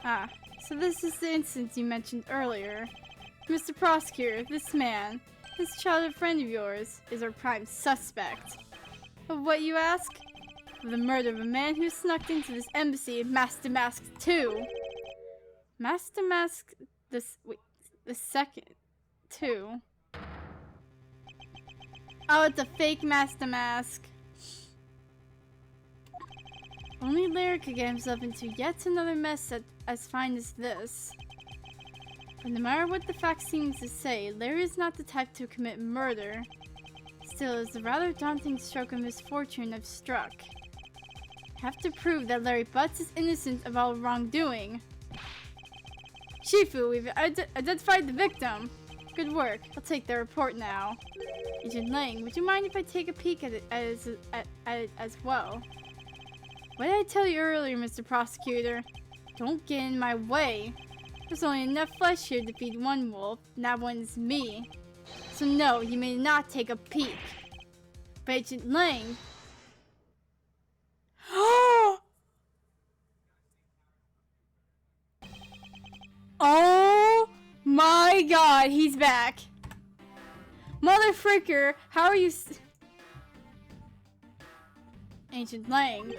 Ah, so this is the instance you mentioned earlier. Mr. Prosecutor, this man, this childhood friend of yours, is our prime suspect. Of what, you ask? Of the murder of a man who snuck into this embassy in Master Mask 2. Master Mask... the second... 2. Oh, it's a fake Master Mask. Only Larry could get himself into yet another mess as fine as this. But no matter what the facts seem to say, Larry is not the type to commit murder. Still, it's a rather daunting stroke of misfortune I've struck. I have to prove that Larry Butts is innocent of all wrongdoing. Shifu, we've identified the victim. Good work. I'll take the report now. Agent Lang, would you mind if I take a peek at it as well? What did I tell you earlier, Mr. Prosecutor? Don't get in my way. There's only enough flesh here to feed one wolf, and that one's me. So no, you may not take a peek. But Agent Lang... Oh my god, he's back. Mother fricker, how are you Agent Lang,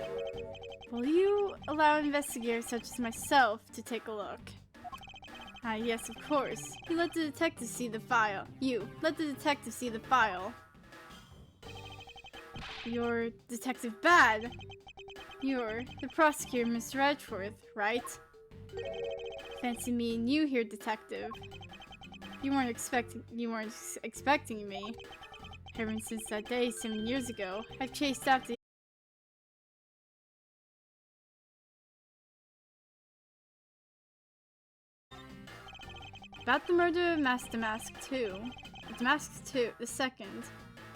will you allow investigators such as myself to take a look? Ah, yes, of course. You let the detective see the file. Let the detective see the file. You're Detective Bad. You're the prosecutor, Mr. Edgeworth, right? Fancy me and you here, Detective. You weren't expecting me. Ever since that day 7 years ago, I've chased after about the murder of Master Mask 2. Mask 2, the second.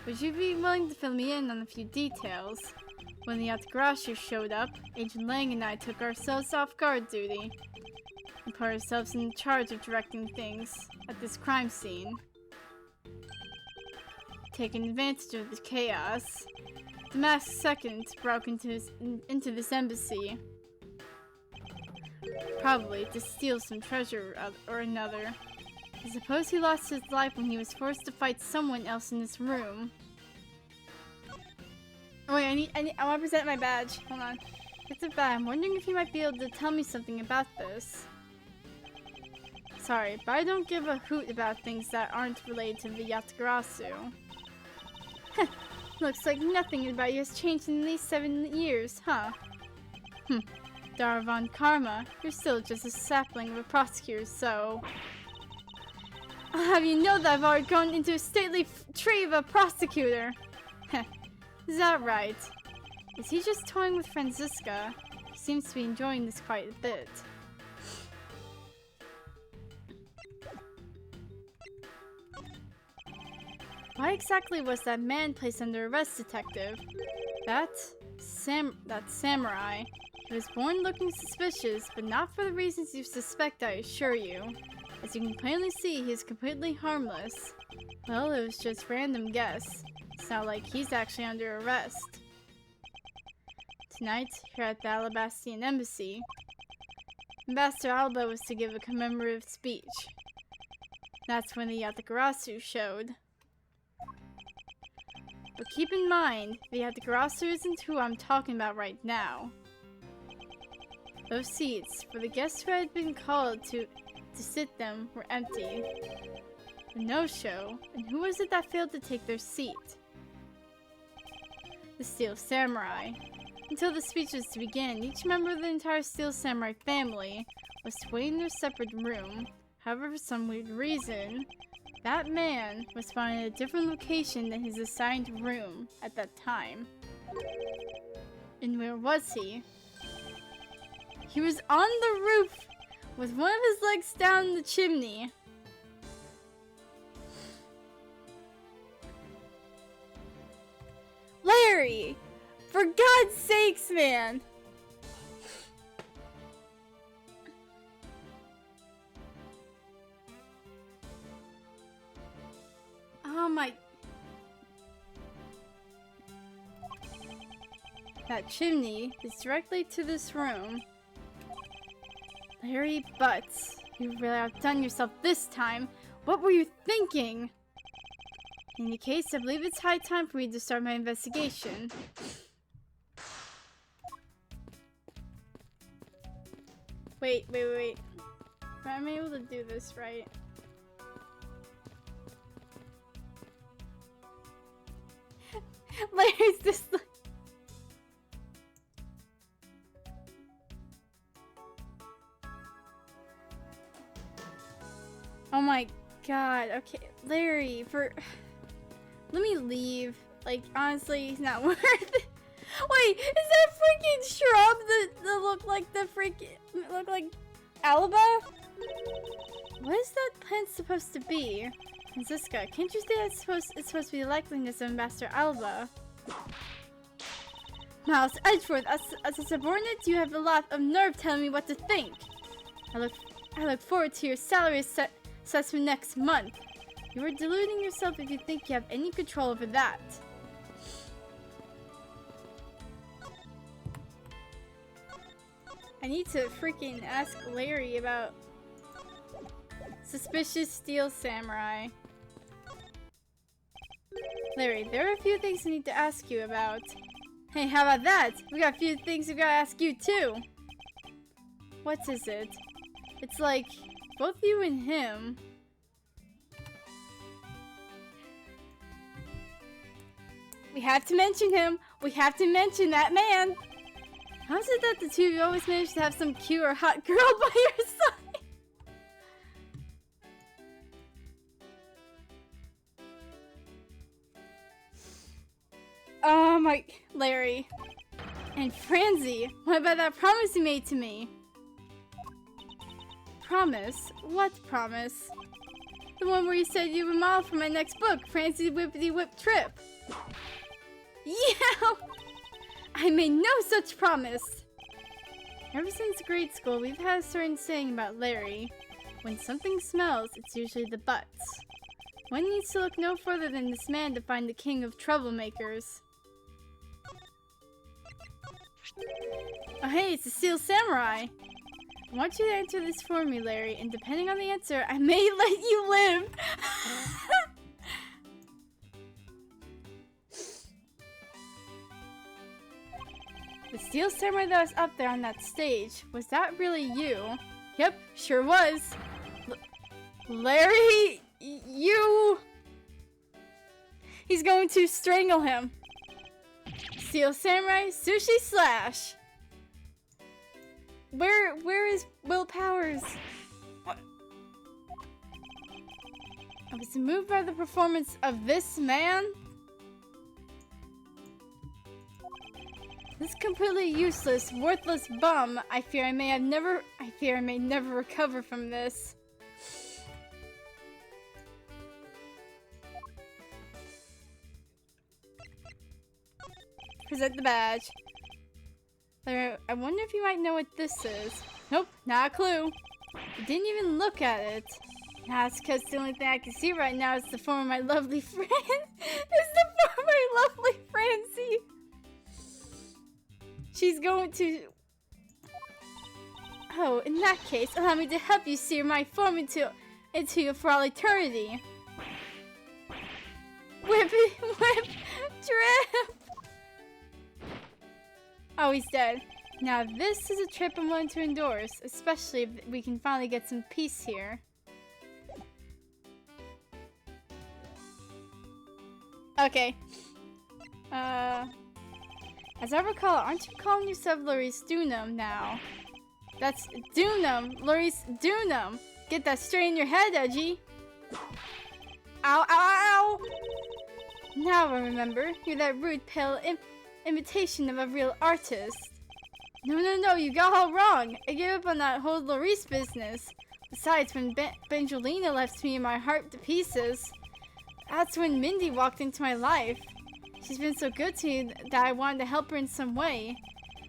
Would you be willing to fill me in on a few details? When the Yatagarashi showed up, Agent Lang and I took ourselves off guard duty and put ourselves in charge of directing things at this crime scene. Taking advantage of the chaos, the Mask Second broke into this embassy, probably to steal some treasure or another. I suppose he lost his life when he was forced to fight someone else in this room. Oh wait, I want to present my badge. Hold on. It's a bad. I'm wondering if you might be able to tell me something about this. Sorry, but I don't give a hoot about things that aren't related to the Yatagarasu. Looks like nothing about you has changed in these 7 years, huh? Darvan Karma, you're still just a sapling of a prosecutor, so... I'll have you know that I've already grown into a stately tree of a prosecutor. Is that right? Is he just toying with Franziska? He seems to be enjoying this quite a bit. Why exactly was that man placed under arrest, Detective? That samurai. He was born looking suspicious, but not for the reasons you suspect, I assure you. As you can plainly see, he is completely harmless. Well, it was just random guess. It's not like he's actually under arrest. Tonight, here at the Alabastian Embassy, Ambassador Alba was to give a commemorative speech. That's when the Yatagarasu showed. But keep in mind, the Yatagarasu isn't who I'm talking about right now. Those seats, for the guests who had been called to sit them, were empty. A no-show, and who was it that failed to take their seat? The Steel Samurai. Until the speech was to begin, each member of the entire Steel Samurai family was to wait in their separate room. However, for some weird reason, that man was found in a different location than his assigned room at that time. And where was he? He was on the roof with one of his legs down the chimney. Larry! For God's sakes, man! Oh my... That chimney is directly to this room. Larry Butts, you really outdone yourself this time. What were you thinking? In any case, I believe it's high time for me to start my investigation. Wait. Am I able to do this right? Larry's just like... Oh my god, okay, Larry, let me leave. Like, honestly, he's not worth it. Wait, is that freaking shrub that look like look like Alba? What is that plant supposed to be? Francisca, can't you say it's supposed to be the likeliness of Master Alba? Miles Edgeworth, as a subordinate, you have a lot of nerve telling me what to think. I look forward to your salary assessment next month. You are deluding yourself if you think you have any control over that. I need to freaking ask Larry about suspicious steel samurai. Larry, there are a few things I need to ask you about. Hey, how about that? We got a few things we gotta ask you too. What is it? It's like both you and him. We have to mention him. We have to mention that man. How is it that the two of you always manage to have some cute or hot girl by your side? Oh my... Larry. And Franzi, what about that promise you made to me? Promise? What promise? The one where you said you would model for my next book, Franzi's Whippity Whip Trip. Yeah! I made no such promise! Ever since grade school, we've had a certain saying about Larry. When something smells, it's usually the butts. One needs to look no further than this man to find the king of troublemakers. Oh hey, it's the Steel Samurai! I want you to answer this for me, Larry, and depending on the answer, I may let you live! The Steel Samurai that was up there on that stage, was that really you? Yep, sure was. Larry, you... He's going to strangle him. Steel Samurai, Sushi Slash. Where is Will Powers? What? I was moved by the performance of this man. This completely useless, worthless bum. I fear I may never recover from this. Present the badge. I wonder if you might know what this is. Nope, not a clue. I didn't even look at it. Nah, it's because the only thing I can see right now is the form of my lovely friend. It's the form of my lovely Francie. She's going to... Oh, in that case, allow me to help you sear my form into you for all eternity. Whip, drip! Oh, he's dead. Now this is a trip I'm willing to endorse, especially if we can finally get some peace here. Okay. As I recall, aren't you calling yourself Luri's Dunum now? That's Dunum, Luri's Dunum. Get that straight in your head, Edgy. Ow, ow, ow! Now I remember, you're that rude, pale imitation of a real artist. No, you got all wrong. I gave up on that whole Larice business. Besides, when Benjalina left me my heart to pieces, that's when Mindy walked into my life. She's been so good to me that I wanted to help her in some way.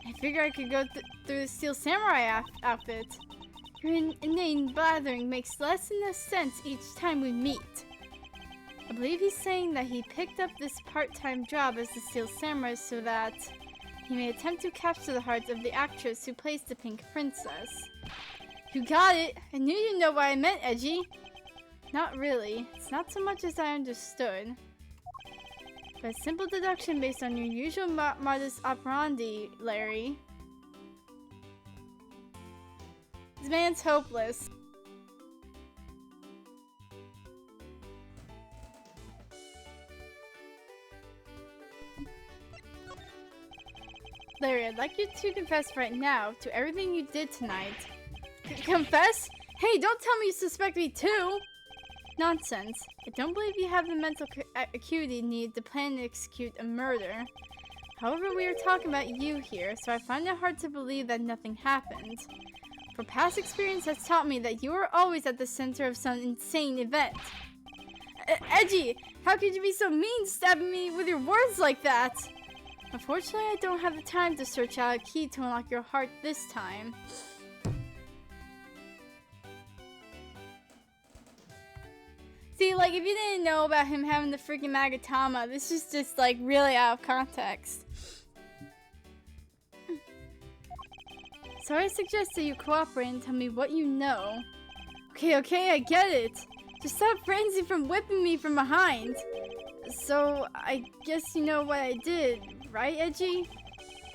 I figured I could go through the Steel Samurai outfit. Your inane blathering makes less and less sense each time we meet. I believe he's saying that he picked up this part-time job as the Steel Samurai so that he may attempt to capture the hearts of the actress who plays the Pink Princess. You got it! I knew you'd know what I meant, Edgy! Not really. It's not so much as I understood. But a simple deduction based on your usual modus operandi, Larry. This man's hopeless. Larry, I'd like you to confess right now to everything you did tonight. Confess? Hey, don't tell me you suspect me too! Nonsense. I don't believe you have the mental acuity needed to plan and execute a murder. However, we are talking about you here, so I find it hard to believe that nothing happened. For past experience has taught me that you are always at the center of some insane event. Edgy, how could you be so mean, stabbing me with your words like that? Unfortunately, I don't have the time to search out a key to unlock your heart this time. See, like, if you didn't know about him having the freaking Magatama, this is just, like, really out of context. So I suggest that you cooperate and tell me what you know. Okay, I get it. Just stop Frenzy from whipping me from behind. So, I guess you know what I did, right, Edgy?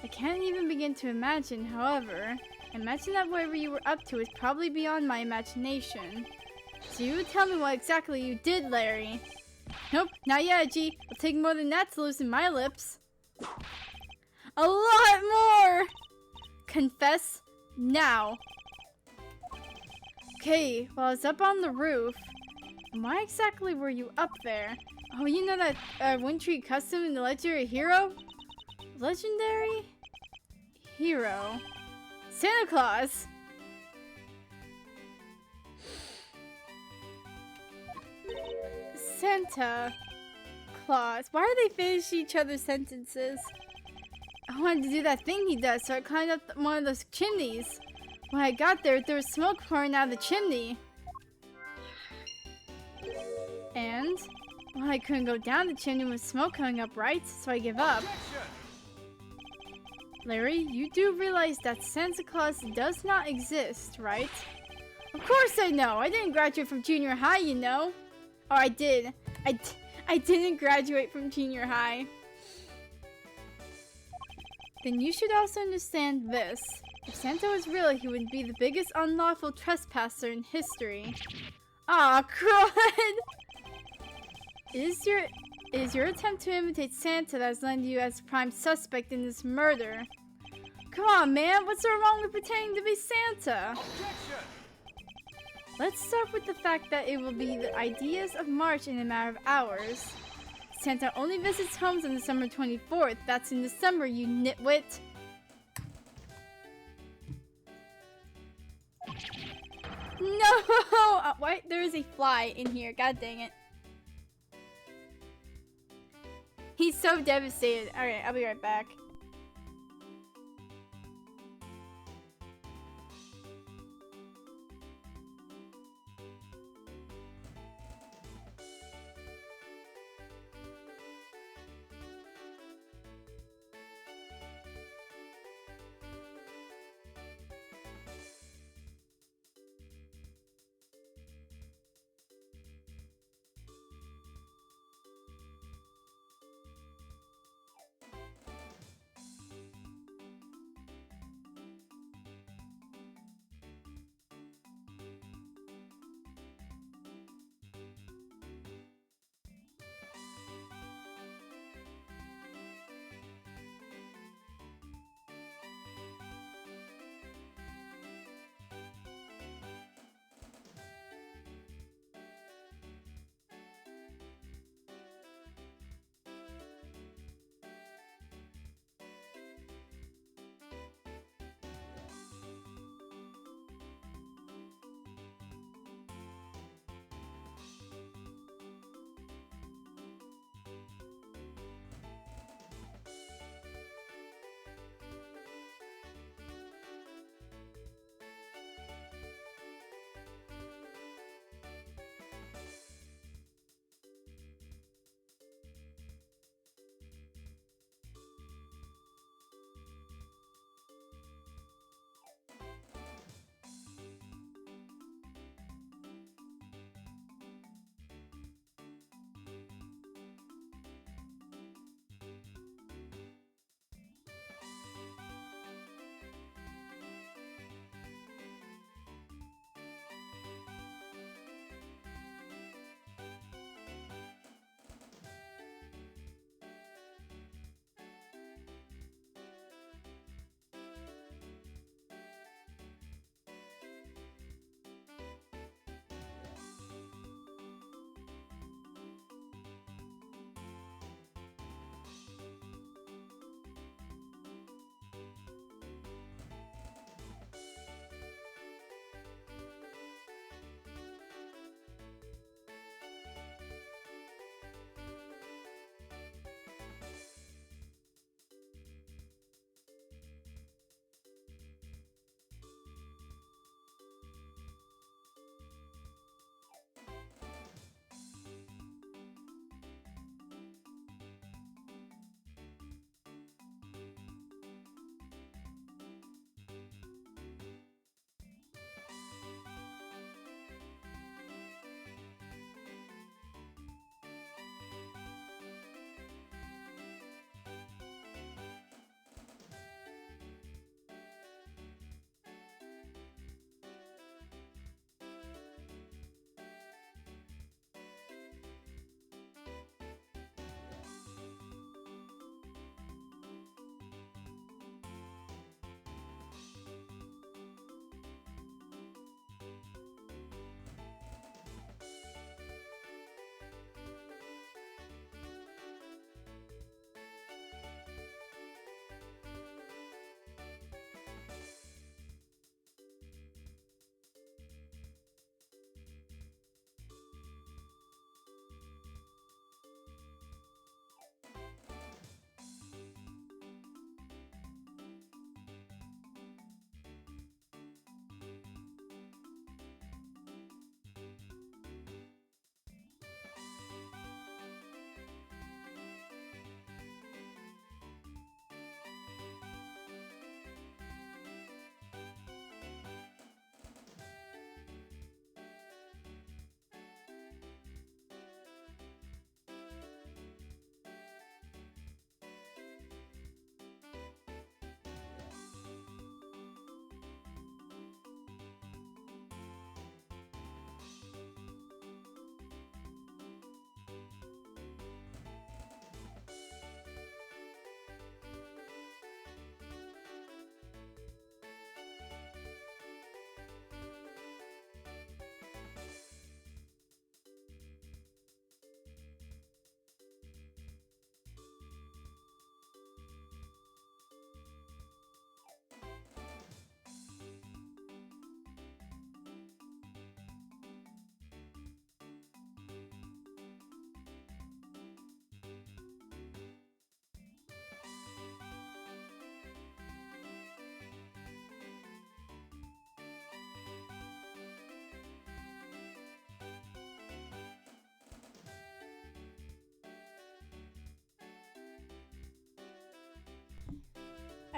I can't even begin to imagine, however. I imagine that whatever you were up to is probably beyond my imagination. So you would tell me what exactly you did, Larry. Nope, not yet, Edgy. It'll take more than that to loosen my lips. A lot more! Confess now. Okay, while I was up on the roof, why exactly were you up there? Oh, you know that Windtree custom in the Legendary Hero? Legendary? Hero. Santa Claus! Santa Claus. Why are they finishing each other's sentences? I wanted to do that thing he does, so I climbed up one of those chimneys. When I got there, there was smoke pouring out of the chimney. And, well, I couldn't go down the chimney with smoke coming up, right? So I give up. Larry, you do realize that Santa Claus does not exist, right? Of course I know! I didn't graduate from junior high, you know. Oh, I did. I didn't graduate from junior high. Then you should also understand this. If Santa was real, he would be the biggest unlawful trespasser in history. Aw, crud! It is your attempt to imitate Santa that has landed you as prime suspect in this murder. Come on, man, what's so wrong with pretending to be Santa? Objection! Let's start with the fact that it will be the ideas of March in a matter of hours. Santa only visits homes on December 24th. That's in December, you nitwit. No! Why? There is a fly in here. God dang it. He's so devastated. Alright, I'll be right back.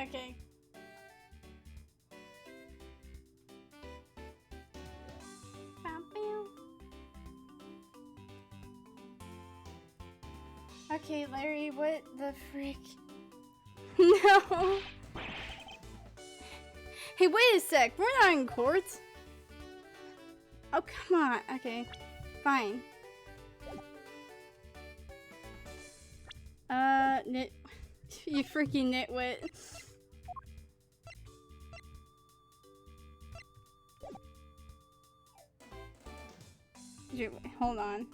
Okay. Okay, Larry, what the frick? No! Hey, wait a sec, we're not in court! Oh, come on. Okay, fine. You freaking nitwit. Dude, wait, hold on.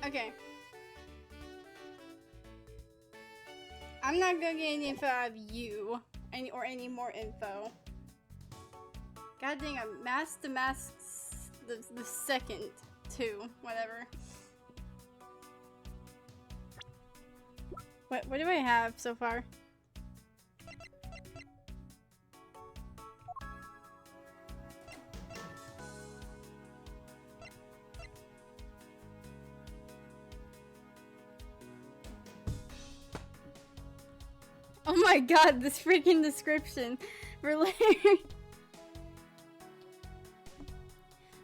Okay. I'm not gonna get any info out of you. Any more info. God dang, I masked the masks the second too. Whatever. What do I have so far? Oh my god, this freaking description for Larry.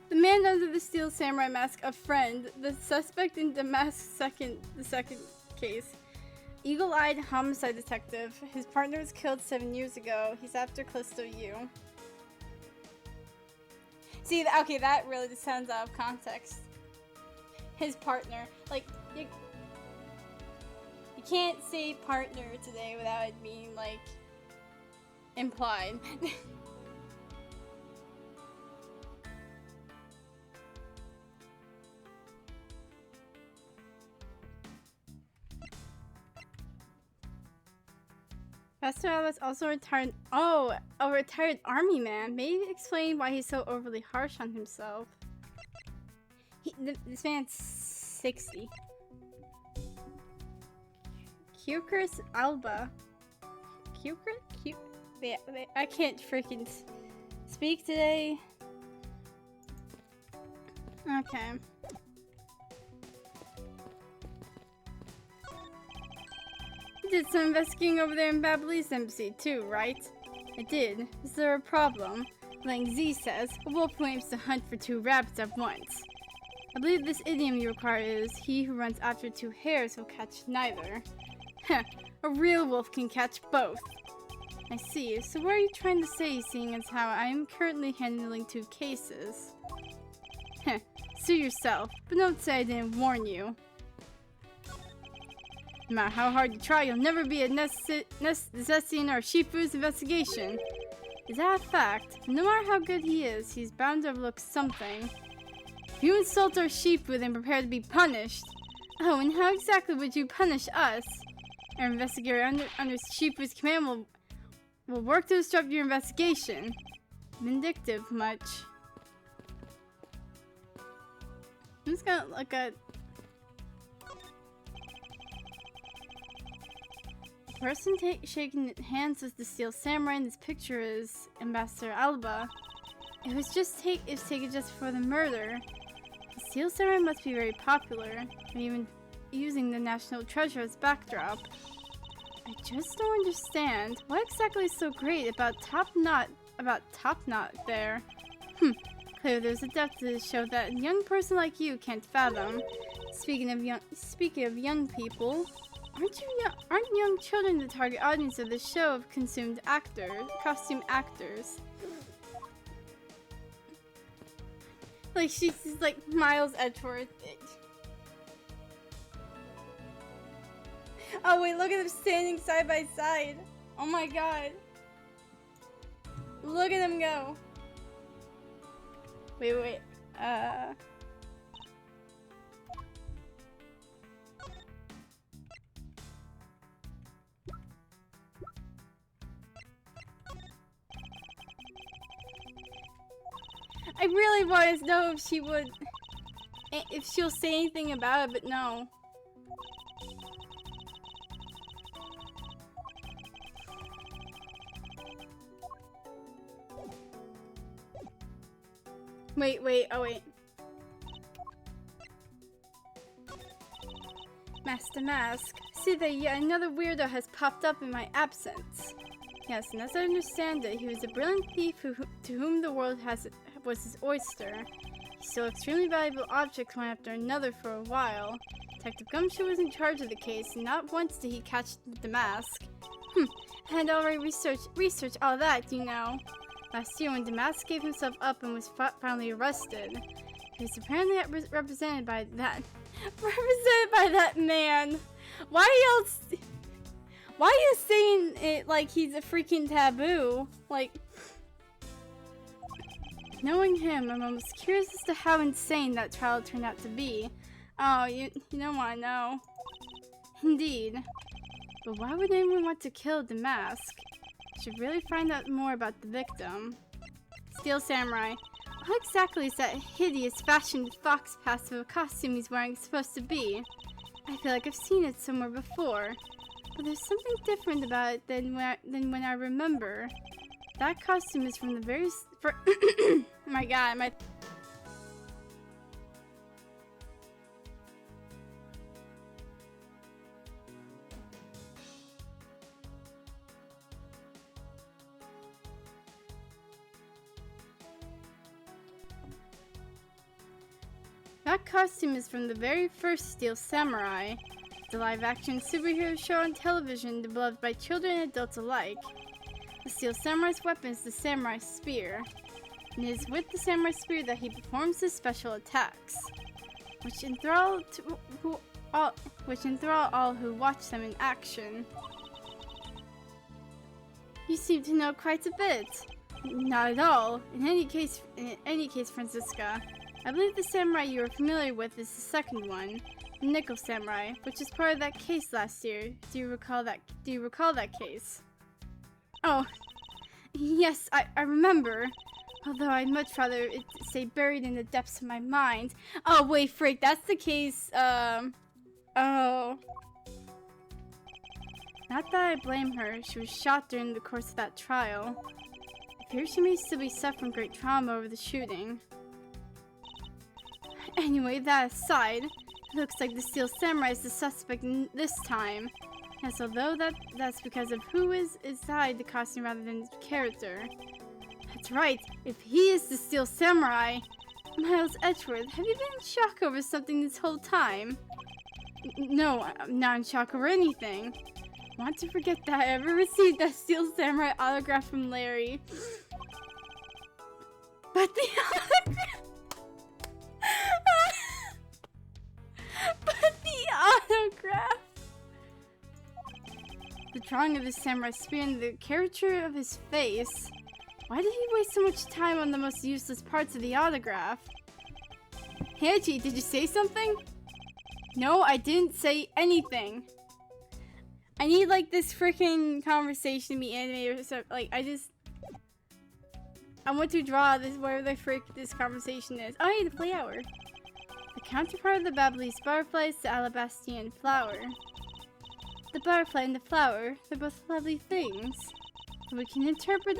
The man under the steel samurai mask, a friend. The suspect in the the second case. Eagle-eyed homicide detective. His partner was killed 7 years ago. He's after Callisto U. See, okay, that really just sounds out of context. His partner. Like, you can't say partner today without it being, like, implied. Pastor was also retired. Oh, a retired army man. Maybe explain why he's so overly harsh on himself. This man's 60. Kyurkers Alba. Wait, I can't freaking speak today. Okay. You did some investigating over there in Ablaze Embassy too, right? I did. Is there a problem? Like Z says, a wolf aims to hunt for 2 rabbits at once. I believe this idiom you require is, he who runs after 2 hares will catch neither. Heh, a real wolf can catch both. I see. So what are you trying to say, seeing as how I am currently handling 2 cases? Heh, sue yourself, but don't say I didn't warn you. No matter how hard you try, you'll never be a necessity in our Shifu's investigation. Is that a fact? No matter how good he is, he's bound to overlook something. If you insult our Shifu, then prepare to be punished. Oh, and how exactly would you punish us? Our investigator under Shifu's command will work to disrupt your investigation. Vindictive much. I'm just gonna look at... The person shaking hands with the Steel Samurai in this picture is Ambassador Alba. It was taken just before the murder. The Steel Samurai must be very popular, and even using the National Treasure as backdrop. I just don't understand. What exactly is so great about Top Knot there? Clearly there's a depth to this show that a young person like you can't fathom. Speaking of young people, aren't young children the target audience of the show of costume actors? Like she's just like Miles Edgeworth. Oh wait, look at them standing side by side. Oh my god. Look at them go. Wait. I really want to know if she'll say anything about it, but no. Wait. Master Mask. See that yet another weirdo has popped up in my absence. Yes, and as I understand it, he was a brilliant thief to whom the world was his oyster. He stole extremely valuable objects one after another for a while. Detective Gumshoe was in charge of the case, and not once did he catch the mask. I had already researched all that, you know. Last year, when Damask gave himself up and was finally arrested, he was apparently represented by that man. Why are you saying it like he's a freaking taboo? Like, knowing him, I'm almost curious as to how insane that trial turned out to be. Oh, you don't want to know. Indeed. But why would anyone want to kill Damask? Should really find out more about the victim. Steel Samurai. What exactly is that hideous fashioned fox pass of a costume he's wearing supposed to be? I feel like I've seen it somewhere before. But there's something different about it than when I remember. That costume is from the very... oh my god, my... That costume is from the very first Steel Samurai, the live-action superhero show on television beloved by children and adults alike. The Steel Samurai's weapon is the Samurai Spear, and it is with the Samurai Spear that he performs his special attacks, which enthrall all who watch them in action. You seem to know quite a bit. Not at all. In any case, Francisca, I believe the samurai you are familiar with is the second one, the Nickel Samurai, which is part of that case last year. Do you recall that case? Oh, yes, I remember. Although I'd much rather it stay buried in the depths of my mind. Oh, wait, freak, that's the case, oh. Not that I blame her, she was shot during the course of that trial. I fear she may still be suffering great trauma over the shooting. Anyway, that aside, it looks like the Steel Samurai is the suspect this time. Yes, although that's because of who is inside the costume rather than the character. That's right, if he is the Steel Samurai. Miles Edgeworth, have you been in shock over something this whole time? No, I'm not in shock over anything. I want to forget that I ever received that Steel Samurai autograph from Larry. But the autograph... but the autograph... The drawing of the samurai spear and the caricature of his face. Why did he waste so much time on the most useless parts of the autograph? Hachi, did you say something? No, I didn't say anything. I need, like, this freaking conversation to be animated or something. Like, I want to draw this, wherever the frick this conversation is. Oh, hey, the flower. The counterpart of the Ablaze butterfly is the alabastian flower. The butterfly and the flower, they're both lovely things. We can interpret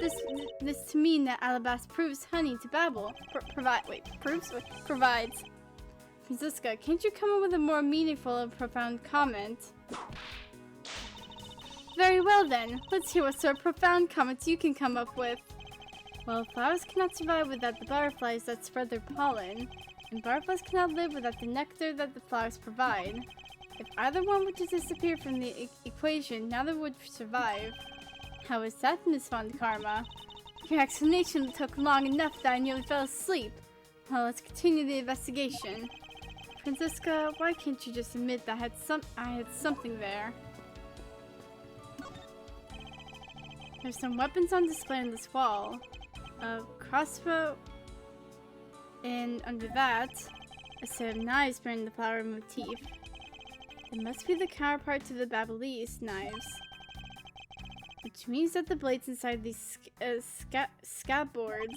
this to mean that Alabast proves honey to Babel. Provides. Francisca, can't you come up with a more meaningful and profound comment? Very well then, let's hear what sort of profound comments you can come up with. Well, flowers cannot survive without the butterflies that spread their pollen, and butterflies cannot live without the nectar that the flowers provide. If either one were to disappear from the equation, neither would survive. How is that, Miss Von Karma? Your explanation took long enough that I nearly fell asleep. Well, let's continue the investigation. Francisca, why can't you just admit that I had something there? There's some weapons on display on this wall. A crossbow, and under that, a set of knives bearing the flower motif. It must be the counterpart to the Babelese knives. Which means that the blades inside these scabbards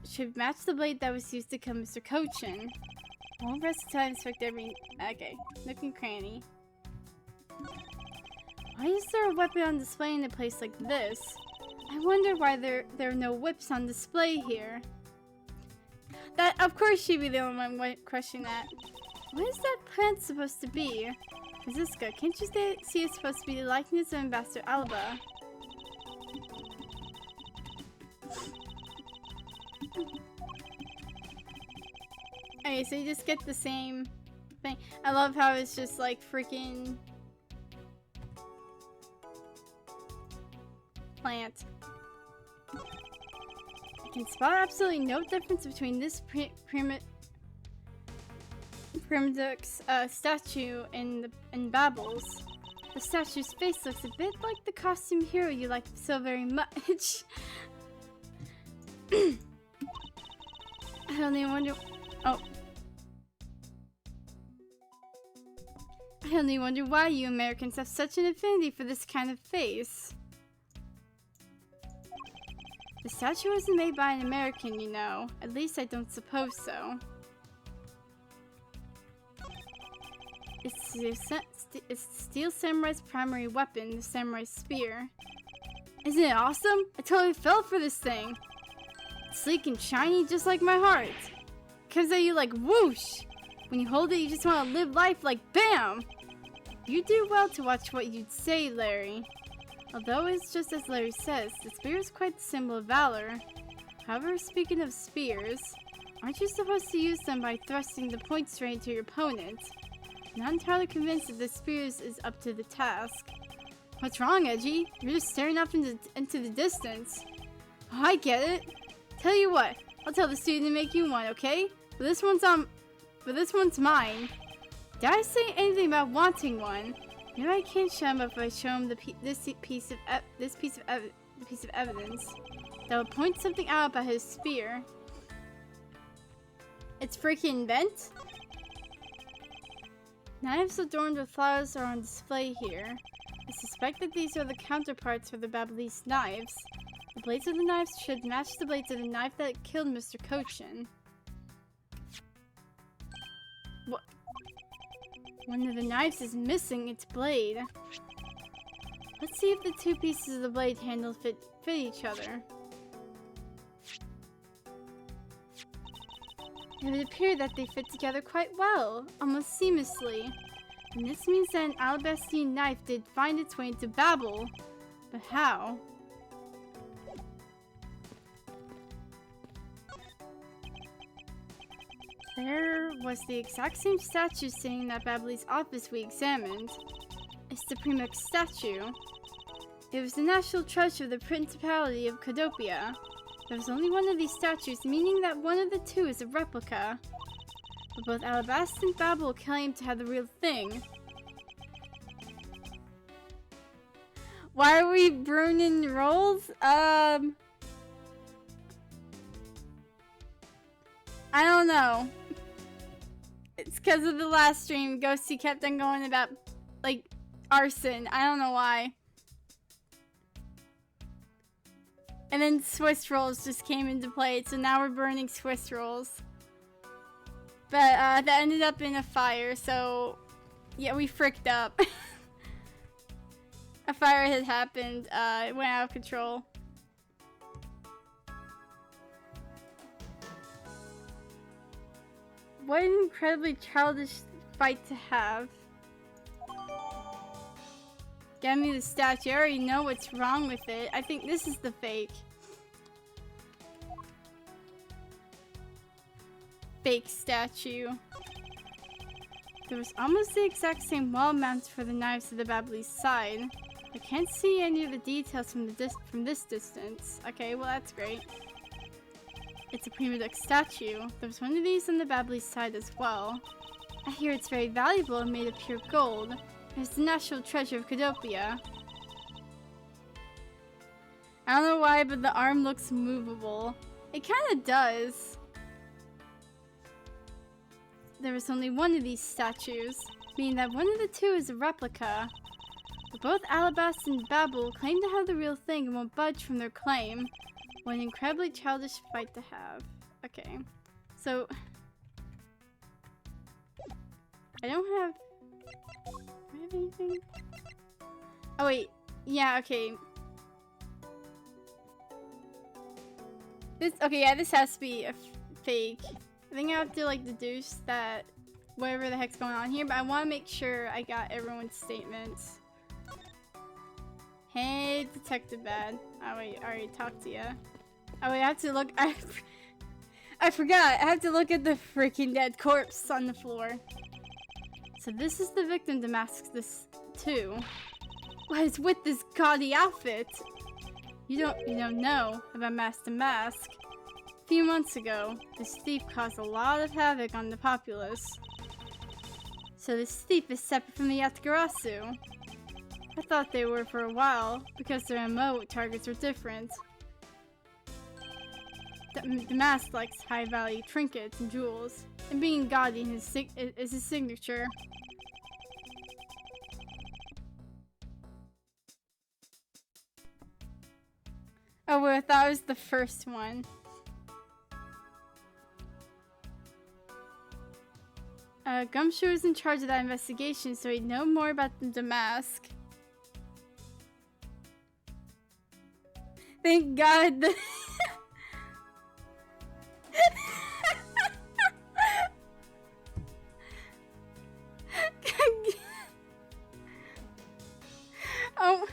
should match the blade that was used to kill Mr. Cochin. Won't rest until I inspect every... Okay, nook and cranny. Why is there a weapon on display in a place like this? I wonder why there are no whips on display here. That, of course, she'd be the only one questioning that. What is that plant supposed to be? Francisca, can't you see it's supposed to be the likeness of Ambassador Alba? Okay, so you just get the same thing. I love how it's just like freaking plant. I can spot absolutely no difference between this Primduk's statue and Babel's. The statue's face looks a bit like the costume hero you like so very much. I only wonder. Oh. I only wonder why you Americans have such an affinity for this kind of face. The statue wasn't made by an American, you know. At least I don't suppose so. It's Steel Samurai's primary weapon, the samurai spear. Isn't it awesome? I totally fell for this thing. It's sleek and shiny, just like my heart. Comes at you like whoosh. When you hold it, you just want to live life like BAM! You do well to watch what you'd say, Larry. Although it's just as Larry says, the spear is quite the symbol of valor. However, speaking of spears, aren't you supposed to use them by thrusting the point straight into your opponent? I'm not entirely convinced that the spears is up to the task. What's wrong, Edgy? You're just staring up into the distance. Oh, I get it. Tell you what, I'll tell the student to make you one, okay? But this one's mine. Did I say anything about wanting one? Maybe I can't show him if I show him this piece of evidence that will point something out about his spear. It's freaking bent. Knives adorned with flowers are on display here. I suspect that these are the counterparts for the Babelese knives. The blades of the knives should match the blades of the knife that killed Mr. Kochin. What? One of the knives is missing its blade. Let's see if the two pieces of the blade handle fit each other. It would appear that they fit together quite well, almost seamlessly. And this means that an Alabastine knife did find its way into Babel. But how? There was the exact same statue sitting in that Babel's office we examined. It's the Primox statue. It was the national treasure of the Principality of Cadopia. There was only one of these statues, meaning that one of the two is a replica. But both Alabast and Babel claim to have the real thing. Why are we burning rolls? I don't know. It's because of the last stream, Ghosty kept on going about, like, arson. I don't know why. And then Swiss rolls just came into play, so now we're burning Swiss rolls. But that ended up in a fire, so yeah, we fricked up. A fire had happened, it went out of control. What an incredibly childish fight to have. Get me the statue. I already know what's wrong with it. I think this is the fake. Fake statue. There was almost the exact same wall mounts for the knives of the Babelese side. I can't see any of the details from this distance. Okay, well that's great. It's a Primox statue. There's one of these on the Babelese side as well. I hear it's very valuable and made of pure gold. It's the national treasure of Cadopia. I don't know why, but the arm looks movable. It kind of does. There was only one of these statues, meaning that one of the two is a replica. But both Alabast and Babel claim to have the real thing and won't budge from their claim. What an incredibly childish fight to have. Okay, so I don't have. Do I have anything? Oh wait, yeah, okay. This yeah, this has to be a fake. I think I have to like deduce that whatever the heck's going on here, but I want to make sure I got everyone's statements. Hey, Detective Bad. Oh wait, I already talked to you. Oh wait, I have to look. I forgot. I have to look at the freaking dead corpse on the floor. So this is the victim to mask this too. What is with this gaudy outfit? You don't know about Mask to Mask. A few months ago, this thief caused a lot of havoc on the populace. So this thief is separate from the Yatagarasu. I thought they were for a while, because their MO targets were different. The mask likes high-value trinkets and jewels, and being gaudy is his signature. Oh, well, I thought it was the first one. Gumshoe was in charge of that investigation, so he'd know more about the mask. Thank God. Oh.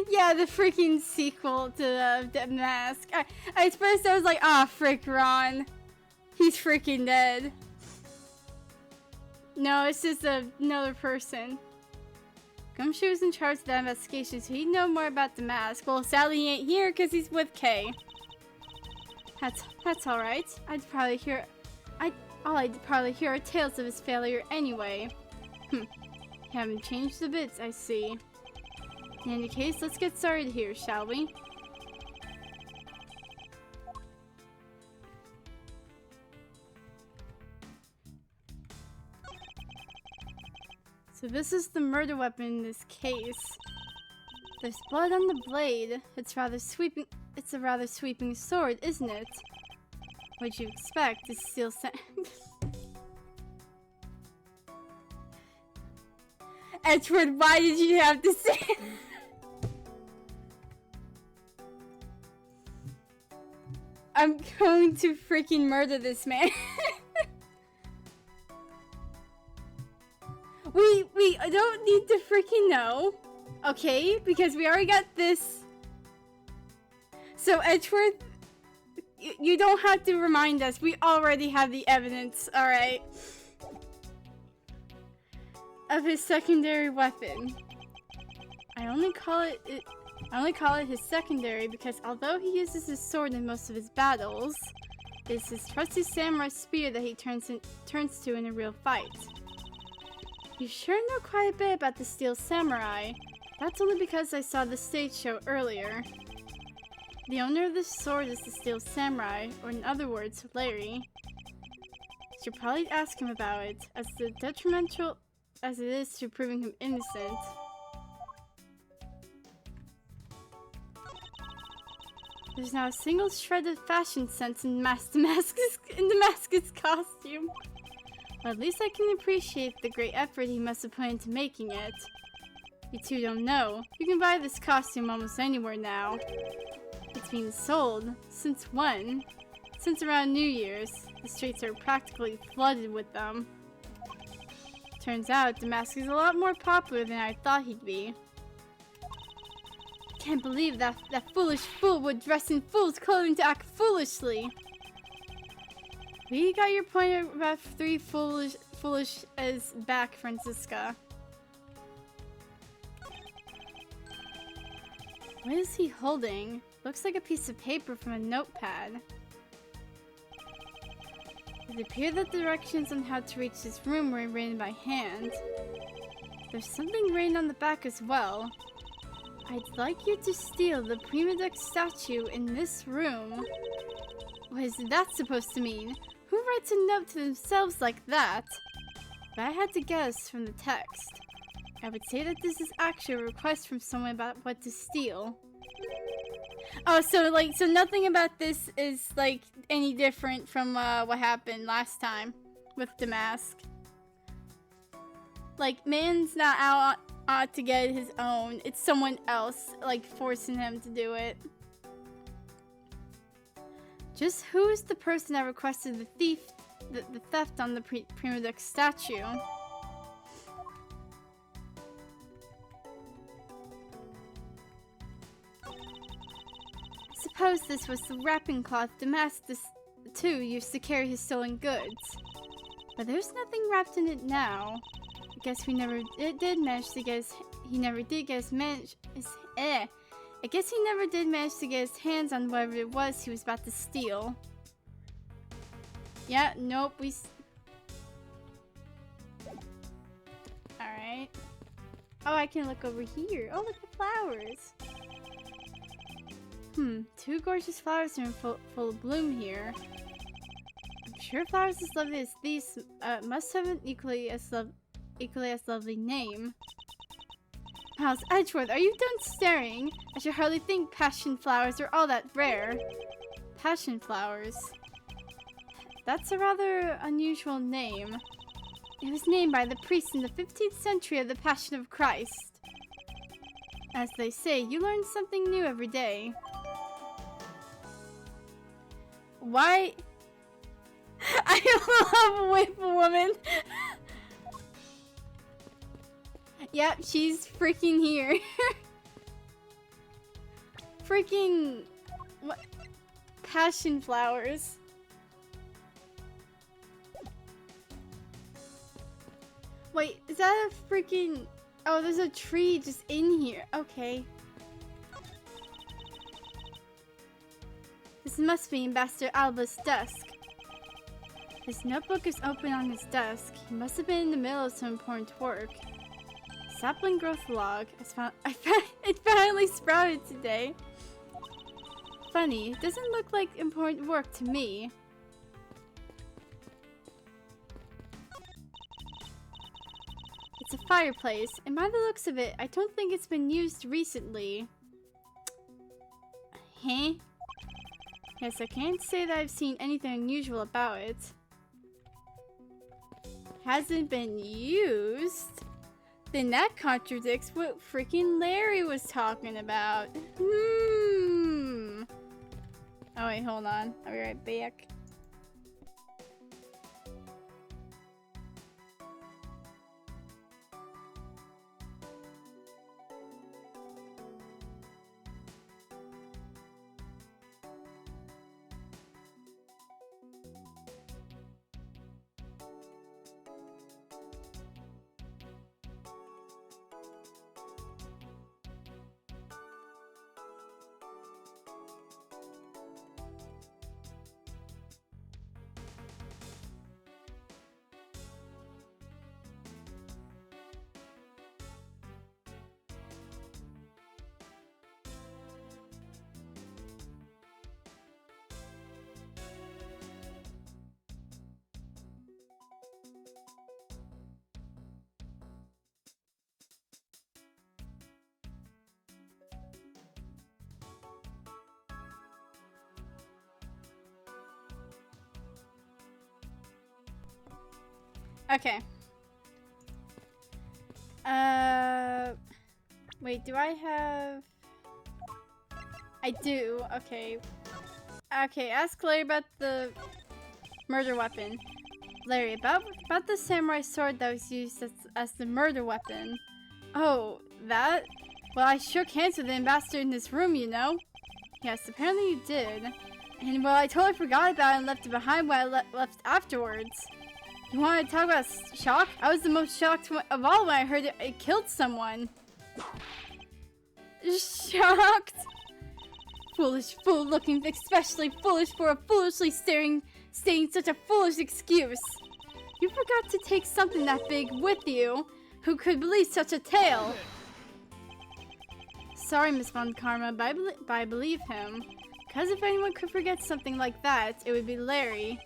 Yeah, the freaking sequel to the Mask. At first I was like, ah, frick, Ron. He's freaking dead. No, it's just another person. Gumshoe was in charge of that investigation, so he'd know more about the mask. Well, sadly he ain't here because he's with Kay. That's alright. I'd probably hear are tales of his failure anyway. Haven't changed a bit, I see. In any case, let's get started here, shall we? So this is the murder weapon in this case. There's blood on the blade. It's a rather sweeping sword, isn't it? What'd you expect? To steal Edward, why did you have to say it? I'm going to freaking murder this man. we don't need to freaking know. Okay? Because we already got this. So Edgeworth, you don't have to remind us. We already have the evidence, alright? Of his secondary weapon. I only call it his secondary because although he uses his sword in most of his battles, it's his trusty samurai spear that he turns to in a real fight. You sure know quite a bit about the Steel Samurai. That's only because I saw the stage show earlier. The owner of this sword is the Steel Samurai, or in other words, Larry. You should probably ask him about it, as detrimental as it is to proving him innocent. There's not a single shred of fashion sense in Damascus' costume. Or at least I can appreciate the great effort he must have put into making it. You two don't know. You can buy this costume almost anywhere now. It's being sold. Since when? Since around New Year's. The streets are practically flooded with them. Turns out Damascus is a lot more popular than I thought he'd be. Can't believe that foolish fool would dress in fool's clothing to act foolishly. We got your point about three foolish as back, Francisca. What is he holding? Looks like a piece of paper from a notepad. It appeared that the directions on how to reach his room were written by hand. There's something written on the back as well. I'd like you to steal the Prima Duck statue in this room. What is that supposed to mean? Who writes a note to themselves like that? If I had to guess from the text, I would say that this is actually a request from someone about what to steal. Oh, so nothing about this is like any different from what happened last time with Damask. Like, man's not out to get his own. It's someone else like forcing him to do it. Just who is the person that requested the theft on the Prima Duck statue? Suppose this was the wrapping cloth Damascus too used to carry his stolen goods. But there's nothing wrapped in it now. I guess I guess he never did get his hands on whatever it was he was about to steal. Yeah, nope, Alright. Oh, I can look over here. Oh, look at flowers. Two gorgeous flowers are in full bloom here. I'm sure flowers as lovely as these must have an equally as lovely name. Miles Edgeworth, are you done staring? I should hardly think passion flowers are all that rare. Passion flowers. That's a rather unusual name. It was named by the priest in the 15th century of the Passion of Christ. As they say, you learn something new every day. Why? I love Whip Woman. Yep, she's freaking here. Freaking what? Passion flowers. Wait, is that a freaking... Oh, there's a tree just in here. Okay. This must be Ambassador Alba's desk. His notebook is open on his desk. He must have been in the middle of some important work. Sapling growth log. It finally sprouted today. Funny, it doesn't look like important work to me. It's a fireplace, and by the looks of it, I don't think it's been used recently. Huh? Yes, I can't say that I've seen anything unusual about it. Hasn't been used? Then that contradicts what freaking Larry was talking about. Oh wait, hold on. I'll be right back. Okay. Wait, do I have... I do, okay. Okay, ask Larry about the murder weapon. Larry, about the samurai sword that was used as the murder weapon. Oh, that? Well, I shook hands with the ambassador in this room, you know? Yes, apparently you did. And well, I totally forgot about it and left it behind when I left afterwards. You want to talk about shock? I was the most shocked of all when I heard it killed someone. Shocked? Foolish fool looking especially foolish for a foolishly stating such a foolish excuse. You forgot to take something that big with you. Who could believe such a tale? Sorry, Miss Von Karma, but I believe him. Because if anyone could forget something like that, it would be Larry.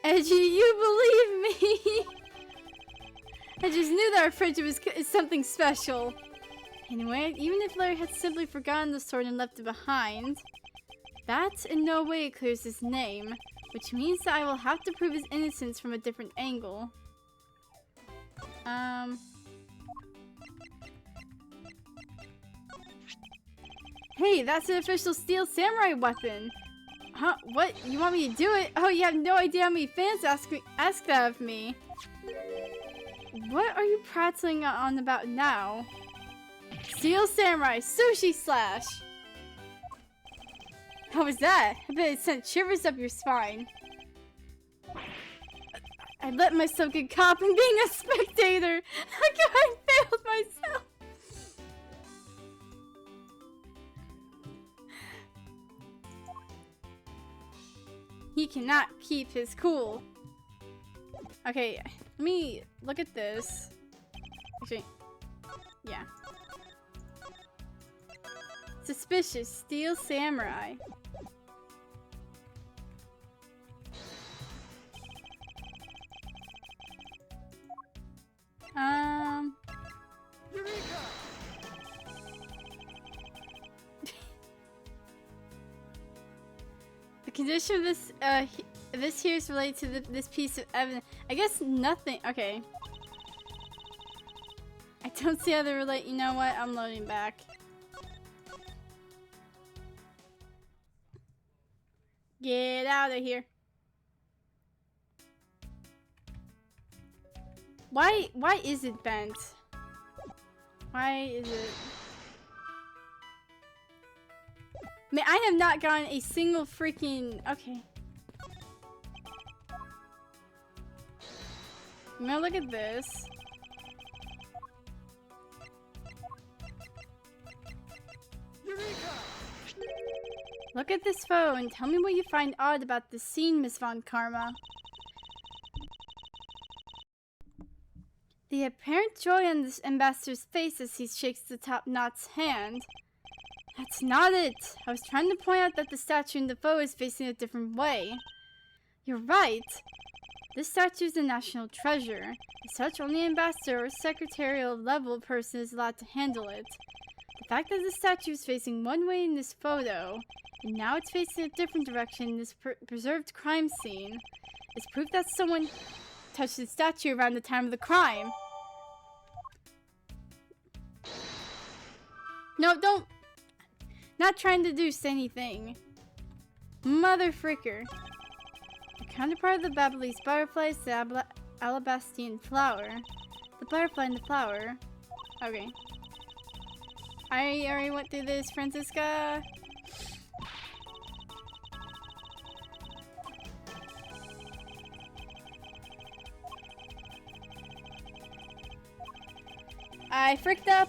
Edgy, you believe me? I just knew that our friendship is something special. Anyway, even if Larry had simply forgotten the sword and left it behind, that in no way clears his name, which means that I will have to prove his innocence from a different angle. Hey, that's an official steel samurai weapon! Huh? What? You want me to do it? Oh, you have no idea how many fans ask that of me. What are you prattling on about now? Steel Samurai Sushi Slash! How was that? I bet it sent shivers up your spine. I let myself get caught in being a spectator! I failed myself! He cannot keep his cool. Okay, let me look at this. Actually, yeah. Suspicious Steel Samurai. Eureka! The condition of this, this here is related to this piece of evidence. I guess nothing. Okay. I don't see how they relate. You know what? I'm loading back. Get out of here. Why is it bent? Why is it? Man, I have not gotten a single freaking... Okay. Now look at this. Eureka! Look at this photo and tell me what you find odd about this scene, Miss Von Karma. The apparent joy on this ambassador's face as he shakes the top knot's hand. That's not it. I was trying to point out that the statue in the photo is facing a different way. You're right. This statue is a national treasure. As such, only an ambassador or secretarial level person is allowed to handle it. The fact that the statue is facing one way in this photo, and now it's facing a different direction in this preserved crime scene, is proof that someone touched the statue around the time of the crime. No, don't. Not trying to deduce anything. Mother fricker. The counterpart of the Ablaze butterfly is the alabastian flower. The butterfly and the flower. Okay. I already went through this, Francisca. I fricked up.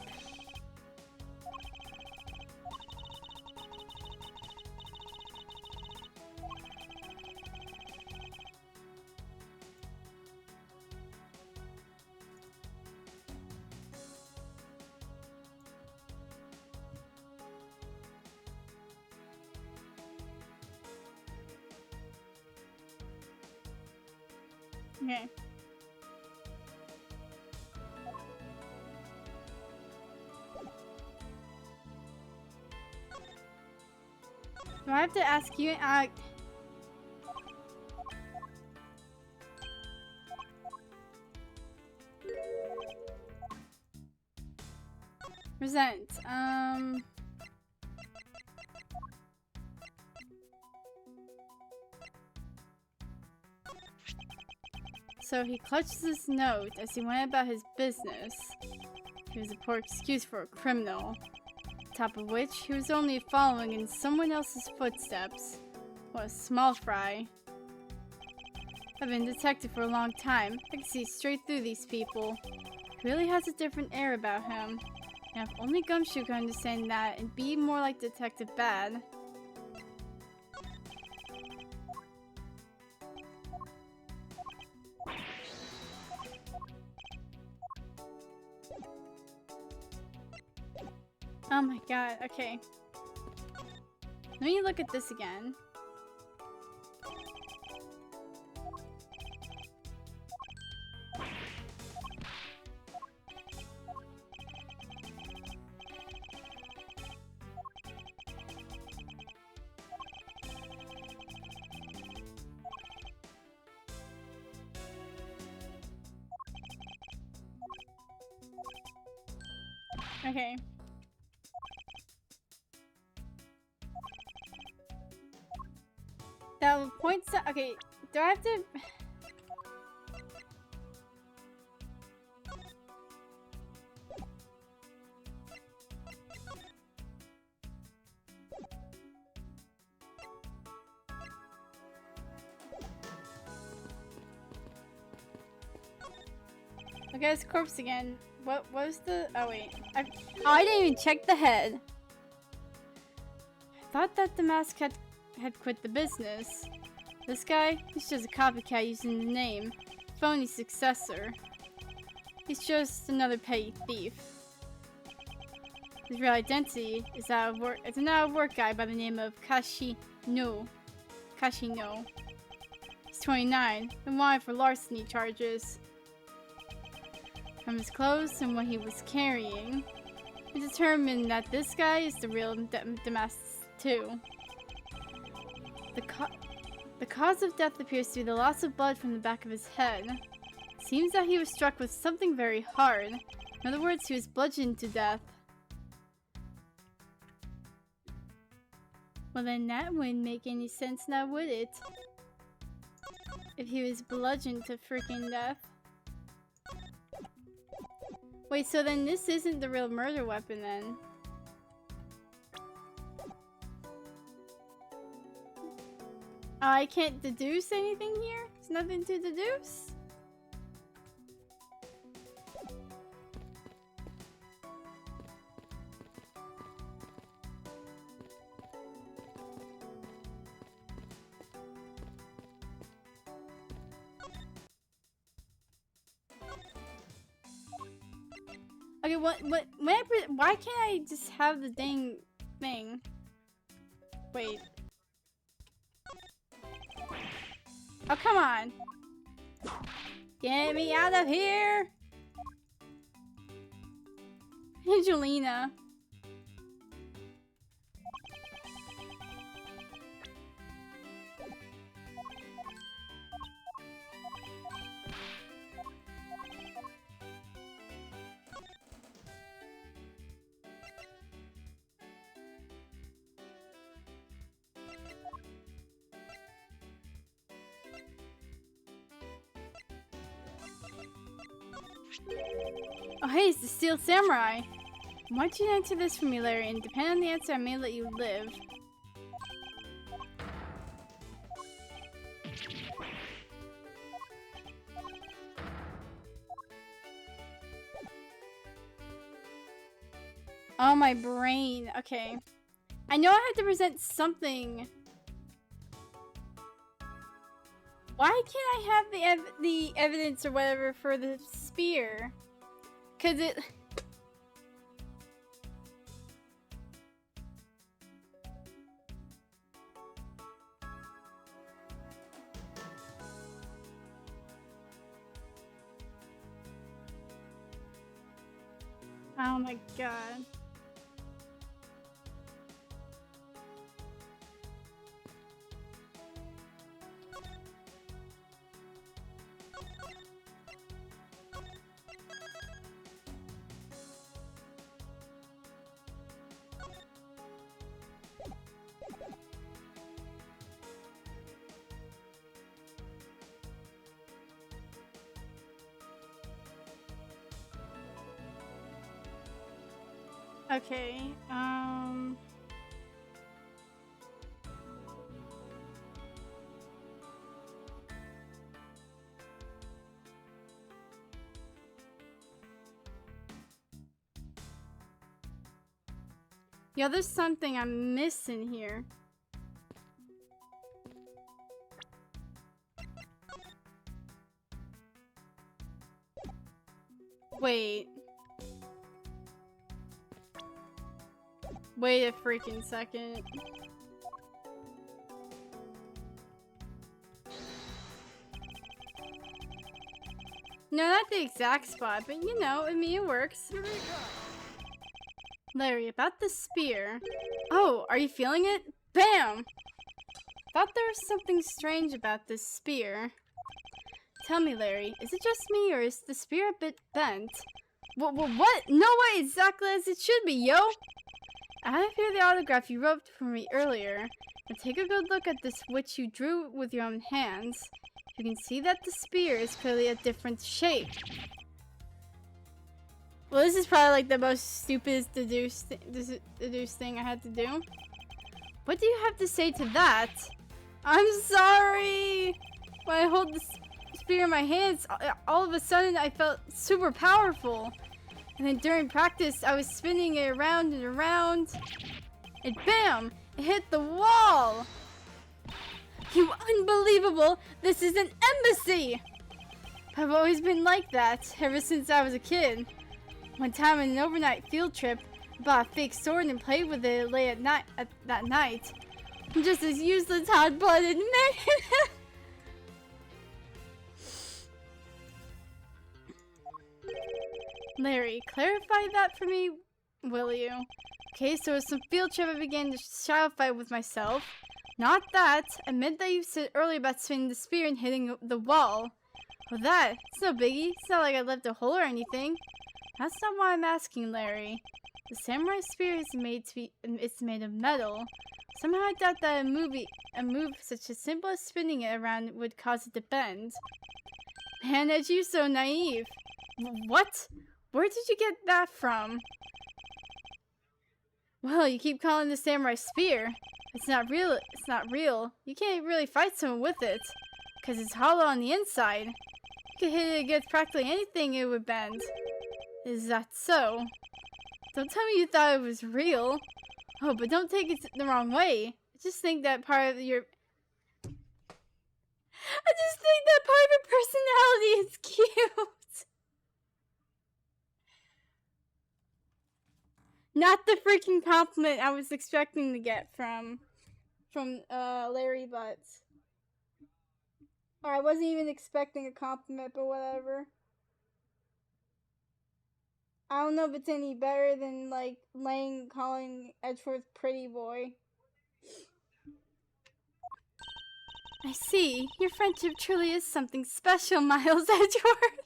Okay. Do I have to ask you? Resent. So he clutched his note as he went about his business. He was a poor excuse for a criminal. Top of which, he was only following in someone else's footsteps. What a small fry. I've been a detective for a long time. I can see straight through these people. He really has a different air about him. And if only Gumshoe could understand that and be more like Detective Bad. Oh my god, okay. Let me look at this again. Okay. That points to, okay, do I have to... Look at his corpse again. What was the... Oh, wait. I didn't even check the head. I thought that the mask had quit the business. This guy, he's just a copycat using the name. Phony successor. He's just another petty thief. His real identity is out of work. It's an out-of-work guy by the name of Kashino. He's 29 and wanted for larceny charges. From his clothes and what he was carrying, we determined that this guy is the real Damascus too. The cause of death appears to be the loss of blood from the back of his head. It seems that he was struck with something very hard. In other words, he was bludgeoned to death. Well then that wouldn't make any sense now, would it? If he was bludgeoned to freaking death. Wait, so then this isn't the real murder weapon then? I can't deduce anything here? There's nothing to deduce? Okay, why can't I just have the dang thing? Wait. Oh, come on. Get me out of here! Angelina. Oh hey, it's the Steel Samurai! I want you to answer this for me, Larry, and depending on the answer, I may let you live. Oh, my brain. Okay. I know I had to present something. Why can't I have the evidence or whatever for the spear? 'Cause it... Oh my god. Okay, yeah, there's something I'm missing here. Wait. Wait a freaking second. No, not the exact spot, but you know, I mean, it works. Larry, about the spear. Oh, are you feeling it? Bam! Thought there was something strange about this spear. Tell me, Larry, is it just me or is the spear a bit bent? What? No way, exactly as it should be, yo! I have here the autograph you wrote for me earlier. Now take a good look at this, which you drew with your own hands. You can see that the spear is clearly a different shape. Well, this is probably like the most stupidest deduced thing I had to do. What do you have to say to that? I'm sorry! When I hold the spear in my hands, all of a sudden I felt super powerful. And then during practice, I was spinning it around and around. And bam! It hit the wall! You unbelievable! This is an embassy! I've always been like that, ever since I was a kid. One time on an overnight field trip, I bought a fake sword and played with it late at night. That night. I'm just as useless, hot-blooded man! Larry, clarify that for me, will you? Okay, so it's some field trip I began to shadow fight with myself. Not that. I meant that you said earlier about spinning the spear and hitting the wall. Well, it's no biggie. It's not like I left a hole or anything. That's not why I'm asking, Larry. The samurai spear is made of metal. Somehow I doubt that a move such as simple as spinning it around would cause it to bend. Man, that you're so naive. What? Where did you get that from? Well, you keep calling the samurai spear. It's not real. It's not real. You can't really fight someone with it, because it's hollow on the inside. You could hit it against practically anything, it would bend. Is that so? Don't tell me you thought it was real. Oh, but don't take it the wrong way. I just think that part of your personality is cute. Not the freaking compliment I was expecting to get from Larry Butts. Or I wasn't even expecting a compliment, but whatever. I don't know if it's any better than, like, calling Edgeworth pretty boy. I see. Your friendship truly is something special, Miles Edgeworth.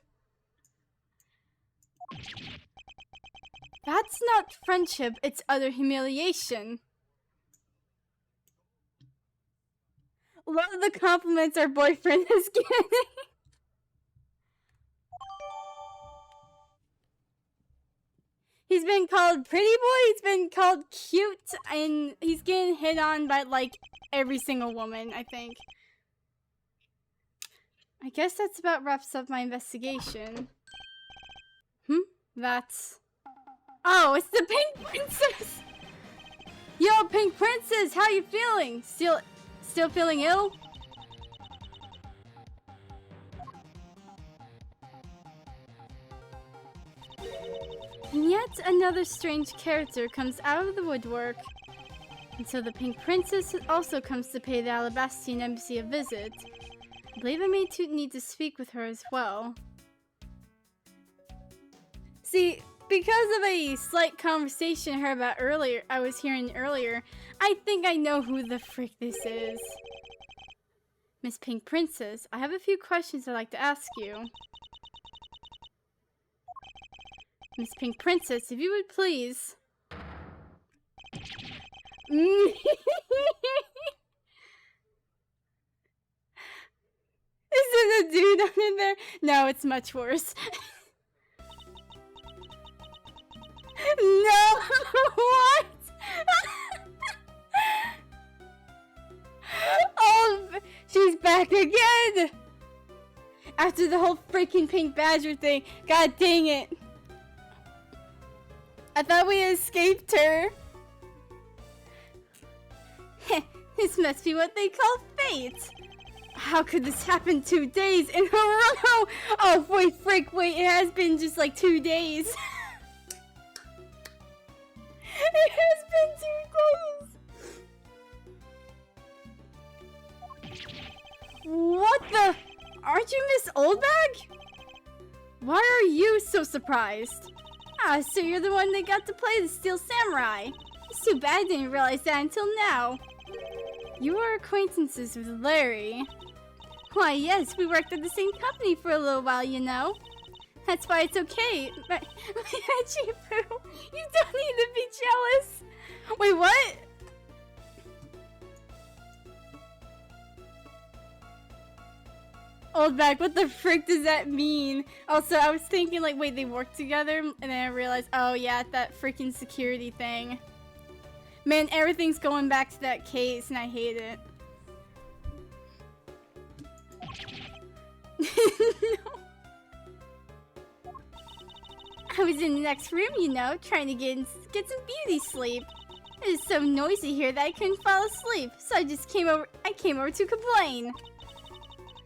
That's not friendship, it's utter humiliation. Love the compliments our boyfriend is getting. He's been called pretty boy, he's been called cute, and he's getting hit on by, like, every single woman, I think. I guess that's about wraps up my investigation. That's... Oh, it's the Pink Princess! Yo, Pink Princess, how you feeling? Still feeling ill? And yet another strange character comes out of the woodwork. And so the Pink Princess also comes to pay the Alabastian Embassy a visit. I believe I may need to speak with her as well. See, because of a slight conversation I was hearing earlier, I think I know who the frick this is. Miss Pink Princess, I have a few questions I'd like to ask you. Miss Pink Princess, if you would please... Is it a dude under there? No, it's much worse. No! What? Oh, she's back again! After the whole freaking Pink Badger thing. God dang it. I thought we escaped her. This must be what they call fate. How could this happen 2 days in a row? Oh, wait, it has been just like 2 days. It has been 2 days. What the? Aren't you Miss Oldbag? Why are you so surprised? Ah, so you're the one that got to play the Steel Samurai. It's too bad I didn't realize that until now. You are acquaintances with Larry. Why, yes, we worked at the same company for a little while, you know. That's why it's okay. But, Chifu, you don't need to be jealous. Wait, what? Oldback, what the frick does that mean? Also, I was thinking, like, wait, they work together? And then I realized, oh yeah, that freaking security thing. Man, everything's going back to that case, and I hate it. No. I was in the next room, you know, trying to get some beauty sleep. It was so noisy here that I couldn't fall asleep, so I came over to complain.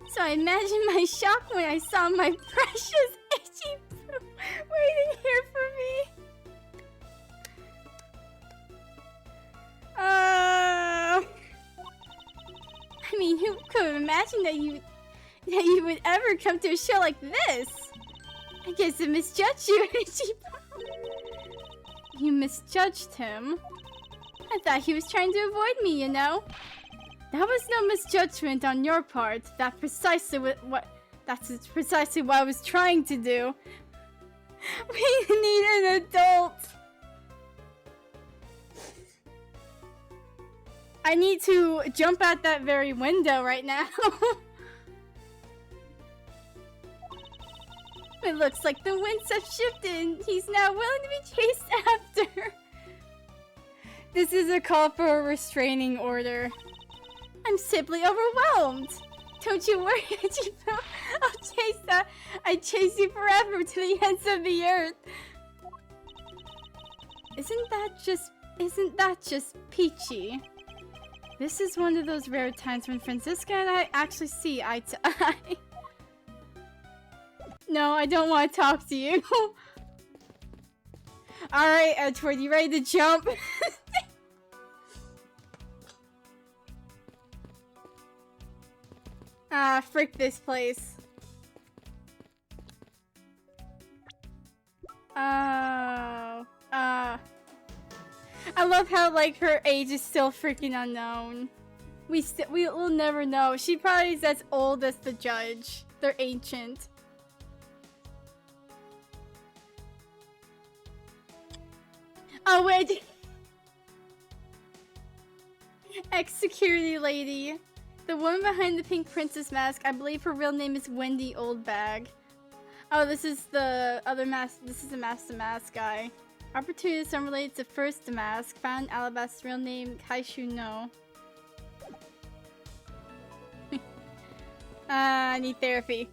So I imagine my shock when I saw my precious itchy poo waiting here for me. I mean, who could have imagined that you would ever come to a show like this? I guess I misjudged you, itchy poo. You misjudged him? I thought he was trying to avoid me, you know? That was no misjudgment on your part. That's precisely what I was trying to do. We need an adult. I need to jump out that very window right now. It looks like the winds have shifted. He's now willing to be chased after. This is a call for a restraining order. I'm simply overwhelmed. Don't you worry, Chifu. I'd chase you forever to the ends of the earth. Isn't that just peachy? This is one of those rare times when Franziska and I actually see eye to eye. No, I don't want to talk to you. Alright, Edgeworth, you ready to jump? Ah, frick this place. Oh. I love how, like, her age is still freaking unknown. We'll never know. She probably is as old as the judge. They're ancient. Oh, wait. Ex-security lady. The woman behind the pink princess mask, I believe her real name is Wendy Oldbag. Oh, this is the other mask. This is the Master Mask guy. Opportunities unrelated to first mask. Found Alabast's real name, Kaishu no. I need therapy.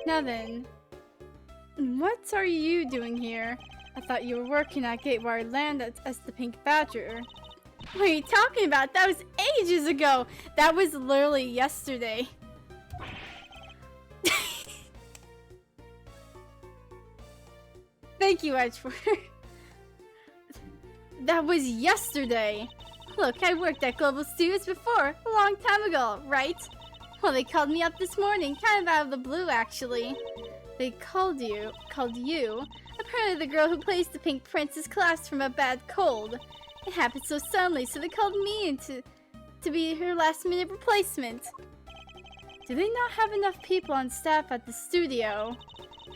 Now then. What are you doing here? I thought you were working at Gateway Land as the Pink Badger. What are you talking about? That was ages ago! That was literally yesterday. Thank you, Edgeworth. That was yesterday! Look, I worked at Global Studios before, a long time ago, right? Well, they called me up this morning, kind of out of the blue, actually. They called you? Apparently the girl who plays the Pink Princess collapsed from a bad cold. It happened so suddenly, so they called me in to be her last-minute replacement. Do they not have enough people on staff at the studio?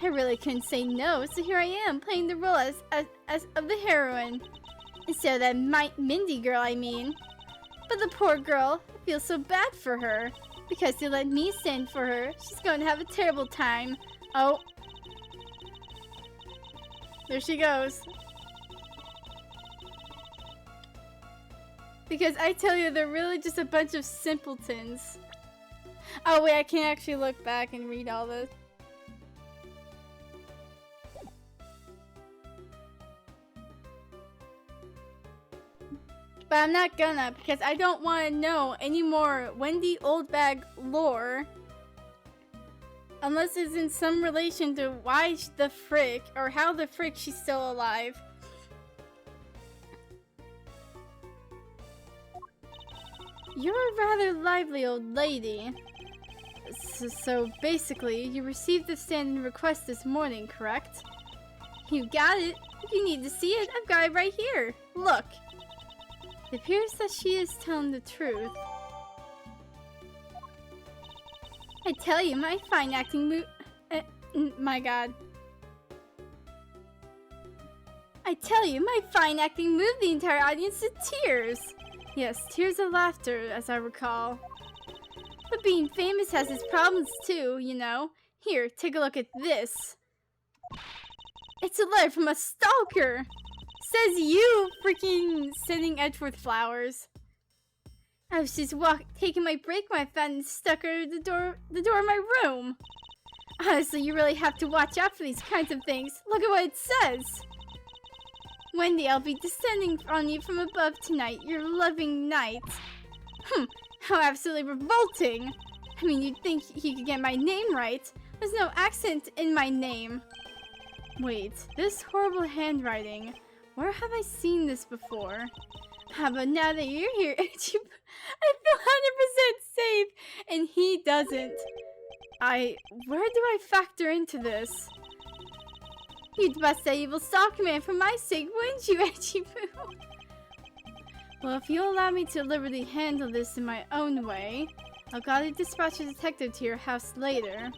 I really couldn't say no, so here I am, playing the role as of the heroine. Instead of that Mindy girl, I mean. But the poor girl, I feel so bad for her. Because they let me stand for her, she's going to have a terrible time. Oh. There she goes. Because I tell you, they're really just a bunch of simpletons. Oh wait, I can actually look back and read all this. But I'm not gonna, because I don't want to know any more Wendy Oldbag lore. Unless it's in some relation to why the frick, or how the frick she's still alive. You're a rather lively old lady. So basically, you received the standing request this morning, correct? You got it. If you need to see it, I've got it right here. Look. It appears that she is telling the truth. I tell you, my fine acting my god. I tell you, my fine acting moved the entire audience to tears. Yes, tears of laughter, as I recall. But being famous has its problems too, you know. Here, take a look at this. It's a letter from a stalker. Says you freaking sending Edgeworth flowers. I was just taking my break when I found it stuck under the door of my room. Honestly, you really have to watch out for these kinds of things. Look at what it says. Wendy, I'll be descending on you from above tonight, your loving knight. How absolutely revolting. I mean, you'd think he could get my name right. There's no accent in my name. Wait, this horrible handwriting. Where have I seen this before? But now that you're here, I feel 100% safe, and he doesn't. Where do I factor into this? You'd bust that evil stalker man for my sake, wouldn't you, Edgy Boo? Well, if you'll allow me to liberally handle this in my own way, I'll gladly dispatch a detective to your house later.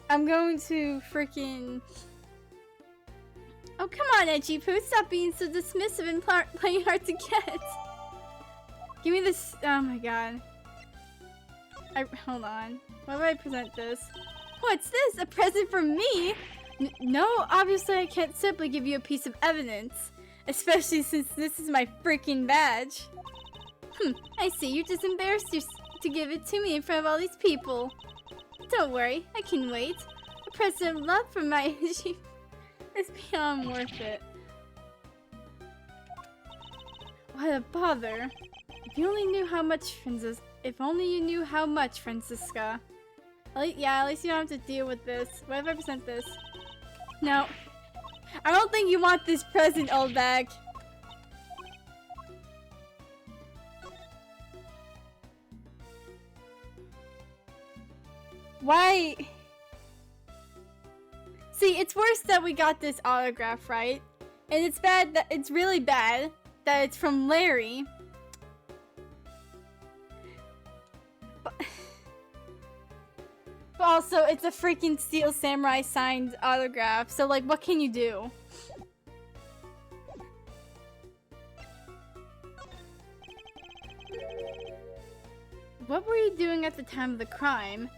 I'm going to freaking... Oh, come on, Edgy Poo. Stop being so dismissive and playing hard to get. Give me this... Oh my god. Hold on. Why would I present this? What's this? A present from me? No, obviously I can't simply give you a piece of evidence. Especially since this is my freaking badge. I see. You're just embarrassed to give it to me in front of all these people. Don't worry, I can wait. A present of love from my Edgy is beyond worth it. What a bother. If you only knew how much, if only you knew how much, Francisca. At least you don't have to deal with this. What if I present this? No. I don't think you want this present, old bag. Why? See, it's worse that we got this autograph, right? And it's bad that it's really bad that it's from Larry. But also, it's a freaking Steel Samurai signed autograph. So, like, what can you do? What were you doing at the time of the crime?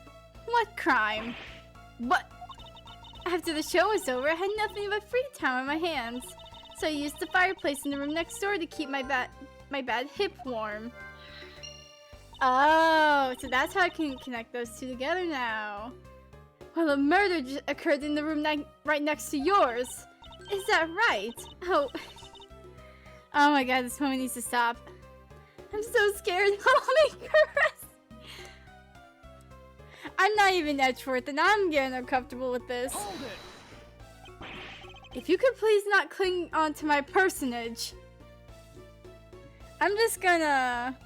What crime? What? After the show was over, I had nothing but free time on my hands. So I used the fireplace in the room next door to keep my bad hip warm. Oh, so that's how I can connect those two together now. Well, a murder just occurred in the room right next to yours. Is that right? Oh. Oh my god, this moment needs to stop. I'm so scared. Oh my god. I'm not even Edgeworth, and I'm getting uncomfortable with this. Hold it. If you could please not cling on to my personage. I'm just gonna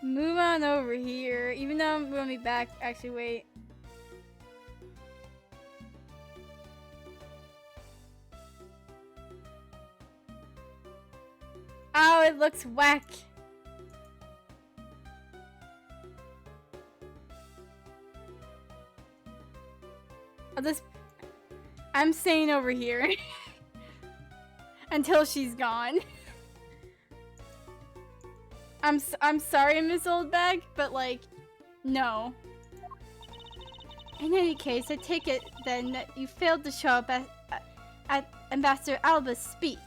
move on over here, even though I'm gonna be back. Actually, wait. Oh, it looks whack. I'm staying over here until she's gone. I'm sorry, Miss Oldbag, but like, no. In any case, I take it then that you failed to show up at Ambassador Alba's speech.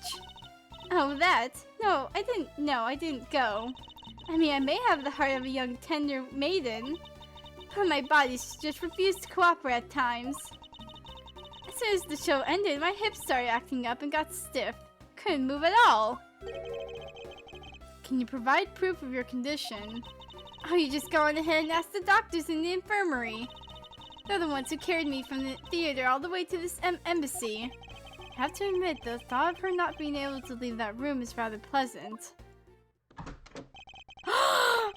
Oh, that? No, I didn't. No, I didn't go. I mean, I may have the heart of a young tender maiden, but my body just refused to cooperate at times. As soon as the show ended, my hips started acting up and got stiff. Couldn't move at all. Can you provide proof of your condition? Oh, you just go on ahead and ask the doctors in the infirmary. They're the ones who carried me from the theater all the way to this embassy. I have to admit, the thought of her not being able to leave that room is rather pleasant. Oh,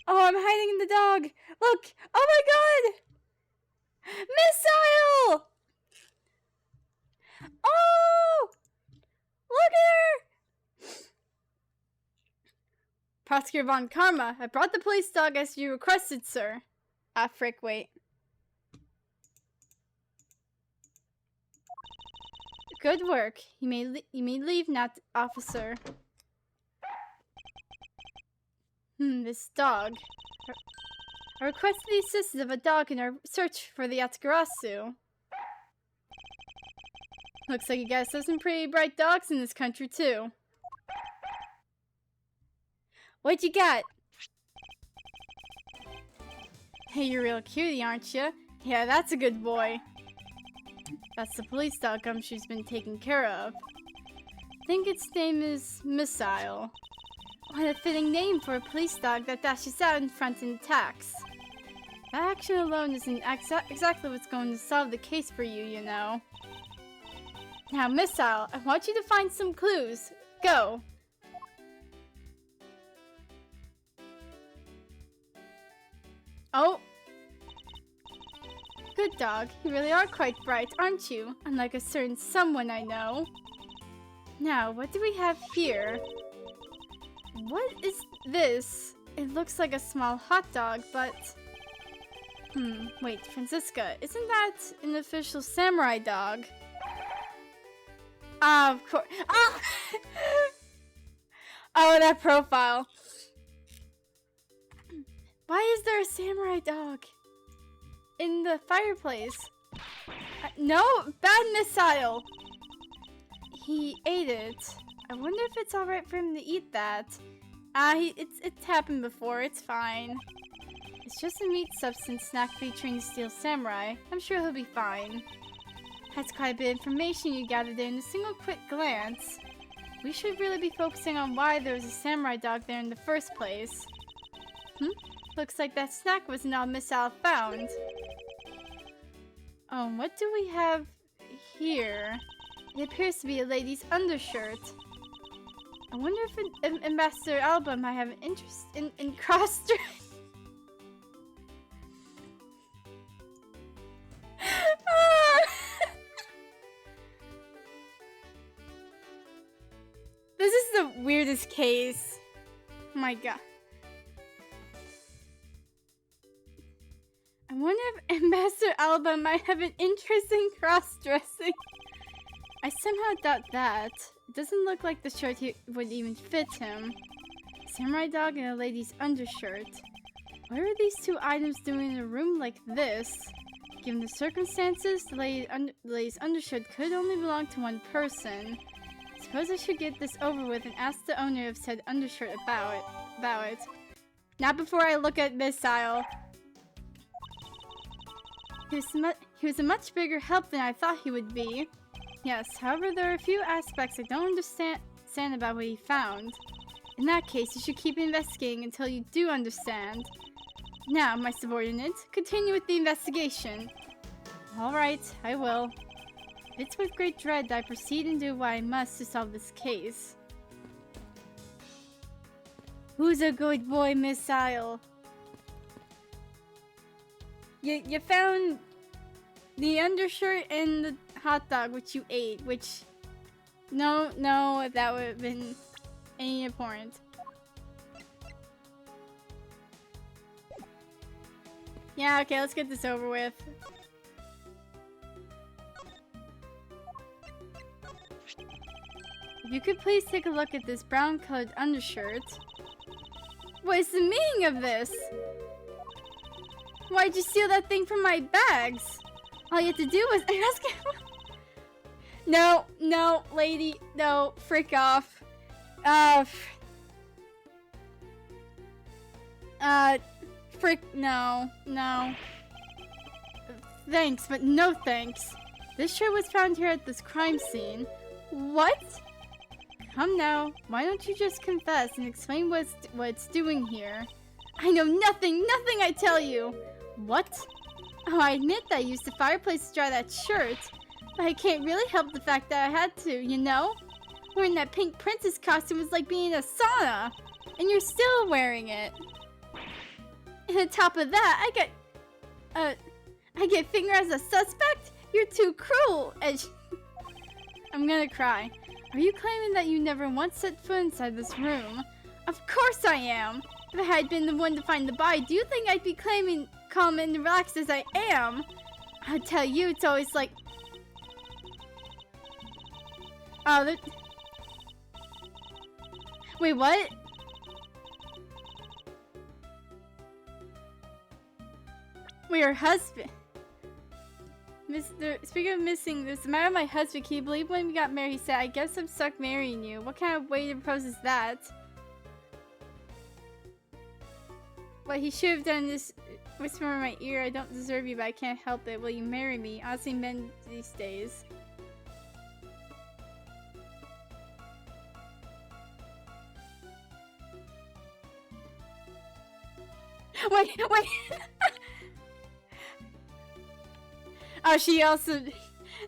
I'm hiding in the dog. Look! Oh my god! Missile! Oh! Look at her! Prosecutor Von Karma, I brought the police dog as you requested, sir. Ah, frick, wait. Good work. You may leave now, officer. This dog. I request the assistance of a dog in our search for the Yatsugarasu. Looks like you guys have some pretty bright dogs in this country, too. What you got? Hey, you're real cutie, aren't you? Yeah, that's a good boy. That's the police dog Gumshoe's been taken care of. I think its name is Missile. What a fitting name for a police dog that dashes out in front and attacks. That action alone isn't exactly what's going to solve the case for you, you know. Now, Missile, I want you to find some clues. Go! Oh! Good dog. You really are quite bright, aren't you? Unlike a certain someone I know. Now, what do we have here? What is this? It looks like a small hot dog, but... wait, Francisca, isn't that an official samurai dog? Ah, of course. Ah! Oh, that profile. Why is there a samurai dog in the fireplace? No, bad Missile. He ate it. I wonder if it's alright for him to eat that. It's happened before, it's fine. It's just a meat substance snack featuring the Steel Samurai. I'm sure he'll be fine. That's quite a bit of information you gathered in a single quick glance. We should really be focusing on why there was a samurai dog there in the first place. Looks like that snack wasn't all Missile found. Oh, what do we have here? It appears to be a lady's undershirt. I wonder if Ambassador Alba might have an interest in cross-dressing. This is the weirdest case. Oh my god. I wonder if Ambassador Alba might have an interest in cross-dressing. I somehow doubt that. It doesn't look like the shirt would even fit him. Samurai dog and a lady's undershirt. What are these two items doing in a room like this? Given the circumstances, the lady's undershirt could only belong to one person. Suppose I should get this over with and ask the owner of said undershirt about it. Not before I look at Missile. He was a much bigger help than I thought he would be. Yes, however, there are a few aspects I don't understand about what he found. In that case, you should keep investigating until you do understand. Now, my subordinate, continue with the investigation. Alright, I will. It's with great dread that I proceed and do what I must to solve this case. Who's a good boy, Missile? You found the undershirt and the hot dog which you ate, which... No, that would have been any important. Yeah, okay, let's get this over with. If you could please take a look at this brown-colored undershirt. What is the meaning of this? Why'd you steal that thing from my bags? All you had to do was ask him. No, lady, no, frick off. Frick, no. Thanks, but no thanks. This shirt was found here at this crime scene. What? Come now, why don't you just confess and explain what it's doing here? I know nothing, I tell you! What? Oh, I admit that I used the fireplace to dry that shirt, but I can't really help the fact that I had to, you know? Wearing that pink princess costume was like being in a sauna, and you're still wearing it. And on top of that, I get fingered as a suspect? You're too cruel! I'm gonna cry. Are you claiming that you never once set foot inside this room? Of course I am! If I had been the one to find the body, do you think I'd be claiming calm and relaxed as I am? I tell you, it's always like... Oh, wait, what? Wait, your husband... Speaking of missing, there's a matter of my husband. Can you believe when we got married he said, I guess I'm stuck marrying you? What kind of way to propose is that? What he should have done is whisper in my ear, I don't deserve you, but I can't help it. Will you marry me? Honestly, men these days. Wait! Oh, she also...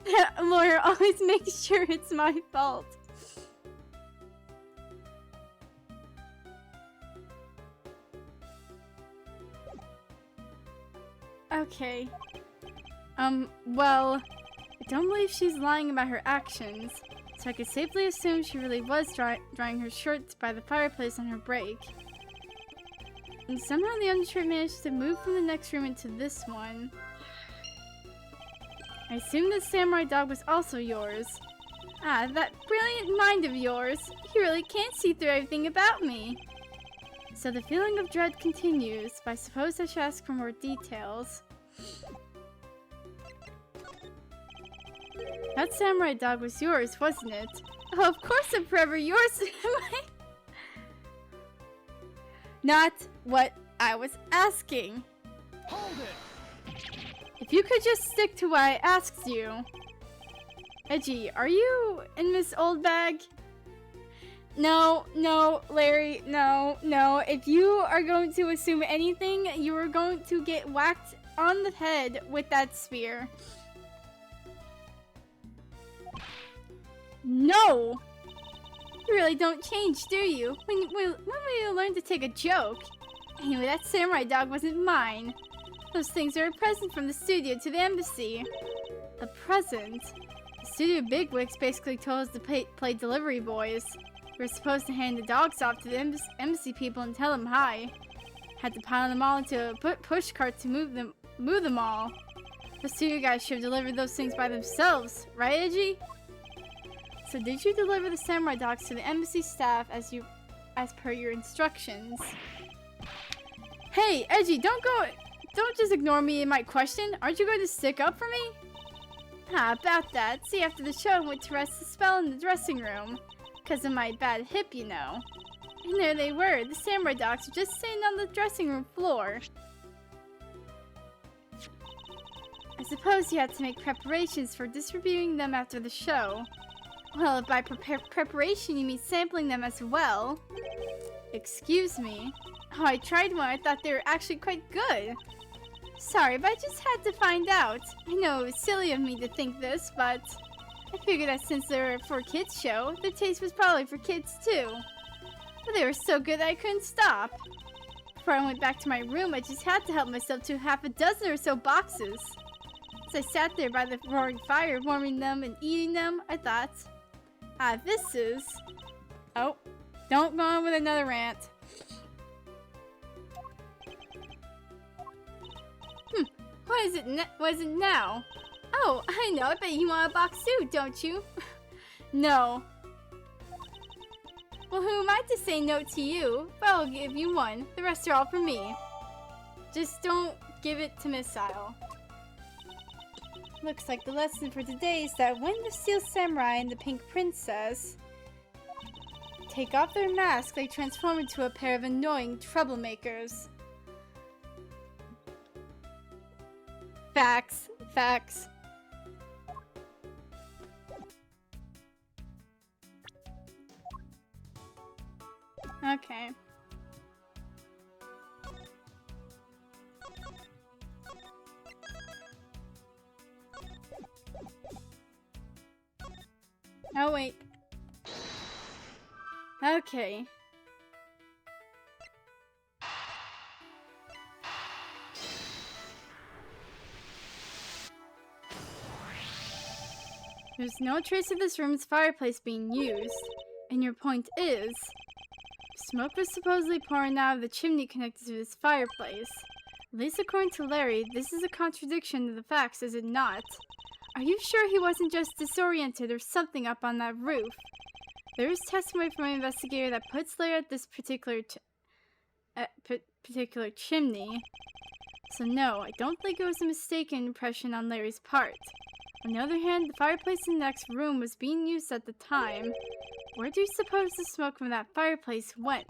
That lawyer always makes sure it's my fault. Okay. Well... I don't believe she's lying about her actions, so I could safely assume she really was drying her shirts by the fireplace on her break. And somehow the undershirt managed to move from the next room into this one. I assume this samurai dog was also yours. Ah, that brilliant mind of yours. He really can't see through everything about me. So the feeling of dread continues, but I suppose I should ask for more details. That samurai dog was yours, wasn't it? Oh, of course I'm forever yours. Not what I was asking. Hold it! If you could just stick to what I asked you. Edgy, are you in Miss Old Bag? No, Larry, no. If you are going to assume anything, you are going to get whacked on the head with that spear. No! You really don't change, do you? When will you learn to take a joke? Anyway, that samurai dog wasn't mine. Those things are a present from the studio to the embassy. A present? The studio bigwigs basically told us to play delivery boys. We were supposed to hand the dogs off to the embassy people and tell them hi. Had to pile them all into a push cart to move them all. The studio guys should have delivered those things by themselves, right, Edgy? So did you deliver the samurai dogs to the embassy staff as per your instructions? Hey, Edgy, don't just ignore me in my question. Aren't you going to stick up for me? About that. See, after the show, I went to rest the spell in the dressing room. Because of my bad hip, you know. And there they were. The samurai dogs were just sitting on the dressing room floor. I suppose you had to make preparations for distributing them after the show. Well, if by preparation you mean sampling them as well. Excuse me. Oh, I tried one. I thought they were actually quite good. Sorry, but I just had to find out. I know it was silly of me to think this, but I figured that since they were a for kids show, the taste was probably for kids too. But they were so good that I couldn't stop. Before I went back to my room, I just had to help myself to half a dozen or so boxes. As I sat there by the roaring fire, warming them and eating them, I thought, this is... Oh, don't go on with another rant. What is it now? Oh, I know. I bet you want a box too, don't you? No. Well, who am I to say no to you? But I'll give you one. The rest are all for me. Just don't give it to Missile. Looks like the lesson for today is that when the Steel Samurai and the Pink Princess take off their mask, they transform into a pair of annoying troublemakers. Facts. Facts. Okay. Oh, wait. Okay. There's no trace of this room's fireplace being used. And your point is, smoke was supposedly pouring out of the chimney connected to this fireplace. At least according to Larry, this is a contradiction to the facts, is it not? Are you sure he wasn't just disoriented or something up on that roof? There is testimony from an investigator that puts Larry at this particular chimney. So no, I don't think it was a mistaken impression on Larry's part. On the other hand, the fireplace in the next room was being used at the time. Where do you suppose the smoke from that fireplace went?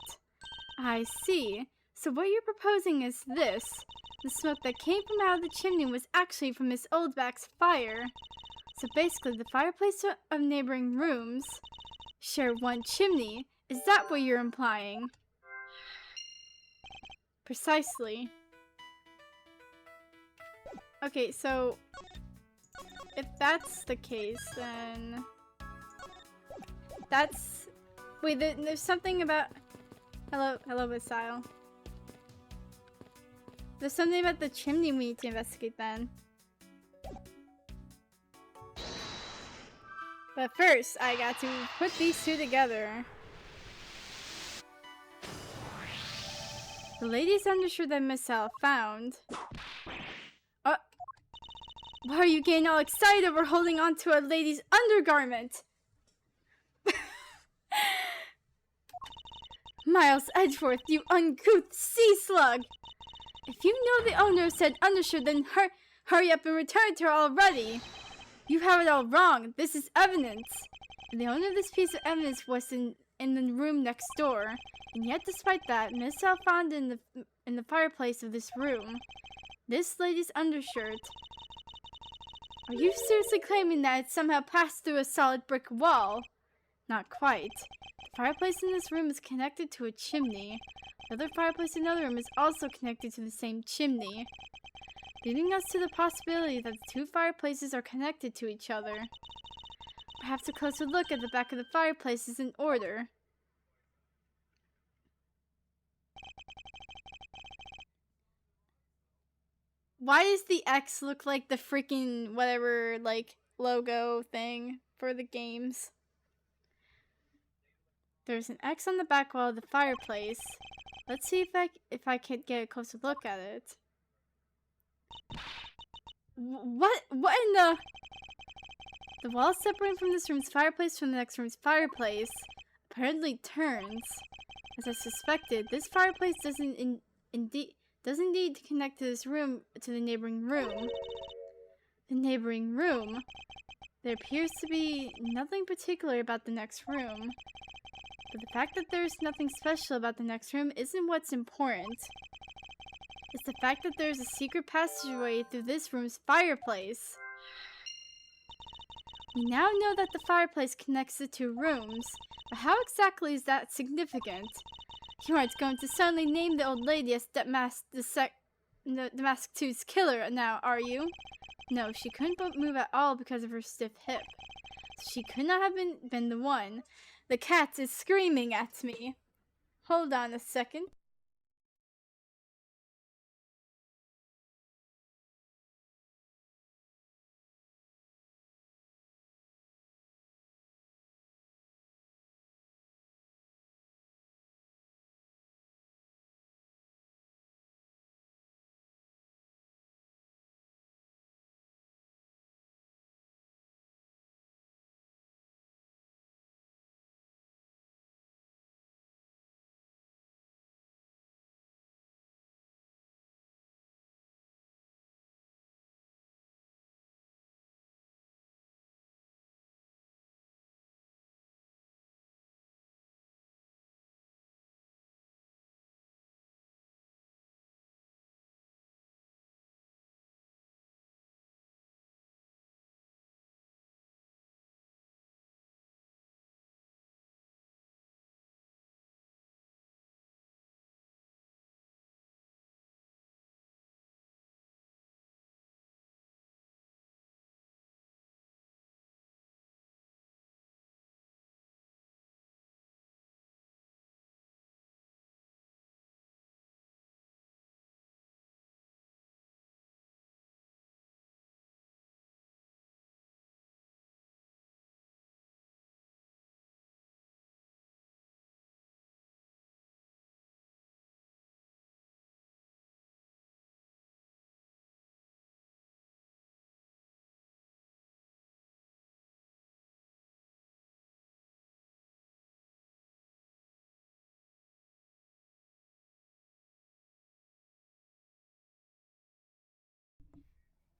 I see. So what you're proposing is this. The smoke that came from out of the chimney was actually from Miss Oldback's fire. So basically, the fireplace of neighboring rooms share one chimney. Is that what you're implying? Precisely. Okay, so if that's the case, then that's... Wait, there's something about... Hello, Missile. There's something about the chimney we need to investigate then. But first, I got to put these two together. The lady's undershirt that Missile found. Why are you getting all excited over holding on to a lady's undergarment? Miles Edgeworth, you uncouth sea slug! If you know the owner said undershirt, then hurry up and return it to her already! You have it all wrong. This is evidence. And the owner of this piece of evidence was in the room next door. And yet, despite that, Missile found in the fireplace of this room this lady's undershirt. Are you seriously claiming that it somehow passed through a solid brick wall? Not quite. The fireplace in this room is connected to a chimney. The other fireplace in the other room is also connected to the same chimney, leading us to the possibility that the two fireplaces are connected to each other. Perhaps a closer look at the back of the fireplace is in order. Why does the X look like the freaking whatever, like, logo thing for the games? There's an X on the back wall of the fireplace. Let's see if I can get a closer look at it. What in the... The wall separating from this room's fireplace from the next room's fireplace apparently turns. As I suspected, this fireplace doesn't indeed connect to this room to the neighboring room. The neighboring room. There appears to be nothing particular about the next room. But the fact that there's nothing special about the next room isn't what's important. It's the fact that there's a secret passageway through this room's fireplace. We now know that the fireplace connects the two rooms, but how exactly is that significant? You aren't going to suddenly name the old lady as the Mask 2's killer now, are you? No, she couldn't move at all because of her stiff hip. She could not have been the one. The cat is screaming at me. Hold on a second.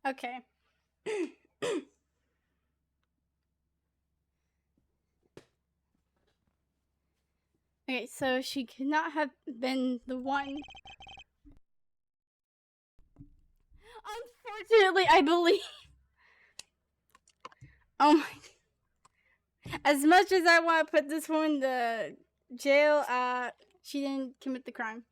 Okay. Okay, so she could not have been the one. Unfortunately, I believe. Oh my. As much as I want to put this woman to jail, she didn't commit the crime.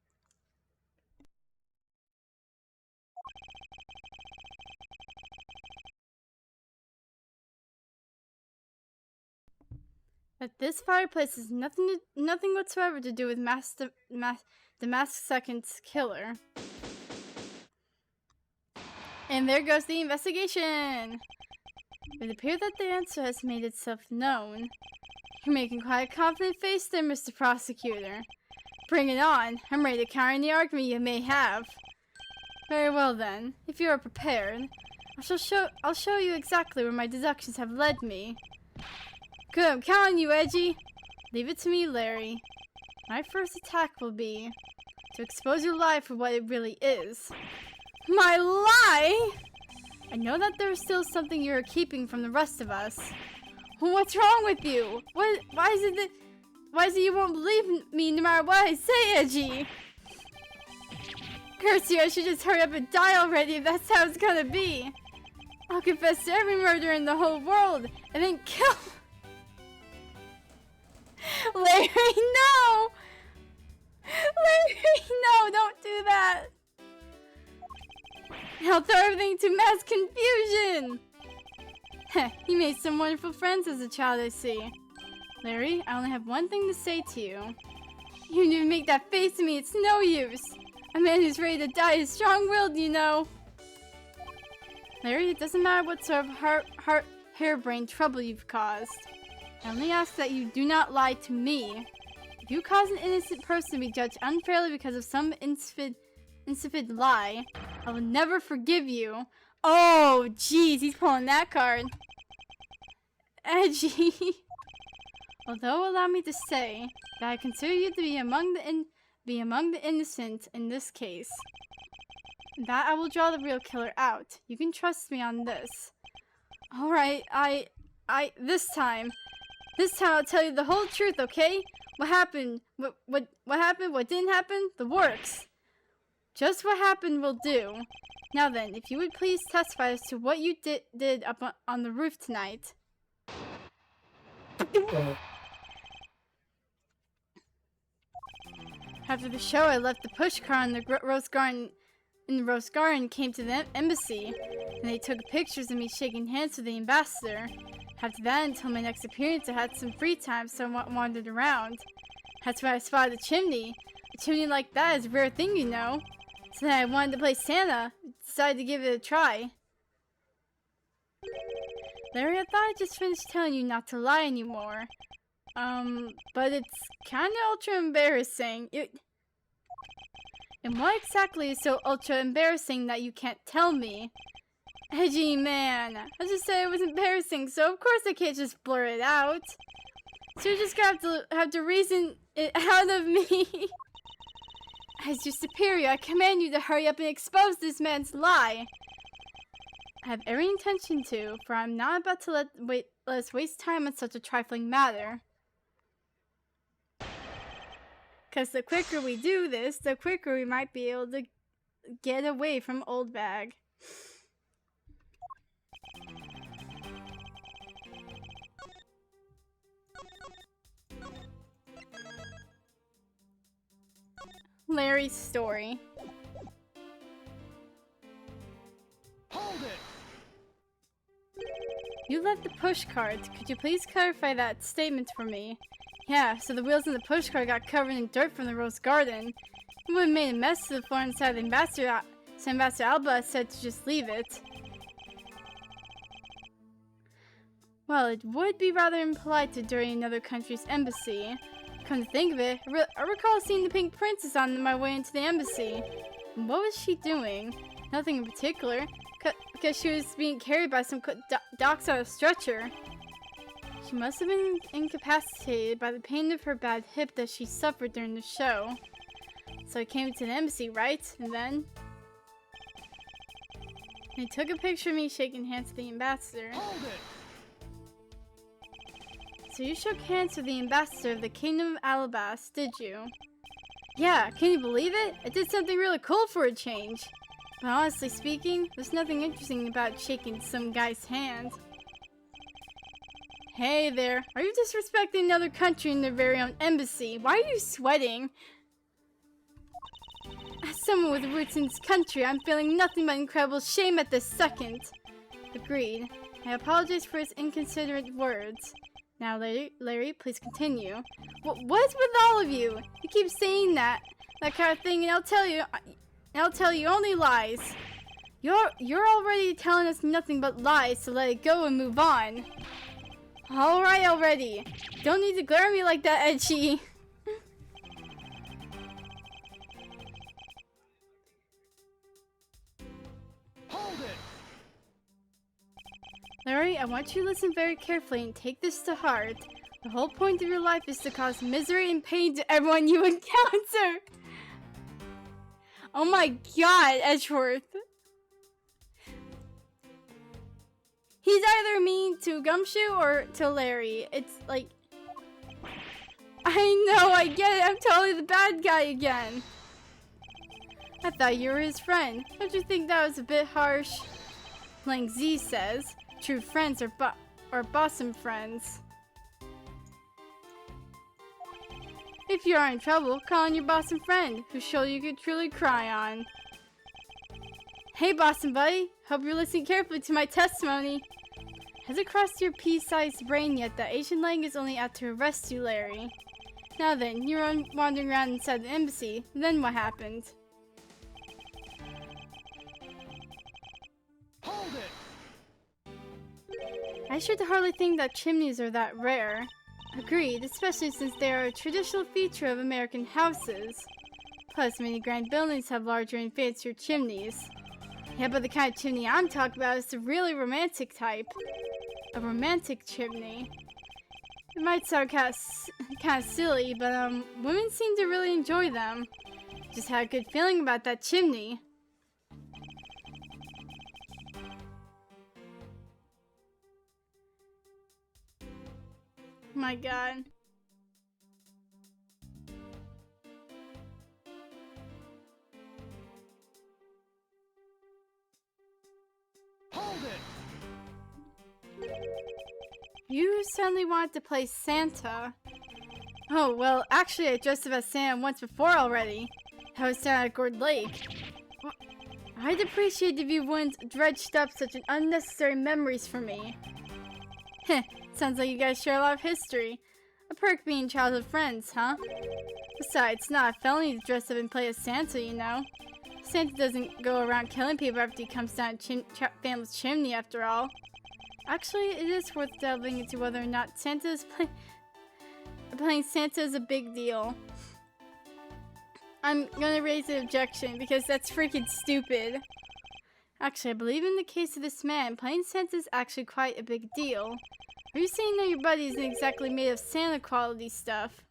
But this fireplace has nothing whatsoever to do with the Mask Second's killer. And there goes the investigation! It appears that the answer has made itself known. You're making quite a confident face there, Mr. Prosecutor. Bring it on. I'm ready to counter any argument you may have. Very well then. If you are prepared, I'll show you exactly where my deductions have led me. Good, I'm counting you, Edgy. Leave it to me, Larry. My first attack will be to expose your lie for what it really is. My lie? I know that there is still something you are keeping from the rest of us. What's wrong with you? Why is it you won't believe me no matter what I say, Edgy? Curse you, I should just hurry up and die already if that's how it's gonna be. I'll confess to every murder in the whole world and then kill... Larry, no! Larry, no, don't do that! I'll throw everything to mass confusion! Heh, you made some wonderful friends as a child, I see. Larry, I only have one thing to say to you. You didn't make that face at me, it's no use. A man who's ready to die is strong-willed, you know. Larry, it doesn't matter what sort of harebrained trouble you've caused. I only ask that you do not lie to me. If you cause an innocent person to be judged unfairly because of some insipid lie, I will never forgive you. Oh, jeez, he's pulling that card. Edgy. Although allow me to say that I consider you to be among the innocent in this case. That I will draw the real killer out. You can trust me on this. Alright, this time I'll tell you the whole truth, okay? What happened? What happened? What didn't happen? The works. Just what happened will do. Now then, if you would please testify as to what you did up on the roof tonight. After the show, I left the pushcar in the rose garden and came to the embassy, and they took pictures of me shaking hands with the ambassador. After that, until my next appearance, I had some free time, so I wandered around. That's where I spotted a chimney. A chimney like that is a rare thing, you know. So then I wanted to play Santa. Decided to give it a try. Larry, I thought I just finished telling you not to lie anymore. But it's kinda ultra embarrassing. And what exactly is so ultra embarrassing that you can't tell me? Edgy man. I just said it was embarrassing, so of course I can't just blur it out. So you're just gonna have to reason it out of me. As your superior, I command you to hurry up and expose this man's lie. I have every intention to, for I'm not about to let us waste time on such a trifling matter. Because the quicker we do this, the quicker we might be able to get away from Old Bag. Larry's story. Hold it! You left the pushcart. Could you please clarify that statement for me? Yeah, so the wheels in the pushcart got covered in dirt from the rose garden. It would have made a mess to the floor inside the ambassador, so Ambassador Alba said to just leave it. Well, it would be rather impolite to dirty another country's embassy. Come to think of it, I recall seeing the Pink Princess on my way into the embassy. And what was she doing? Nothing in particular, because she was being carried by some docs on a stretcher. She must have been incapacitated by the pain of her bad hip that she suffered during the show. So I came to the embassy, right? And then they took a picture of me shaking hands with the ambassador. Hold it! So you shook hands with the ambassador of the Kingdom of Ablaze, did you? Yeah, can you believe it? I did something really cool for a change. But honestly speaking, there's nothing interesting about shaking some guy's hand. Hey there, are you disrespecting another country in their very own embassy? Why are you sweating? As someone with roots in this country, I'm feeling nothing but incredible shame at this second. Agreed. I apologize for his inconsiderate words. Now, Larry, please continue. What's with all of you? You keep saying that kind of thing, and I'll tell you only lies. You're already telling us nothing but lies, so let it go and move on. Alright already. Don't need to glare at me like that, Edgy. Hold it! Larry, I want you to listen very carefully and take this to heart. The whole point of your life is to cause misery and pain to everyone you encounter. Oh my god, Edgeworth. He's either mean to Gumshoe or to Larry. It's like... I know, I get it. I'm totally the bad guy again. I thought you were his friend. Don't you think that was a bit harsh? Lang Z says, true friends are bosom friends. If you are in trouble, call on your bosom friend, whose shoulder you could truly cry on. Hey bosom buddy, hope you're listening carefully to my testimony. Has it crossed your pea-sized brain yet that Agent Lang is only out to arrest you, Larry? Now then, you're wandering around inside the embassy. Then what happened? Hold it! I should hardly think that chimneys are that rare. Agreed, especially since they are a traditional feature of American houses. Plus, many grand buildings have larger and fancier chimneys. Yeah, but the kind of chimney I'm talking about is the really romantic type. A romantic chimney. It might sound kind of silly, but women seem to really enjoy them. Just had a good feeling about that chimney. My God. Hold it! You suddenly wanted to play Santa. Oh, well, actually I dressed up as Santa once before already. I was down at Gourd Lake. I'd appreciate if you wouldn't dredged up such unnecessary memories for me. Heh, sounds like you guys share a lot of history. A perk being childhood friends, huh? Besides, it's not a felony to dress up and play as Santa, you know. Santa doesn't go around killing people after he comes down family's chimney, after all. Actually, it is worth delving into whether or not playing Santa is a big deal. I'm gonna raise an objection because that's freaking stupid. Actually, I believe in the case of this man, playing Santa is actually quite a big deal. Are you saying that your buddy isn't exactly made of Santa quality stuff?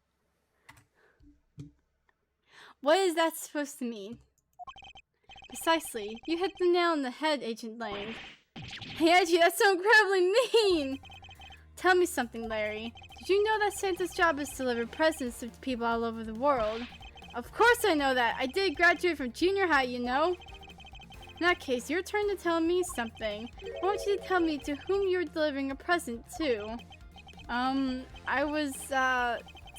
What is that supposed to mean? Precisely. You hit the nail on the head, Agent Lang. Hey, Edgy, that's so incredibly mean! Tell me something, Larry. Did you know that Santa's job is to deliver presents to people all over the world? Of course I know that! I did graduate from junior high, you know! In that case, your turn to tell me something. I want you to tell me to whom you're delivering a present to. I was,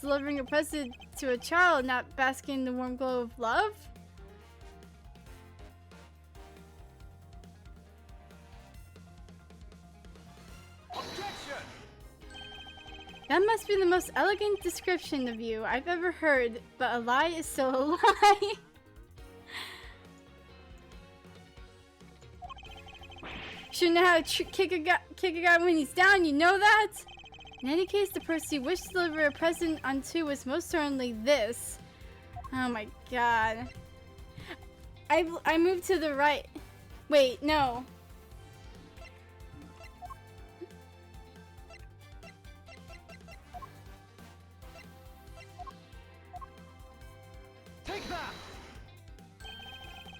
delivering a present to a child, not basking in the warm glow of love? Objection! That must be the most elegant description of you I've ever heard, but a lie is still a lie. Shouldn't know how to kick a guy when he's down, you know that? In any case, the person you wish to deliver a present unto was most certainly this. Oh my God. I moved to the right. Wait, no. Take that!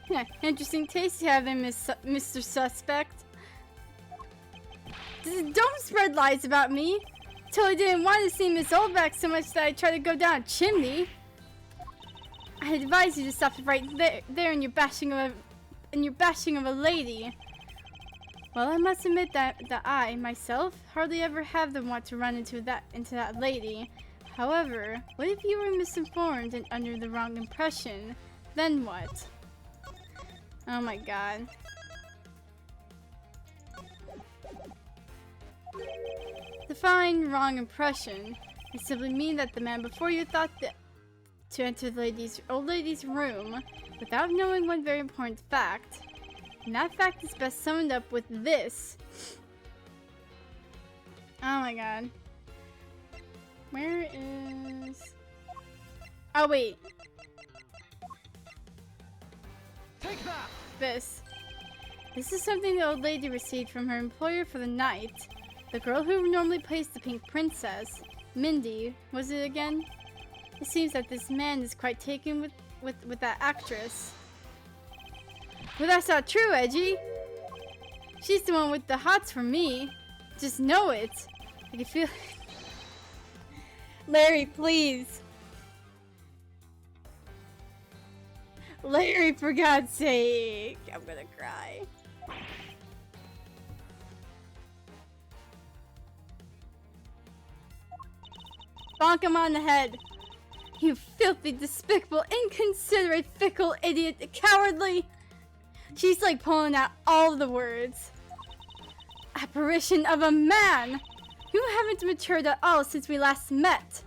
Yeah, interesting taste you have there, Mr. Suspect. Don't spread lies about me. Totally didn't want to see Miss Oldback so much that I tried to go down a chimney. I advise you to stop it right there in your bashing of a lady. Well, I must admit that I, myself, hardly ever have the want to run into that lady. However, what if you were misinformed and under the wrong impression? Then what? Oh my God. Define wrong impression. I simply mean that the man before you thought to enter the old lady's room without knowing one very important fact. And that fact is best summed up with this. Oh my God. Where is... Oh wait. Take that! This. This is something the old lady received from her employer for the night. The girl who normally plays the Pink Princess. Mindy, was it again? It seems that this man is quite taken with that actress. Well, that's not true, Edgy. She's the one with the hots for me. Just know it. I can feel... Larry, please. Larry, for God's sake. I'm gonna cry. Bonk him on the head. You filthy, despicable, inconsiderate, fickle, idiot, cowardly. She's like pulling out all the words. apparition of a man! You haven't matured at all since we last met.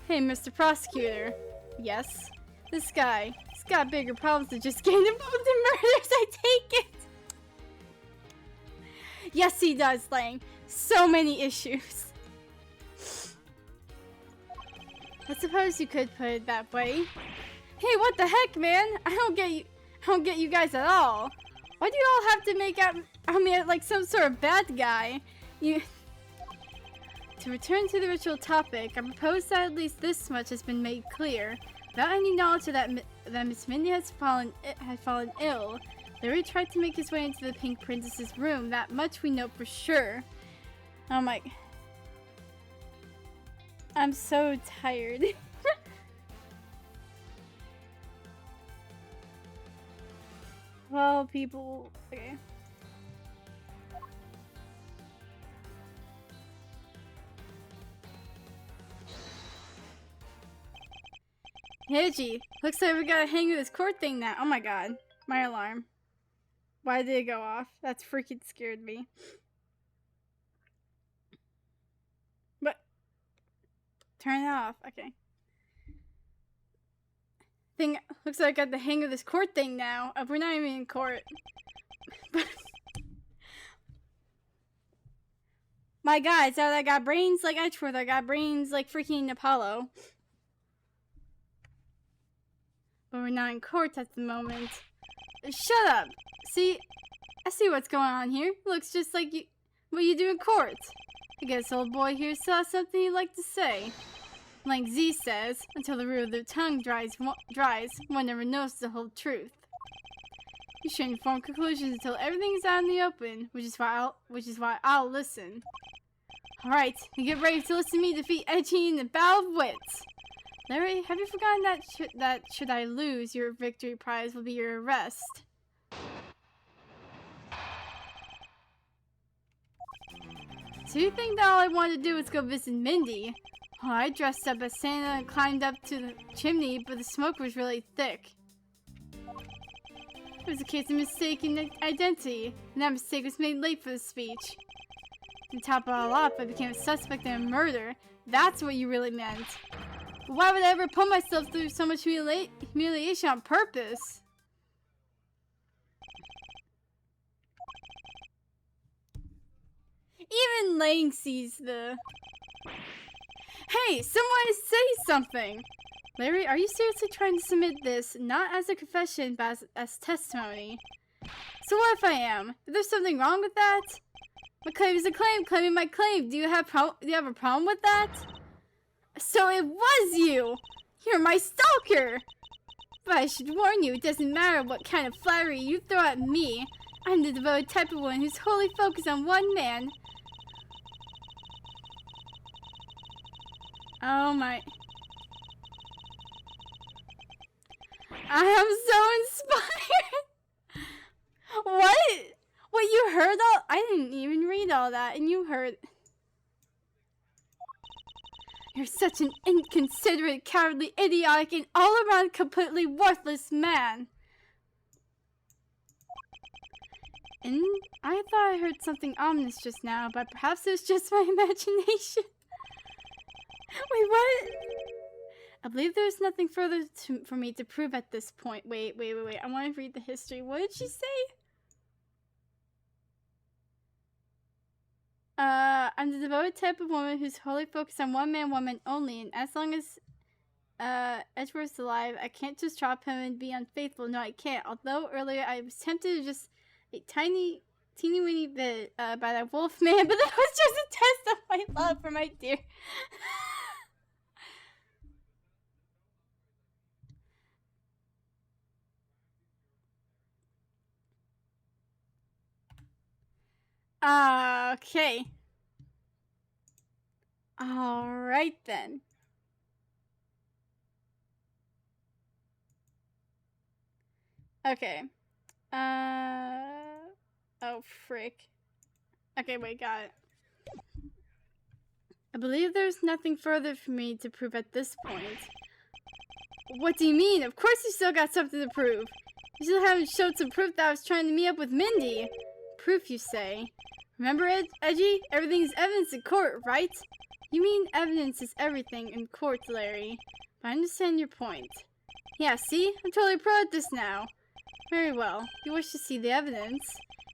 Hey, Mr. Prosecutor. Yes? This guy, he's got bigger problems than just getting involved in murders, I take it! Yes, he does, Lang. So many issues. I suppose you could put it that way. Hey, what the heck, man? I don't get you guys at all. Why do you all have to make out me like some sort of bad guy? To return to the ritual topic, I propose that at least this much has been made clear. Without any knowledge of that Miss Mindy had fallen ill, Larry tried to make his way into the Pink Princess's room. That much we know for sure. Oh my... I'm so tired. Well, people... Okay. Hiji, looks like we gotta hang with this court thing now. Oh my god. My alarm. Why did it go off? That's freaking scared me. But turn it off. Okay. Looks like I got the hang of this court thing now. We're not even in court. My guys, I got brains like Edgeworth. I got brains like freaking Apollo. But we're not in court at the moment. Shut up! See, I see what's going on here. Looks just like what you do in court. I guess old boy here saw something he'd like to say. Like Z says, until the root of their tongue dries, one never knows the whole truth. You shouldn't form conclusions until everything is out in the open, which is why I'll listen. Alright, you get ready to listen to me defeat Edgy in the Battle of Wits. Larry, have you forgotten that should I lose, your victory prize will be your arrest? So you think that all I wanted to do was go visit Mindy? Well, I dressed up as Santa and climbed up to the chimney, but the smoke was really thick. It was a case of mistaken identity, and that mistake was made late for the speech. To top it all off, I became a suspect in a murder. That's what you really meant. But why would I ever put myself through so much humiliation on purpose? Even Lang sees the... Hey, someone say something! Larry, are you seriously trying to submit this, not as a confession, but as testimony? So what if I am? Is there something wrong with that? My claim is a claim, claiming my claim. Do you have a problem with that? So it was you! You're my stalker! But I should warn you, it doesn't matter what kind of flattery you throw at me. I'm the devoted type of one who's wholly focused on one man. Oh my... I am so inspired! What? What, you heard all... I didn't even read all that, and you heard... You're such an inconsiderate, cowardly, idiotic, and all-around completely worthless man! And I thought I heard something ominous just now, but perhaps it was just my imagination. Wait, what? I believe there's nothing further for me to prove at this point. Wait. I want to read the history. What did she say? I'm the devoted type of woman who's wholly focused on one man, woman only, and as long as Edgeworth's alive, I can't just drop him and be unfaithful. No, I can't. Although earlier I was tempted to just a teeny weeny bit by that wolf man, but that was just a test of my love for my dear. Okay. Alright then. Okay. Oh, frick. Okay, wait, got it. I believe there's nothing further for me to prove at this point. What do you mean? Of course you still got something to prove. You still haven't showed some proof that I was trying to meet up with Mindy. Proof, you say? Remember, Edgy? Everything is evidence in court, right? You mean evidence is everything in court, Larry. But I understand your point. Yeah, see? I'm totally pro at this now. Very well. You wish to see the evidence?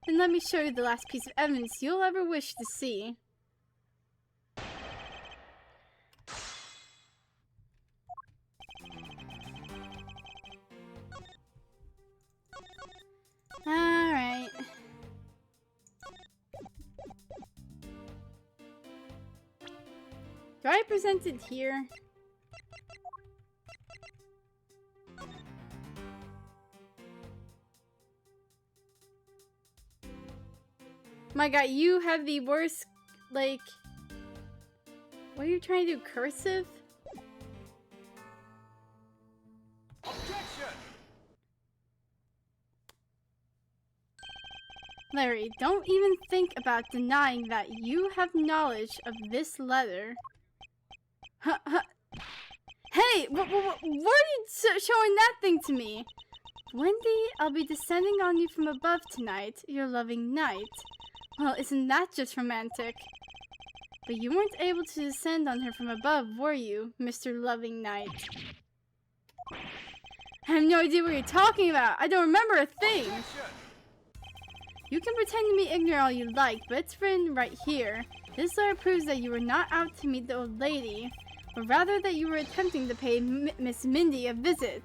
Then let me show you the last piece of evidence you'll ever wish to see. Alright. Do I present it here? My god, you have the worst, like... What are you trying to do? Cursive? Objection! Larry, don't even think about denying that you have knowledge of this letter. Hey! What are you showing that thing to me? Wendy, I'll be descending on you from above tonight, your loving knight. Well, isn't that just romantic? But you weren't able to descend on her from above, were you, Mr. Loving Knight? I have no idea what you're talking about. I don't remember a thing. Objection! You can pretend to be ignorant all you like, but it's written right here. This letter proves that you were not out to meet the old lady, but rather that you were attempting to pay Miss Mindy a visit.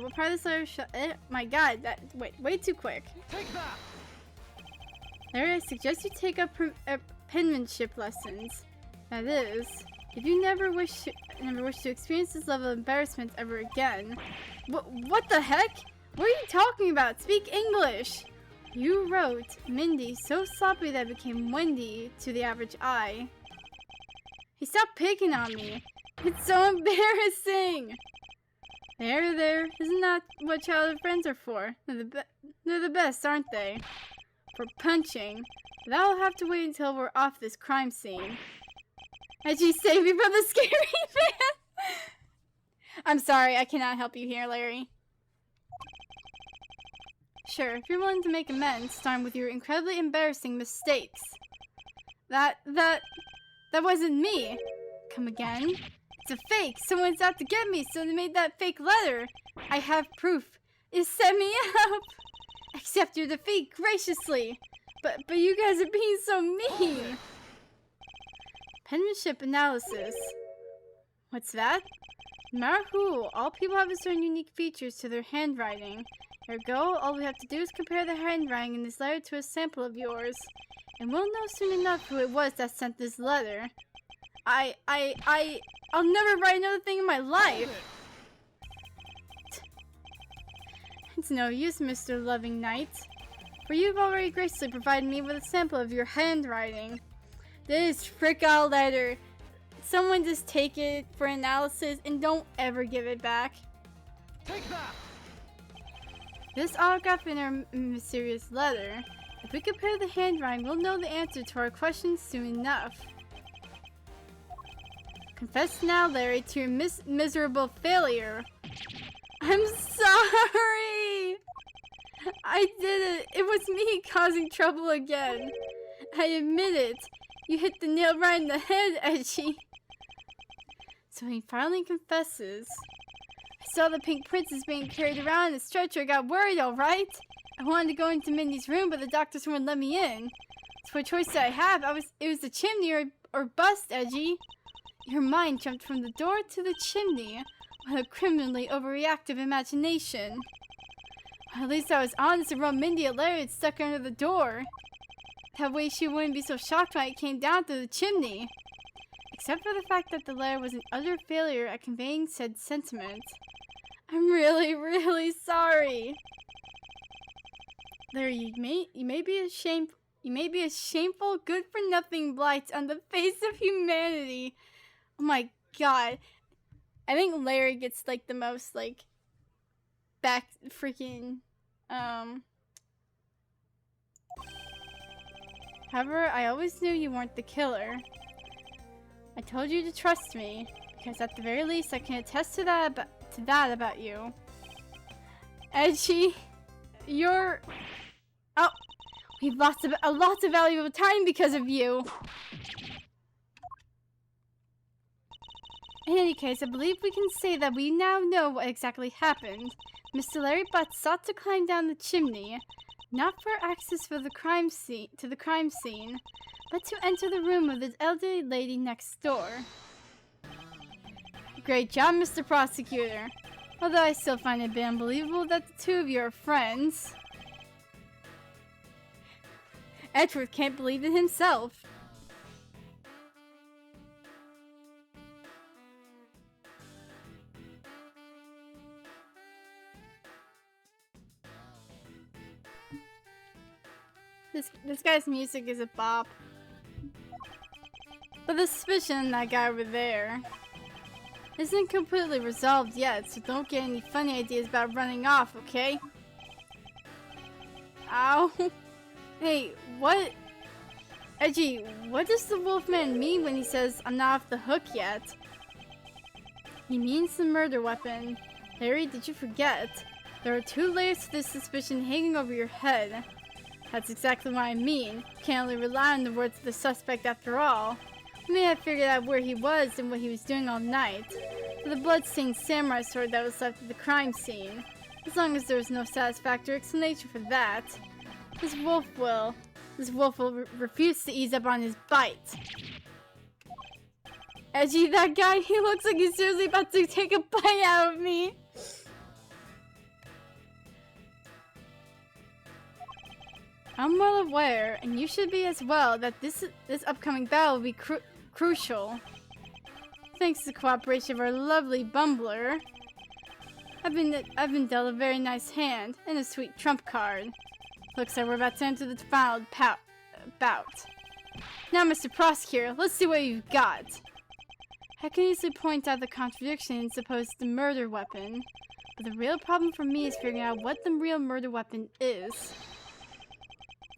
What part of this letter my god, that wait, way too quick. Take that! Larry, I suggest you take up penmanship lessons. That is, if you never wish to experience this level of embarrassment ever again. What the heck? What are you talking about? Speak English! You wrote Mindy so sloppy that it became Wendy to the average eye. Hey, stop picking on me. It's so embarrassing! There. Isn't that what childhood friends are for? They're the best, aren't they? For punching. But that'll have to wait until we're off this crime scene. Edgy, save me from the scary man! I'm sorry, I cannot help you here, Larry. Sure, if you're willing to make amends, starting with your incredibly embarrassing mistakes. That wasn't me. Come again? It's a fake. Someone's out to get me, so they made that fake letter. I have proof. It set me up. Accept your defeat graciously. But you guys are being so mean. Penmanship analysis. What's that? No matter who, all people have certain unique features to their handwriting. Ergo, all we have to do is compare the handwriting in this letter to a sample of yours. And we'll know soon enough who it was that sent this letter. I'll never write another thing in my life. It's no use, Mr. Loving Knight. For you've already graciously provided me with a sample of your handwriting. This fricka letter. Someone just take it for analysis and don't ever give it back. Take that! This autograph in our mysterious letter. If we compare the handwriting, we'll know the answer to our questions soon enough. Confess now, Larry, to your miserable failure. I'm sorry! I did it! It was me causing trouble again. I admit it. You hit the nail right in the head, Edgy. So he finally confesses. I saw the pink princess being carried around in a stretcher. I got worried, alright? I wanted to go into Mindy's room, but the doctors wouldn't let me in. So what choice did I have? It was the chimney or bust, Edgy. Your mind jumped from the door to the chimney. What a criminally overreactive imagination. Well, at least I was honest and wrote Mindy a letter and stuck her under the door. That way she wouldn't be so shocked when it came down through the chimney. Except for the fact that the letter was an utter failure at conveying said sentiment. I'm really, really sorry. Larry, you may be a shameful, good-for-nothing blight on the face of humanity. Oh my god. I think Larry gets, like, the most, like, back freaking, However, I always knew you weren't the killer. I told you to trust me, because at the very least I can attest to that about you. Edgy, you're... We've lost a lot of valuable time because of you. In any case, I believe we can say that we now know what exactly happened. Mr. Larry Butts sought to climb down the chimney, not for access to the crime scene, but to enter the room of the elderly lady next door. Great job, Mr. Prosecutor. Although I still find it a bit unbelievable that the two of you are friends. Edgeworth can't believe it himself. This guy's music is a bop. But the suspicion in that guy over there isn't completely resolved yet, so don't get any funny ideas about running off, okay? Ow. Hey, what? Edgy, what does the Wolfman mean when he says, I'm not off the hook yet? He means the murder weapon. Larry, did you forget? There are 2 layers to this suspicion hanging over your head. That's exactly what I mean. Can't only rely on the words of the suspect after all. We may have figured out where he was and what he was doing all night. For the blood-stained samurai sword that was left at the crime scene. As long as there was no satisfactory explanation for that. This wolf will refuse to ease up on his bite. Edgy, that guy, he looks like he's seriously about to take a bite out of me. I'm well aware, and you should be as well, that this upcoming battle will be crucial. Thanks to the cooperation of our lovely bumbler, I've been dealt a very nice hand and a sweet trump card. Looks like we're about to enter the final bout. Now, Mr. Prosecutor, let's see what you've got. I can easily point out the contradiction in supposed murder weapon, but the real problem for me is figuring out what the real murder weapon is.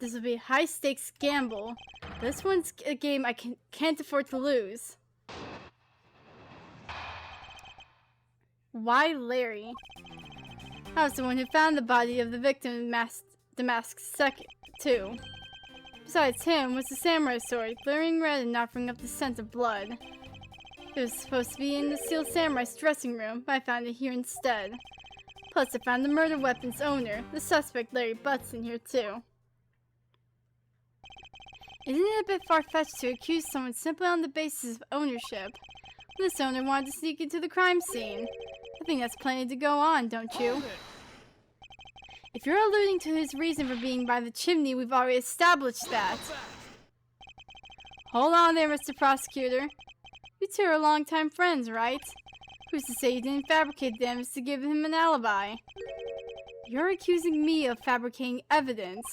This will be a high-stakes gamble. This one's a game I can't afford to lose. Why Larry? I was the one who found the body of the victim in the mask's second, too. Besides him was the samurai sword, glittering red and offering up the scent of blood. It was supposed to be in the Steel Samurai's dressing room, but I found it here instead. Plus, I found the murder weapon's owner, the suspect Larry Butts, in here too. Isn't it a bit far-fetched to accuse someone simply on the basis of ownership? This owner wanted to sneak into the crime scene. I think that's plenty to go on, don't you? If you're alluding to his reason for being by the chimney, we've already established that. Hold on there, Mr. Prosecutor. You two are longtime friends, right? Who's to say you didn't fabricate the evidence to give him an alibi? You're accusing me of fabricating evidence.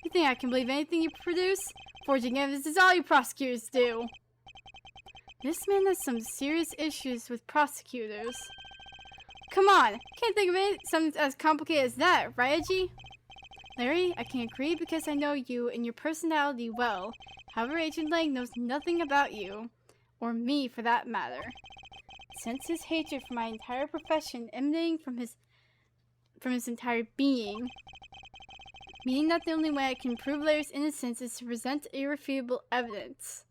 You think I can believe anything you produce? Forging evidence is all you prosecutors do. This man has some serious issues with prosecutors. Come on, can't think of something as complicated as that, right, Edgy? Larry, I can agree because I know you and your personality well. However, Agent Lang knows nothing about you. Or me, for that matter. Since his hatred for my entire profession emanating from his entire being, meaning that the only way I can prove Larry's innocence is to present irrefutable evidence.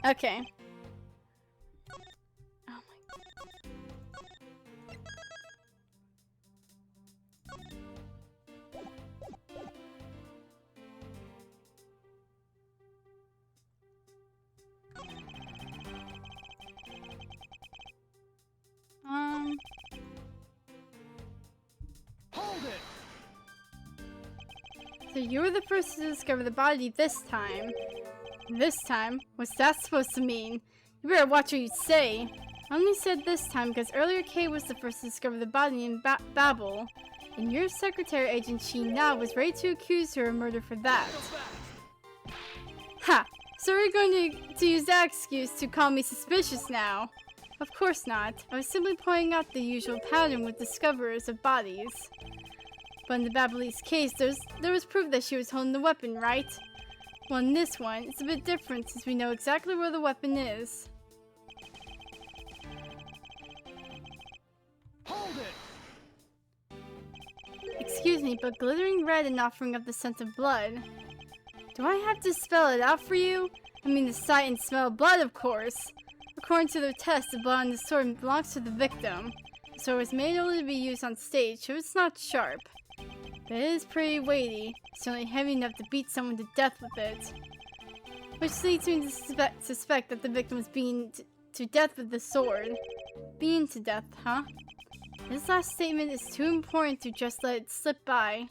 Okay. Oh my Hold it! So you were the first to discover the body this time. This time? What's that supposed to mean? You better watch what you say. I only said this time because earlier Kay was the first to discover the body in Babel. And your secretary, Agent Sheen Na, was ready to accuse her of murder for that. Ha! So you're going to use that excuse to call me suspicious now? Of course not. I was simply pointing out the usual pattern with discoverers of bodies. But in the Babelese case, there was proof that she was holding the weapon, right? Well, in this one, it's a bit different since we know exactly where the weapon is. excuse me, but glittering red and offering up the scent of blood. Do I have to spell it out for you? I mean the sight and smell of blood, of course. According to their test, the blood on the sword belongs to the victim. The sword was made only to be used on stage, so it's not sharp. But it is pretty weighty, certainly heavy enough to beat someone to death with it. Which leads me to suspect that the victim was beaten to death with the sword. Beaten to death, huh? This last statement is too important to just let it slip by.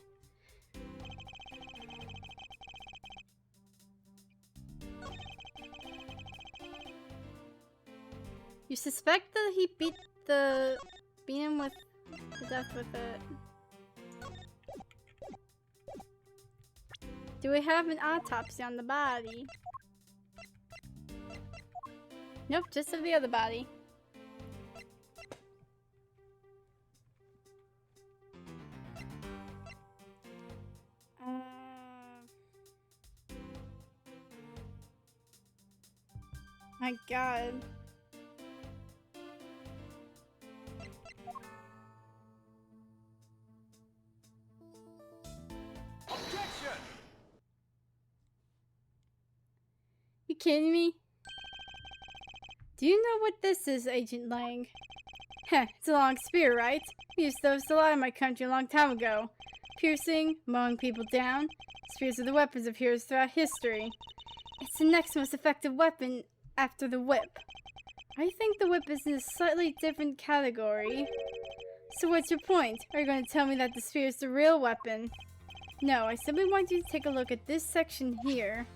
You suspect that he beat him with to death with it. Do we have an autopsy on the body? Nope, just of the other body. My God. Objection! You kidding me? Do you know what this is, Agent Lang? Heh, it's a long spear, right? We used those a lot in my country a long time ago. Piercing, mowing people down. Spears are the weapons of heroes throughout history. It's the next most effective weapon after the whip. I think the whip is in a slightly different category. So what's your point? Are you going to tell me that the spear is the real weapon? No, I simply want you to take a look at this section here.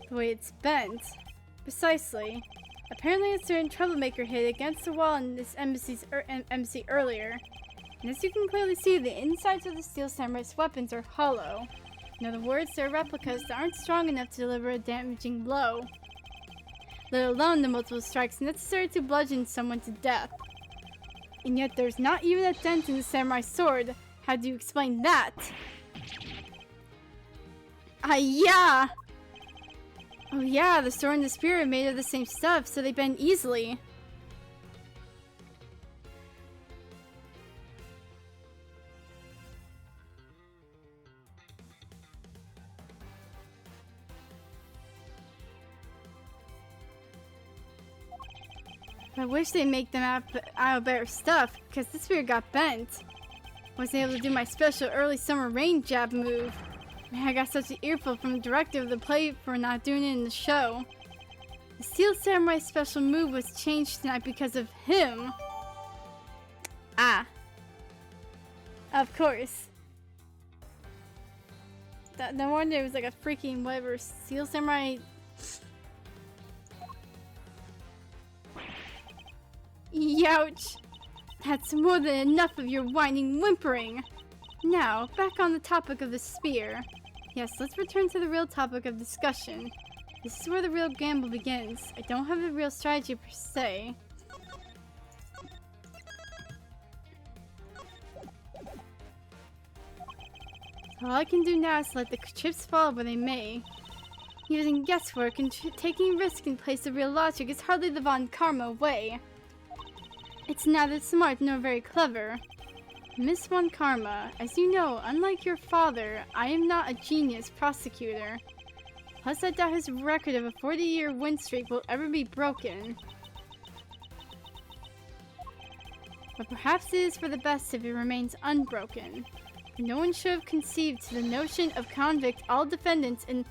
The way it's bent. Precisely. Apparently a certain troublemaker hit against the wall in this embassy earlier. And as you can clearly see, the insides of the Steel Samurai's weapons are hollow. In other words, they're replicas that aren't strong enough to deliver a damaging blow. Let alone the multiple strikes necessary to bludgeon someone to death. And yet there's not even a dent in the samurai sword. How do you explain that? Yeah! Oh yeah, the sword and the spear are made of the same stuff, so they bend easily. I wish they'd make them out of better stuff, because this spear got bent. Wasn't able to do my special early summer rain jab move. Man, I got such an earful from the director of the play for not doing it in the show. The Steel Samurai special move was changed tonight because of him. Ah. Of course. No wonder it was like a freaking whatever Steel Samurai. Youch! That's more than enough of your whining whimpering! Now, back on the topic of the spear. Yes, let's return to the real topic of discussion. This is where the real gamble begins. I don't have a real strategy per se. All I can do now is let the chips fall where they may. Using guesswork and taking risk in place of real logic is hardly the Von Karma way. It's neither smart nor very clever. Miss Von Karma, as you know, unlike your father, I am not a genius prosecutor. Plus, I doubt his record of a 40-year win streak will ever be broken. But perhaps it is for the best if it remains unbroken. No one should have conceived the notion of convict all defendants in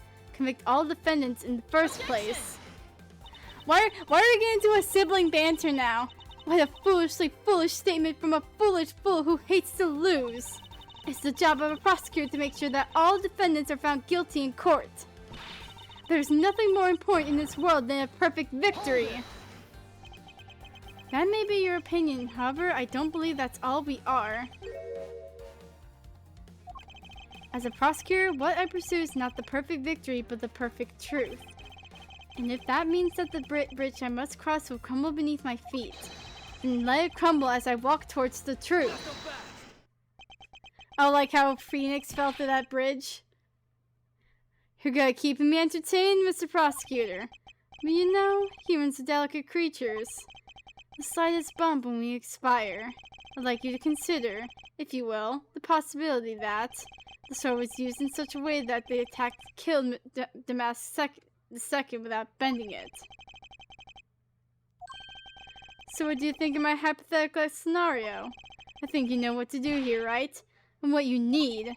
the first place. Why are we getting into a sibling banter now? What a foolishly foolish statement from a foolish fool who hates to lose. It's the job of a prosecutor to make sure that all defendants are found guilty in court. There's nothing more important in this world than a perfect victory. That may be your opinion, however, I don't believe that's all we are. As a prosecutor, what I pursue is not the perfect victory, but the perfect truth. And if that means that the bridge I must cross will crumble beneath my feet, then let it crumble as I walk towards the truth. Oh, like how Phoenix fell through that bridge? You're good at keeping me entertained, Mr. Prosecutor. But you know, humans are delicate creatures. The slightest bump and we expire. I'd like you to consider, if you will, the possibility that the sword was used in such a way that the attack killed Damask the second without bending it. So what do you think of my hypothetical scenario? I think you know what to do here, right? And what you need.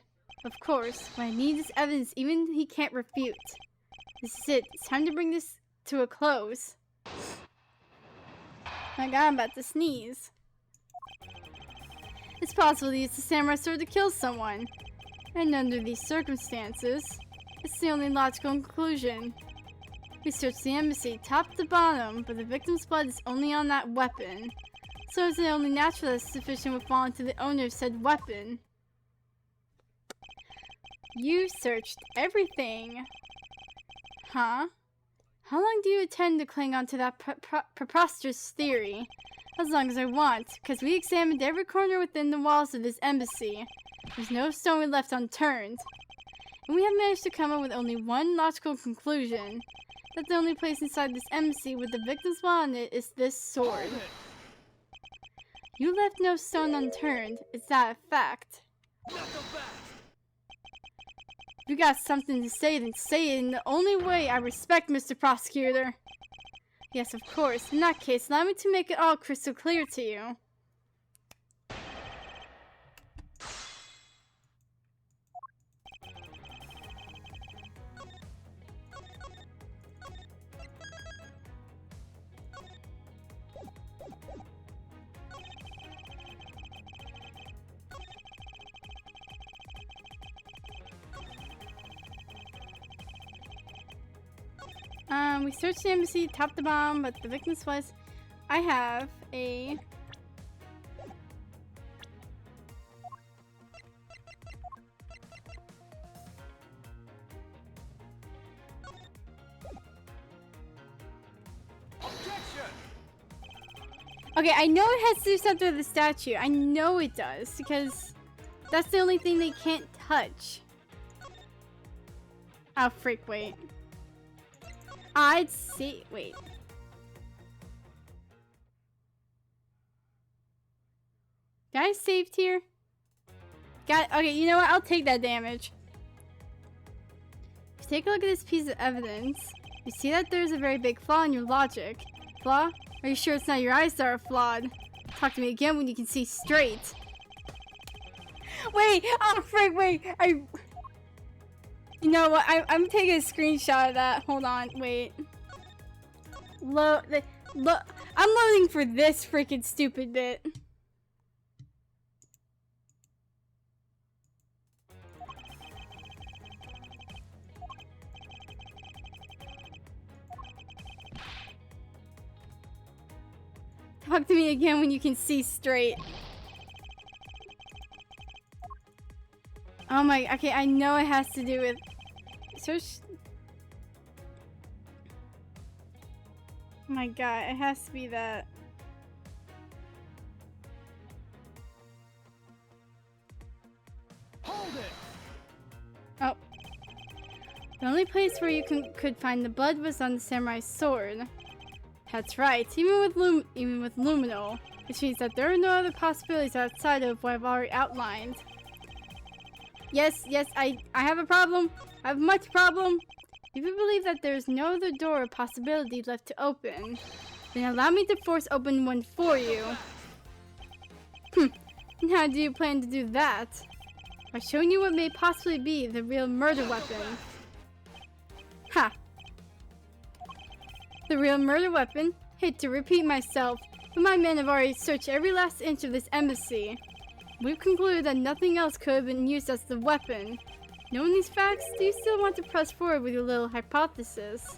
Of course, what I need is evidence even he can't refute. This is it. It's time to bring this to a close. My god, I'm about to sneeze. It's possible to use the samurai sword to kill someone. And under these circumstances, it's the only logical conclusion. We searched the embassy top to bottom, but the victim's blood is only on that weapon. So it's the only natural that sufficient would fall into the owner of said weapon. You searched everything. Huh? How long do you intend to cling on to that preposterous theory? As long as I want, because we examined every corner within the walls of this embassy. There's no stone we left unturned. And we have managed to come up with only one logical conclusion. That the only place inside this embassy with the victim's blood on it is this sword. You left no stone unturned. Is that a fact? If you got something to say, then say it in the only way I respect, Mr. Prosecutor. Yes, of course. In that case, allow me to make it all crystal clear to you. We searched the embassy top to bottom, but the victim's was. I have a. Okay, I know it has to do something with the statue. I know it does, because that's the only thing they can't touch. Oh, freak, wait. I'd see. Wait. Did I saved here? Got. Okay, you know what? I'll take that damage. If you take a look at this piece of evidence, you see that there's a very big flaw in your logic. Flaw? Are you sure it's not your eyes that are flawed? Talk to me again when you can see straight. Wait! Oh, frick, wait! You know what? I'm taking a screenshot of that. Hold on, wait. Look, I'm loading for this freaking stupid bit. Talk to me again when you can see straight. Oh my, okay, I know it has to do with search. Oh my god, it has to be that. Hold it. Oh. The only place where you could find the blood was on the samurai's sword. That's right, even with Luminol, which means that there are no other possibilities outside of what I've already outlined. Yes, I have a problem. I have much problem. If you believe that there is no other door or possibility left to open, then allow me to force open one for you. And how do you plan to do that? By showing you what may possibly be the real murder weapon. Ha! The real murder weapon? Hate to repeat myself, but my men have already searched every last inch of this embassy. We've concluded that nothing else could have been used as the weapon. Knowing these facts, do you still want to press forward with your little hypothesis?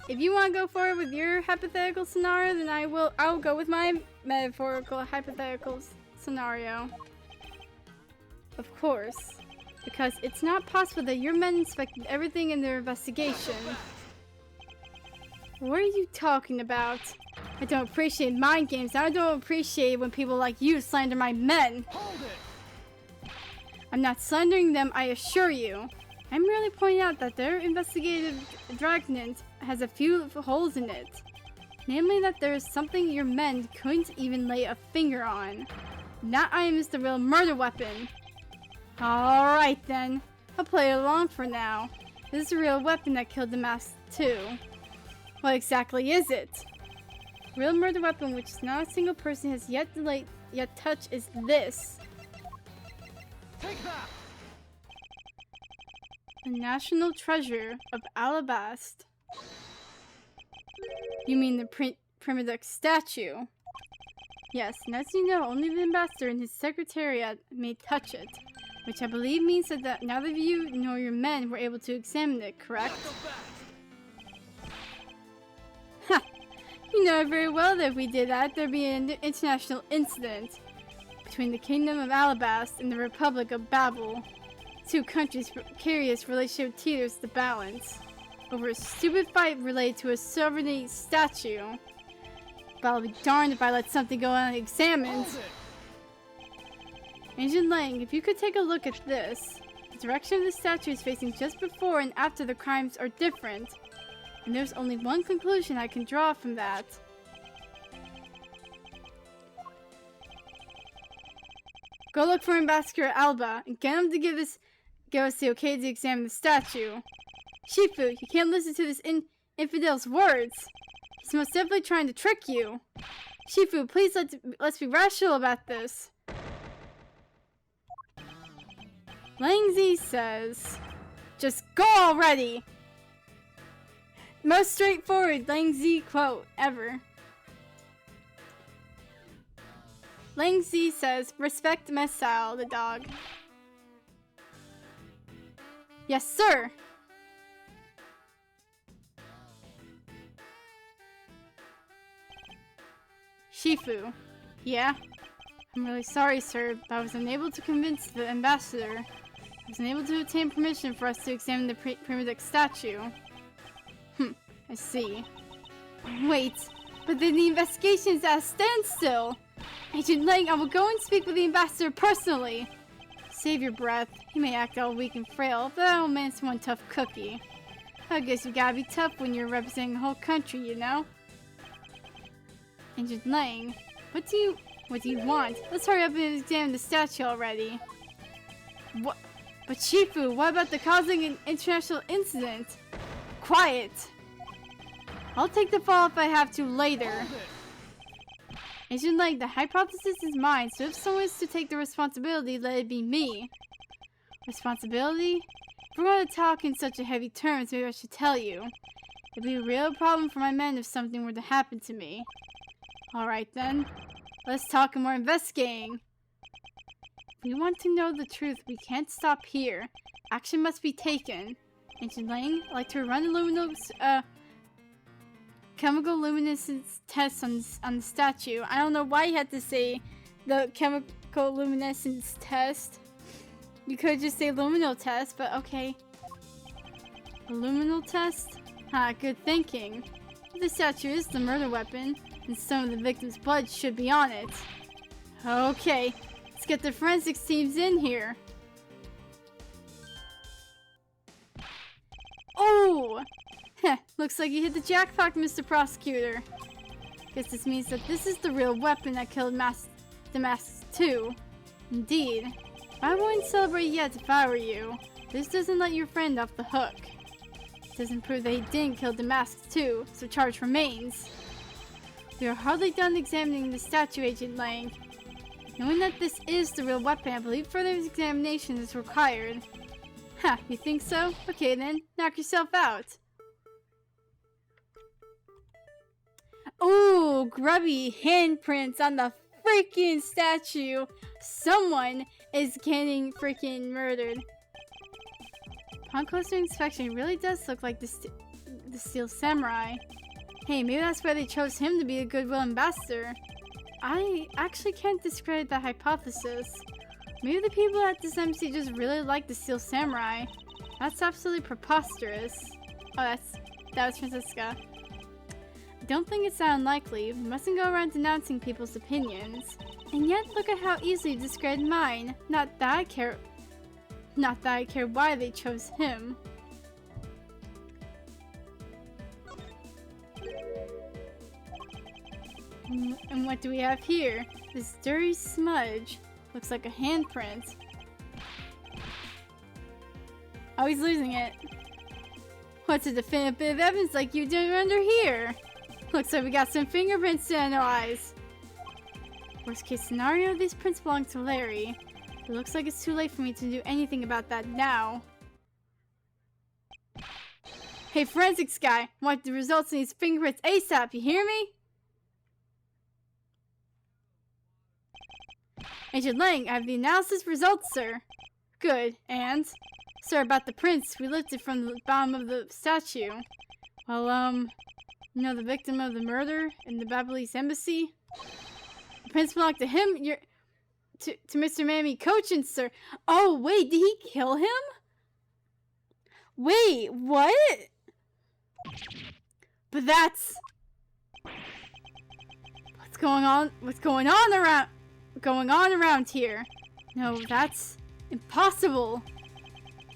If you want to go forward with your hypothetical scenario, then I'll go with my metaphorical hypothetical scenario. Of course, because it's not possible that your men inspected everything in their investigation. What are you talking about? I don't appreciate mind games, and I don't appreciate when people like you slander my men. Hold it. I'm not slandering them, I assure you. I'm merely pointing out that their investigative dragnet has a few holes in it. Namely that there is something your men couldn't even lay a finger on. That item is the real murder weapon. Alright then, I'll play along for now. This is a real weapon that killed the mask too. What exactly is it? Real murder weapon which not a single person has yet touched is this. Take that! The national treasure of Ablaze. You mean the Primidex statue? Yes, and as you know, only the ambassador and his secretariat may touch it. Which I believe means that neither of you nor your men were able to examine it, correct? Ha! You know very well that if we did that, there'd be an international incident between the Kingdom of Ablaze and the Republic of Babel. Two countries' precarious relationship teeters the balance over a stupid fight related to a sovereignty statue. But I'll be darned if I let something go unexamined. Agent Lang, if you could take a look at this. The direction of the statue is facing just before and after the crimes are different. And there's only one conclusion I can draw from that. Go look for Ambassador Alba and get him to give us the okay to examine the statue. Shifu, you can't listen to this infidel's words. He's most definitely trying to trick you. Shifu, please let's be rational about this. Langzi says, just go already! Most straightforward Langzi quote ever. Langzi says, respect Messal, the dog. Yes, sir! Shifu. Yeah? I'm really sorry, sir, but I was unable to convince the ambassador. I was unable to obtain permission for us to examine the Primidex statue. I see. Wait, but then the investigation is at a standstill! Agent Lang, I will go and speak with the ambassador personally! Save your breath. He may act all weak and frail, but that old man's one tough cookie. I guess you gotta be tough when you're representing the whole country, you know? Agent Lang, what do you want? Let's hurry up and examine the statue already. What? But Shifu, what about the causing an international incident? Quiet! I'll take the fall if I have to later. Agent Lang, the hypothesis is mine, so if someone is to take the responsibility, let it be me. Responsibility? If we're going to talk in such a heavy terms, maybe I should tell you. It'd be a real problem for my men if something were to happen to me. Alright then, let's talk and more investigating. If we want to know the truth, we can't stop here. Action must be taken. Agent Lang, I'd like to run a chemical luminescence test on the statue. I don't know why you had to say the chemical luminescence test. You could just say luminal test, but okay. A luminal test? Good thinking. If the statue is the murder weapon, then some of the victim's blood should be on it. Okay, let's get the forensics teams in here. Oh! Heh, looks like you hit the jackpot, Mr. Prosecutor. Guess this means that this is the real weapon that killed the Mask 2. Indeed. I wouldn't celebrate yet if I were you. This doesn't let your friend off the hook. It doesn't prove that he didn't kill the Mask 2, so charge remains. We are hardly done examining the statue, Agent Lang. Knowing that this is the real weapon, I believe further examination is required. Ha, you think so? Okay then, knock yourself out. Ooh, grubby handprints on the freaking statue. Someone is getting freaking murdered. Upon closer inspection, it really does look like the Steel Samurai. Hey, maybe that's why they chose him to be a goodwill ambassador. I actually can't discredit that hypothesis. Maybe the people at this embassy just really like the Steel Samurai. That's absolutely preposterous. Oh, that was Francisca. I don't think it's that unlikely. We mustn't go around denouncing people's opinions. And yet, look at how easily you discredit mine. Not that I care why they chose him. And what do we have here? This dirty smudge. Looks like a handprint. Oh, he's losing it. What's a definitive bit of evidence like you did under here? Looks like we got some fingerprints to analyze. Worst case scenario, these prints belong to Larry. It looks like it's too late for me to do anything about that now. Hey, forensics guy, want the results of these fingerprints ASAP, you hear me? Agent Lang, I have the analysis results, sir. Good, and? Sir, about the prints, we lifted from the bottom of the statue. Well, you know the victim of the murder in the Ablaze embassy? The prints belong to him, to Mr. Mammy Cochin, sir. Oh, wait, did he kill him? Wait, what? But that's... What's going on around here? No, that's impossible.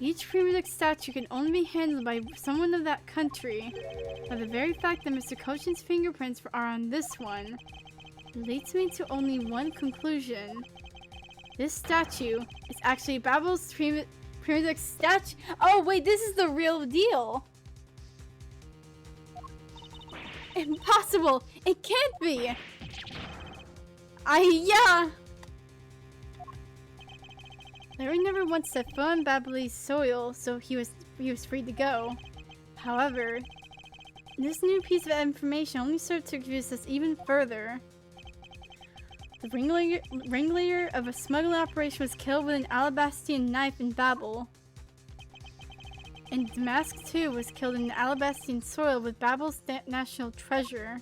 Each primitive statue can only be handled by someone of that country. By the very fact that Mr. Cochin's fingerprints are on this one, leads me to only one conclusion. This statue is actually Babel's primitive statue. Oh wait, this is the real deal. Impossible! It can't be! Yeah! Larry never once set foot on Babel's soil, so he was free to go. However, this new piece of information only served to confuse us even further. The ringleader of a smuggling operation was killed with an alabastrian knife in Babel. And Damask too was killed in the alabastrian soil with Babel's national treasure.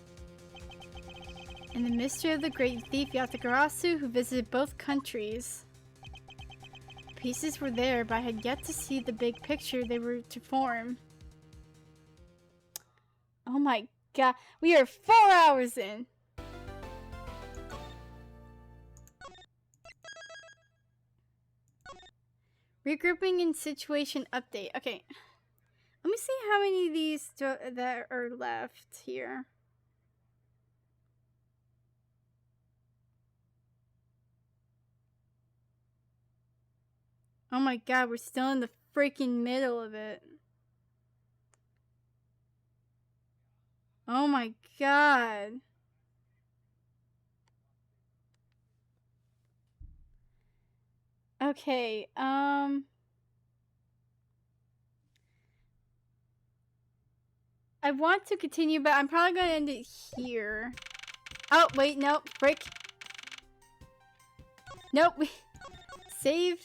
And the mystery of the great thief Yatagarasu who visited both countries. Pieces were there, but I had yet to see the big picture they were to form. Oh my god, we are 4 hours in! Regrouping and situation update. Okay. Let me see how many of these that are left here. Oh my god, we're still in the freaking middle of it. Oh my god. Okay, I want to continue, but I'm probably gonna end it here. Oh, wait, nope, frick. Nope, save.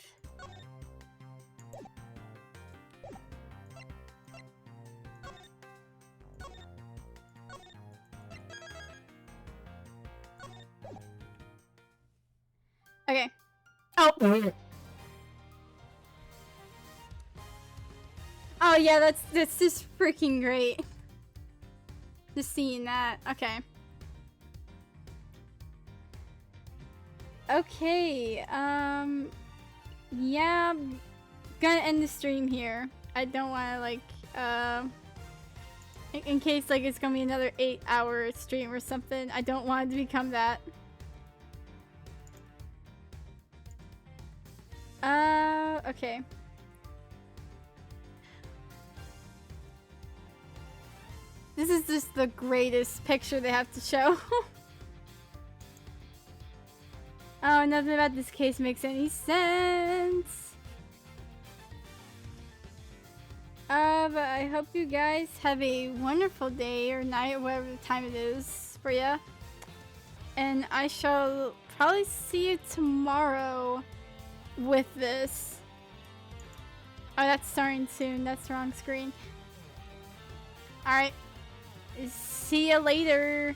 Okay. Oh. Oh yeah, that's just freaking great. Just seeing that. Okay. Okay. Yeah, gonna end the stream here. I don't want to like in case like it's gonna be another 8-hour stream or something. I don't want it to become that. Okay. This is just the greatest picture they have to show. Oh, nothing about this case makes any sense. But I hope you guys have a wonderful day or night or whatever time it is for ya. And I shall probably see you tomorrow with this. Oh, that's starting soon. That's the wrong screen. Alright. See you later.